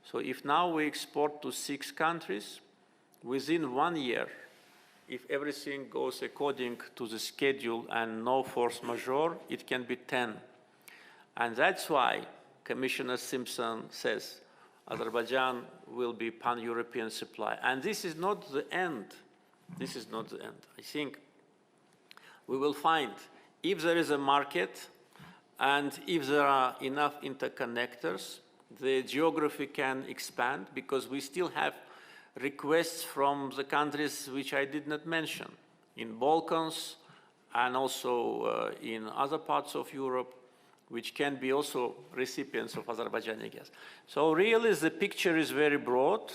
So if now we export to 6 countries, within 1 year, if everything goes according to the schedule and no force majeure, it can be 10. And that's why Commissioner Simpson says Azerbaijan will be pan-European supply. And this is not the end. This is not the end. I think we will find, if there is a market and if there are enough interconnectors, the geography can expand because we still have requests from the countries which I did not mention, in Balkans and also in other parts of Europe, which can be also recipients of Azerbaijani gas. So really the picture is very broad,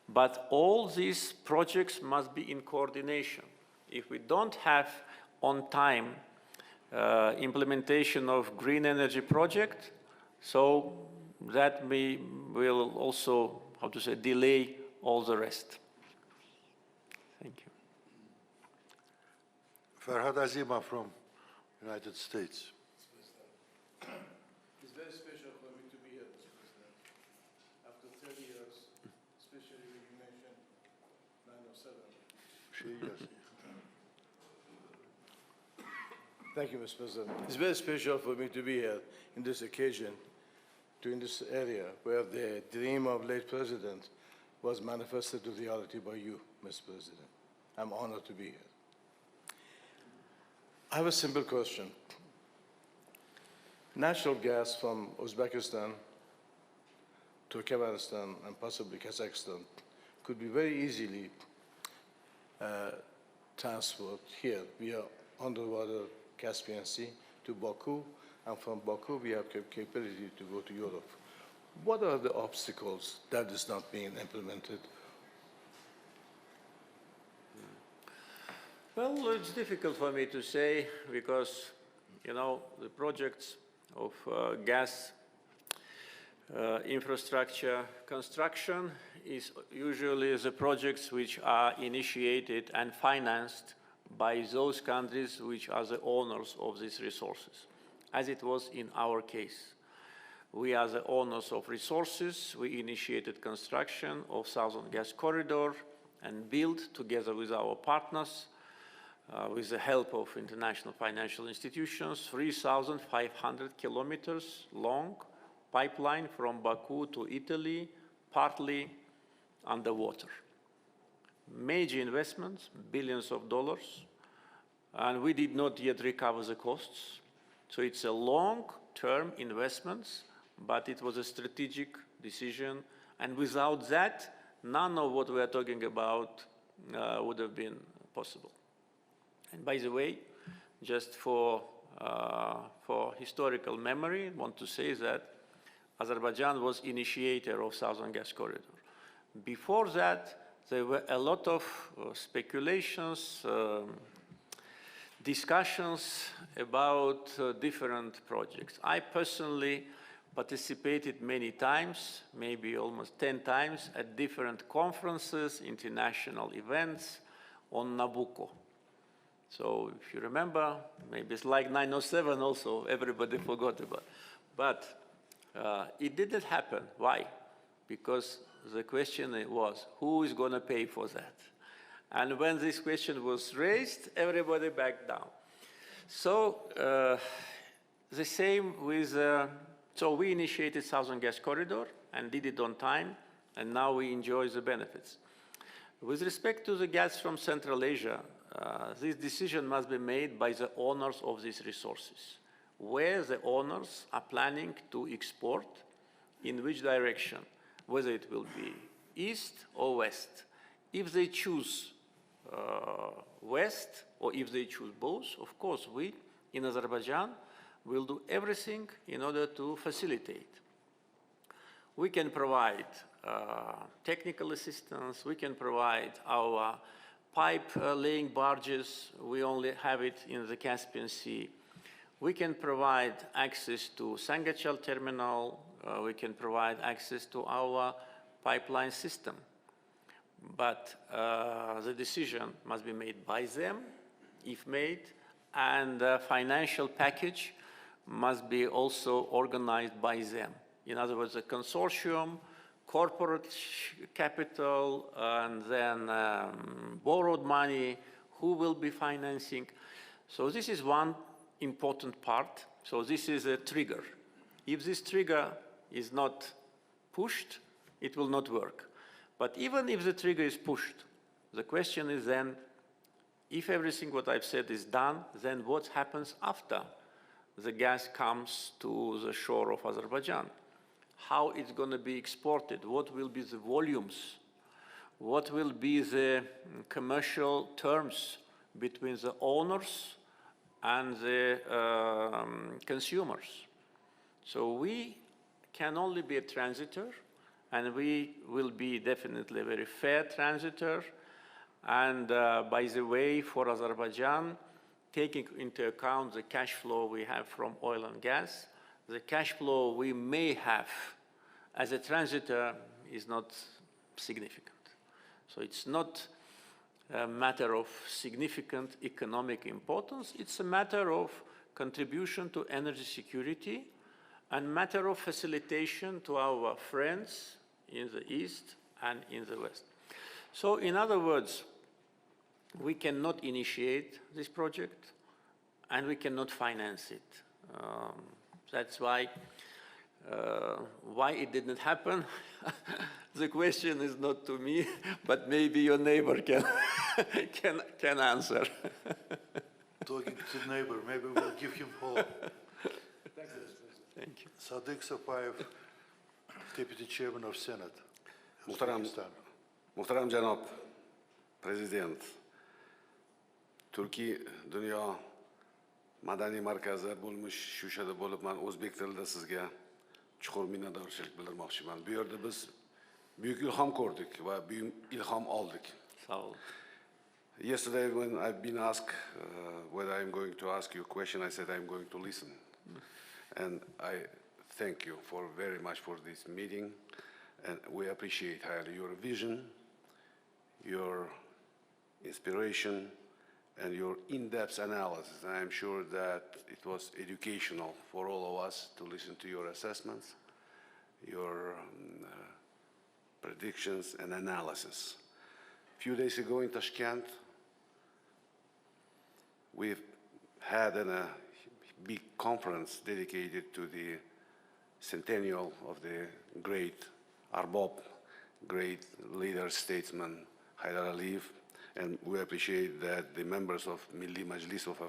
but all these projects must be in coordination. If we don't have on time implementation of green energy project, so that will also, how to say, delay all the rest. Thank you. Farhad Azima from United States. It's very special for me to be here, Mr. President. After 30 years, especially when you mentioned 907. Thank you, Mr. President. It's very special for me to be here in this occasion, in this area where the dream of late President was manifested to reality by you, Mr. President. I'm honored to be here. I have a simple question. Natural gas from Uzbekistan to Turkmenistan and possibly Kazakhstan could be very easily transferred here via underwater Caspian Sea to Baku, and from Baku we have capability to go to Europe. What are the obstacles that is not being implemented? Well, it's difficult for me to say because, you know, the projects of gas infrastructure construction is usually the projects which are initiated and financed by those countries which are the owners of these resources, as it was in our case. We are the owners of resources. We initiated construction of Southern Gas Corridor and built, together with our partners, with the help of international financial institutions, 3,500 kilometers long pipeline from Baku to Italy, partly underwater. Major investments, billions of dollars, and we did not yet recover the costs. So it's a long-term investments, but it was a strategic decision, and without that, none of what we are talking about would have been possible. And by the way, just for historical memory, I want to say that Azerbaijan was initiator of Southern Gas Corridor. Before that, there were a lot of speculations, discussions about different projects. I personally participated many times, maybe almost 10 times, at different conferences, international events on Nabucco. So if you remember, maybe it's like 907 also, everybody forgot about. But it didn't happen. Why? Because the question was, who is going to pay for that? And when this question was raised, everybody backed down. So the same with, so we initiated Southern Gas Corridor and did it on time, and now we enjoy the benefits. With respect to the gas from Central Asia, this decision must be made by the owners of these resources, where the owners are planning to export, in which direction, whether it will be east or west. If they choose west, or if they choose both, of course, we in Azerbaijan will do everything in order to facilitate. We can provide technical assistance, we can provide our pipe laying barges, we only have it in the Caspian Sea. We can provide access to Sangachal terminal, we can provide access to our pipeline system. But the decision must be made by them, if made, and the financial package must be also organized by them. In other words, a consortium, corporate capital, and then borrowed money, who will be financing. So this is one important part. So this is a trigger. If this trigger is not pushed, it will not work. But even if the trigger is pushed, the question is then, if everything what I've said is done, then what happens after the gas comes to the shore of Azerbaijan? How it's going to be exported? What will be the volumes? what will be the commercial terms between the owners and the consumers. So we can only be a transitor, and we will be definitely a very fair transitor. And by the way, for Azerbaijan, taking into account the cash flow we have from oil and gas, the cash flow we may have as a transitor is not significant. So it's not a matter of significant economic importance. It's a matter of contribution to energy security and matter of facilitation to our friends in the East and in the West. So in other words, we cannot initiate this project and we cannot finance it. That's why it did not happen. The question is not to me, but maybe your neighbor can, can answer. Talking to the neighbor, maybe we'll give him hope. Thank you. Sadiq Sapayev, Deputy Chairman of Senate. Muhtaram Janob Prezident, Turkiy dunyo madaniy markazi bo'lmish Shushada bo'lib, men o'zbek tilida sizga chuqur minnatdorchilik bildirmoqchiman. Bu yerda biz buyuk ilhom ko'rdik va buyuk ilhom oldik. Yesterday when I've been asked whether I'm going to ask you a question, I said I'm going to listen. And I thank you very much for this meeting, and we appreciate highly your vision, your inspiration, and your in-depth analysis. And I'm sure that it was educational for all of us to listen to your assessments, your predictions and analysis. A few days ago in Tashkent, we've had a big conference dedicated to the Centennial of the great Arbab, great leader, statesman, Heydar Aliyev, and we appreciate that the members of Milli Majlis of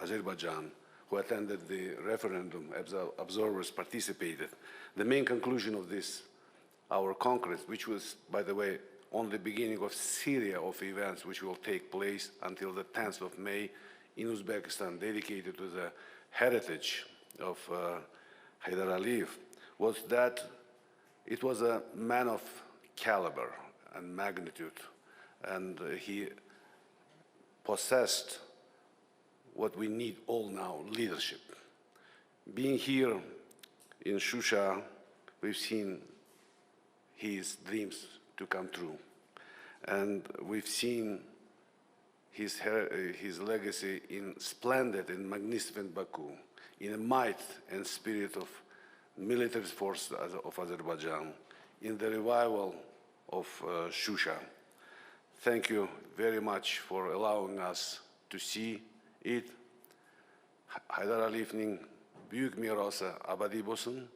Azerbaijan who attended the referendum, observers participated. The main conclusion of this, our Congress, which was, by the way, on the beginning of series of events which will take place until the 10th of May in Uzbekistan, dedicated to the heritage of Heydar Aliyev, was that it was a man of caliber and magnitude, and he possessed what we need all now, leadership. Being here in Shusha, we've seen his dreams to come true, and we've seen his legacy in splendid and magnificent Baku, in the might and spirit of military force of Azerbaijan, in the revival of Shusha. Thank you very much for allowing us to see it. Heydar Aliyevning buyuk merosi abadiy bo'lsin.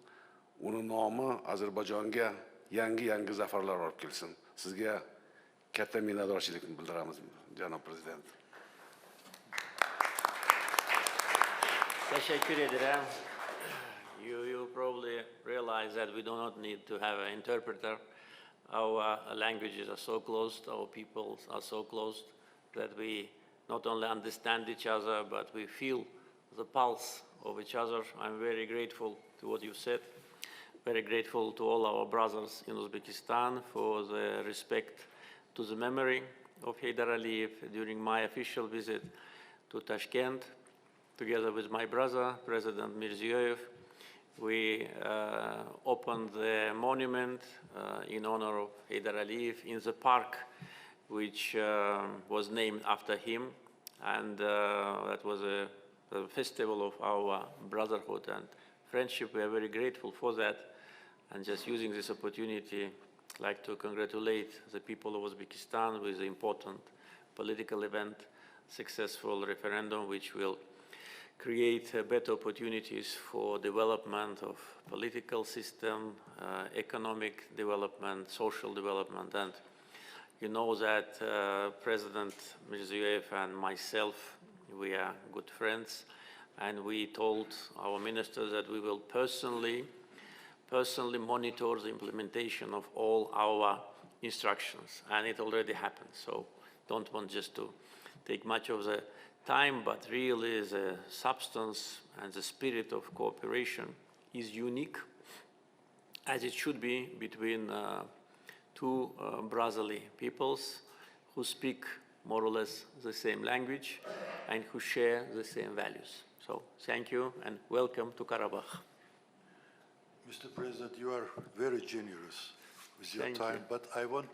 Uning nomi Ozarbayjonga yangi zafarlar olib kelsin. Sizga katta minnatdorchilikni bildiramiz, janob prezident. Teşekkür ederim. You probably realize that we do not need to have an interpreter. Our languages are so closed, our peoples are so closed that we not only understand each other, but we feel the pulse of each other. I'm very grateful to what you said. Very grateful to all our brothers in Uzbekistan for the respect to the memory of Heydar Aliyev. During my official visit to Tashkent, together with my brother, President Mirziyoyev, we opened the monument in honor of Heydar Aliyev in the park, which was named after him. And that was a festival of our brotherhood and friendship. We are very grateful for that. And just using this opportunity, I'd like to congratulate the people of Uzbekistan with the important political event, successful referendum, which will create better opportunities for development of political system, economic development, social development. And you know that President Mirziyoyev and myself, we are good friends, and we told our ministers that we will personally monitor the implementation of all our instructions, and it already happened. So don't want just to take much of the time, but really the substance and the spirit of cooperation is unique, as it should be between two brotherly peoples who speak more or less the same language and who share the same values. So thank you and welcome to Karabakh. Mr. President, you are very generous with your Thank time, you. but I want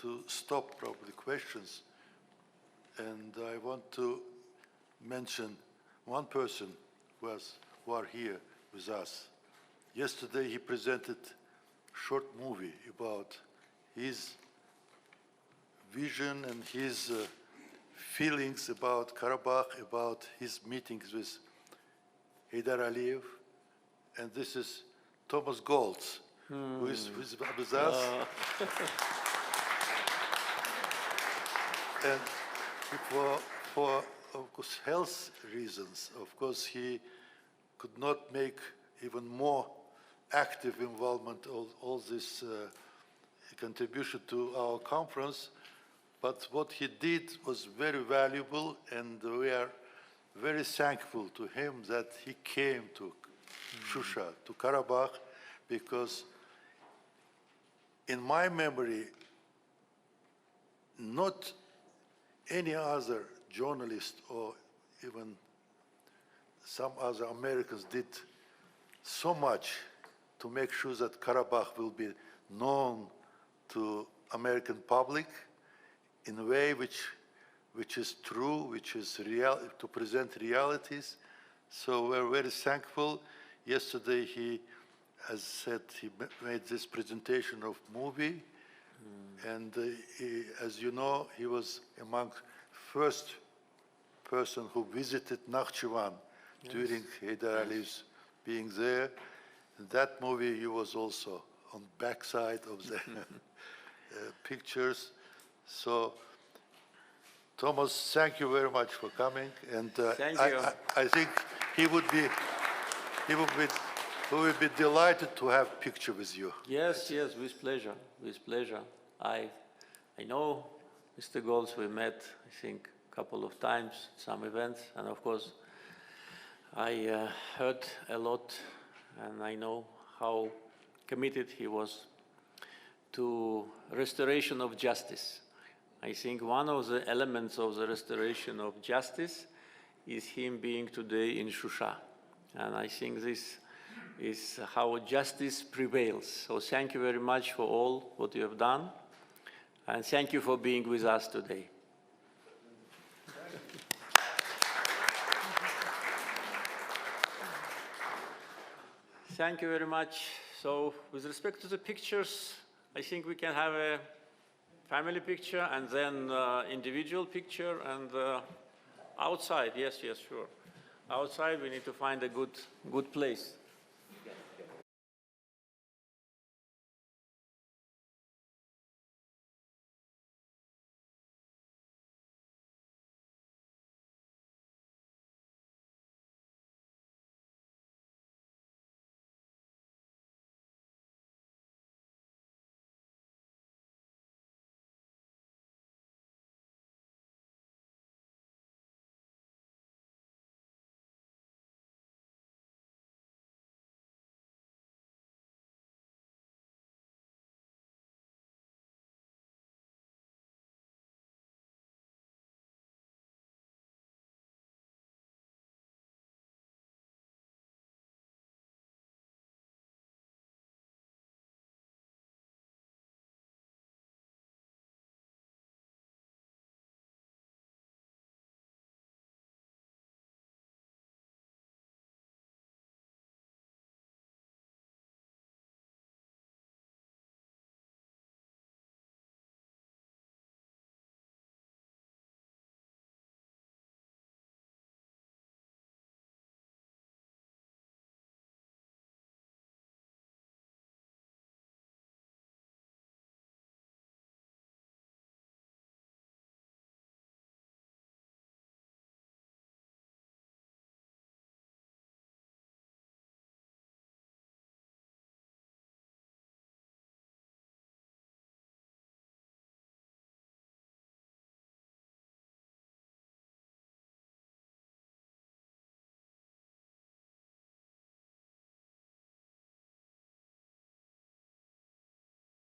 to stop probably questions, and I want to mention one person who are here with us. Yesterday he presented a short movie about his vision and his feelings about Karabakh, about his meetings with Heydar Aliyev, and this is Thomas Goltz, who is with us. And for of course, health reasons, of course, he could not make even more active involvement of all this contribution to our conference, but what he did was very valuable, and we are very thankful to him that he came to Shusha, to Karabakh, because in my memory, not any other journalist or even some other Americans did so much to make sure that Karabakh will be known to American public in a way which is true, which is real, to present realities. So we're very thankful. Yesterday he, as said, he made this presentation of movie, and as you know, he was among first person who visited Nakhchivan during Heydar Aliyev's being there. In that movie, he was also on backside of the pictures. So, Thomas, thank you very much for coming, and Thank you. I think he would be delighted to have picture with you. Yes, yes, with pleasure, with pleasure. I know Mr. Goltz, we met, I think, a couple of times, some events, and of course, I heard a lot, and I know how committed he was to restoration of justice. I think one of the elements of the restoration of justice is him being today in Shusha, and I think this is how justice prevails. So thank you very much for all what you have done, and thank you for being with us today. Thank you very much. So with respect to the pictures, I think we can have a family picture and then individual picture, and outside, yes, yes, sure. Outside we need to find a good place.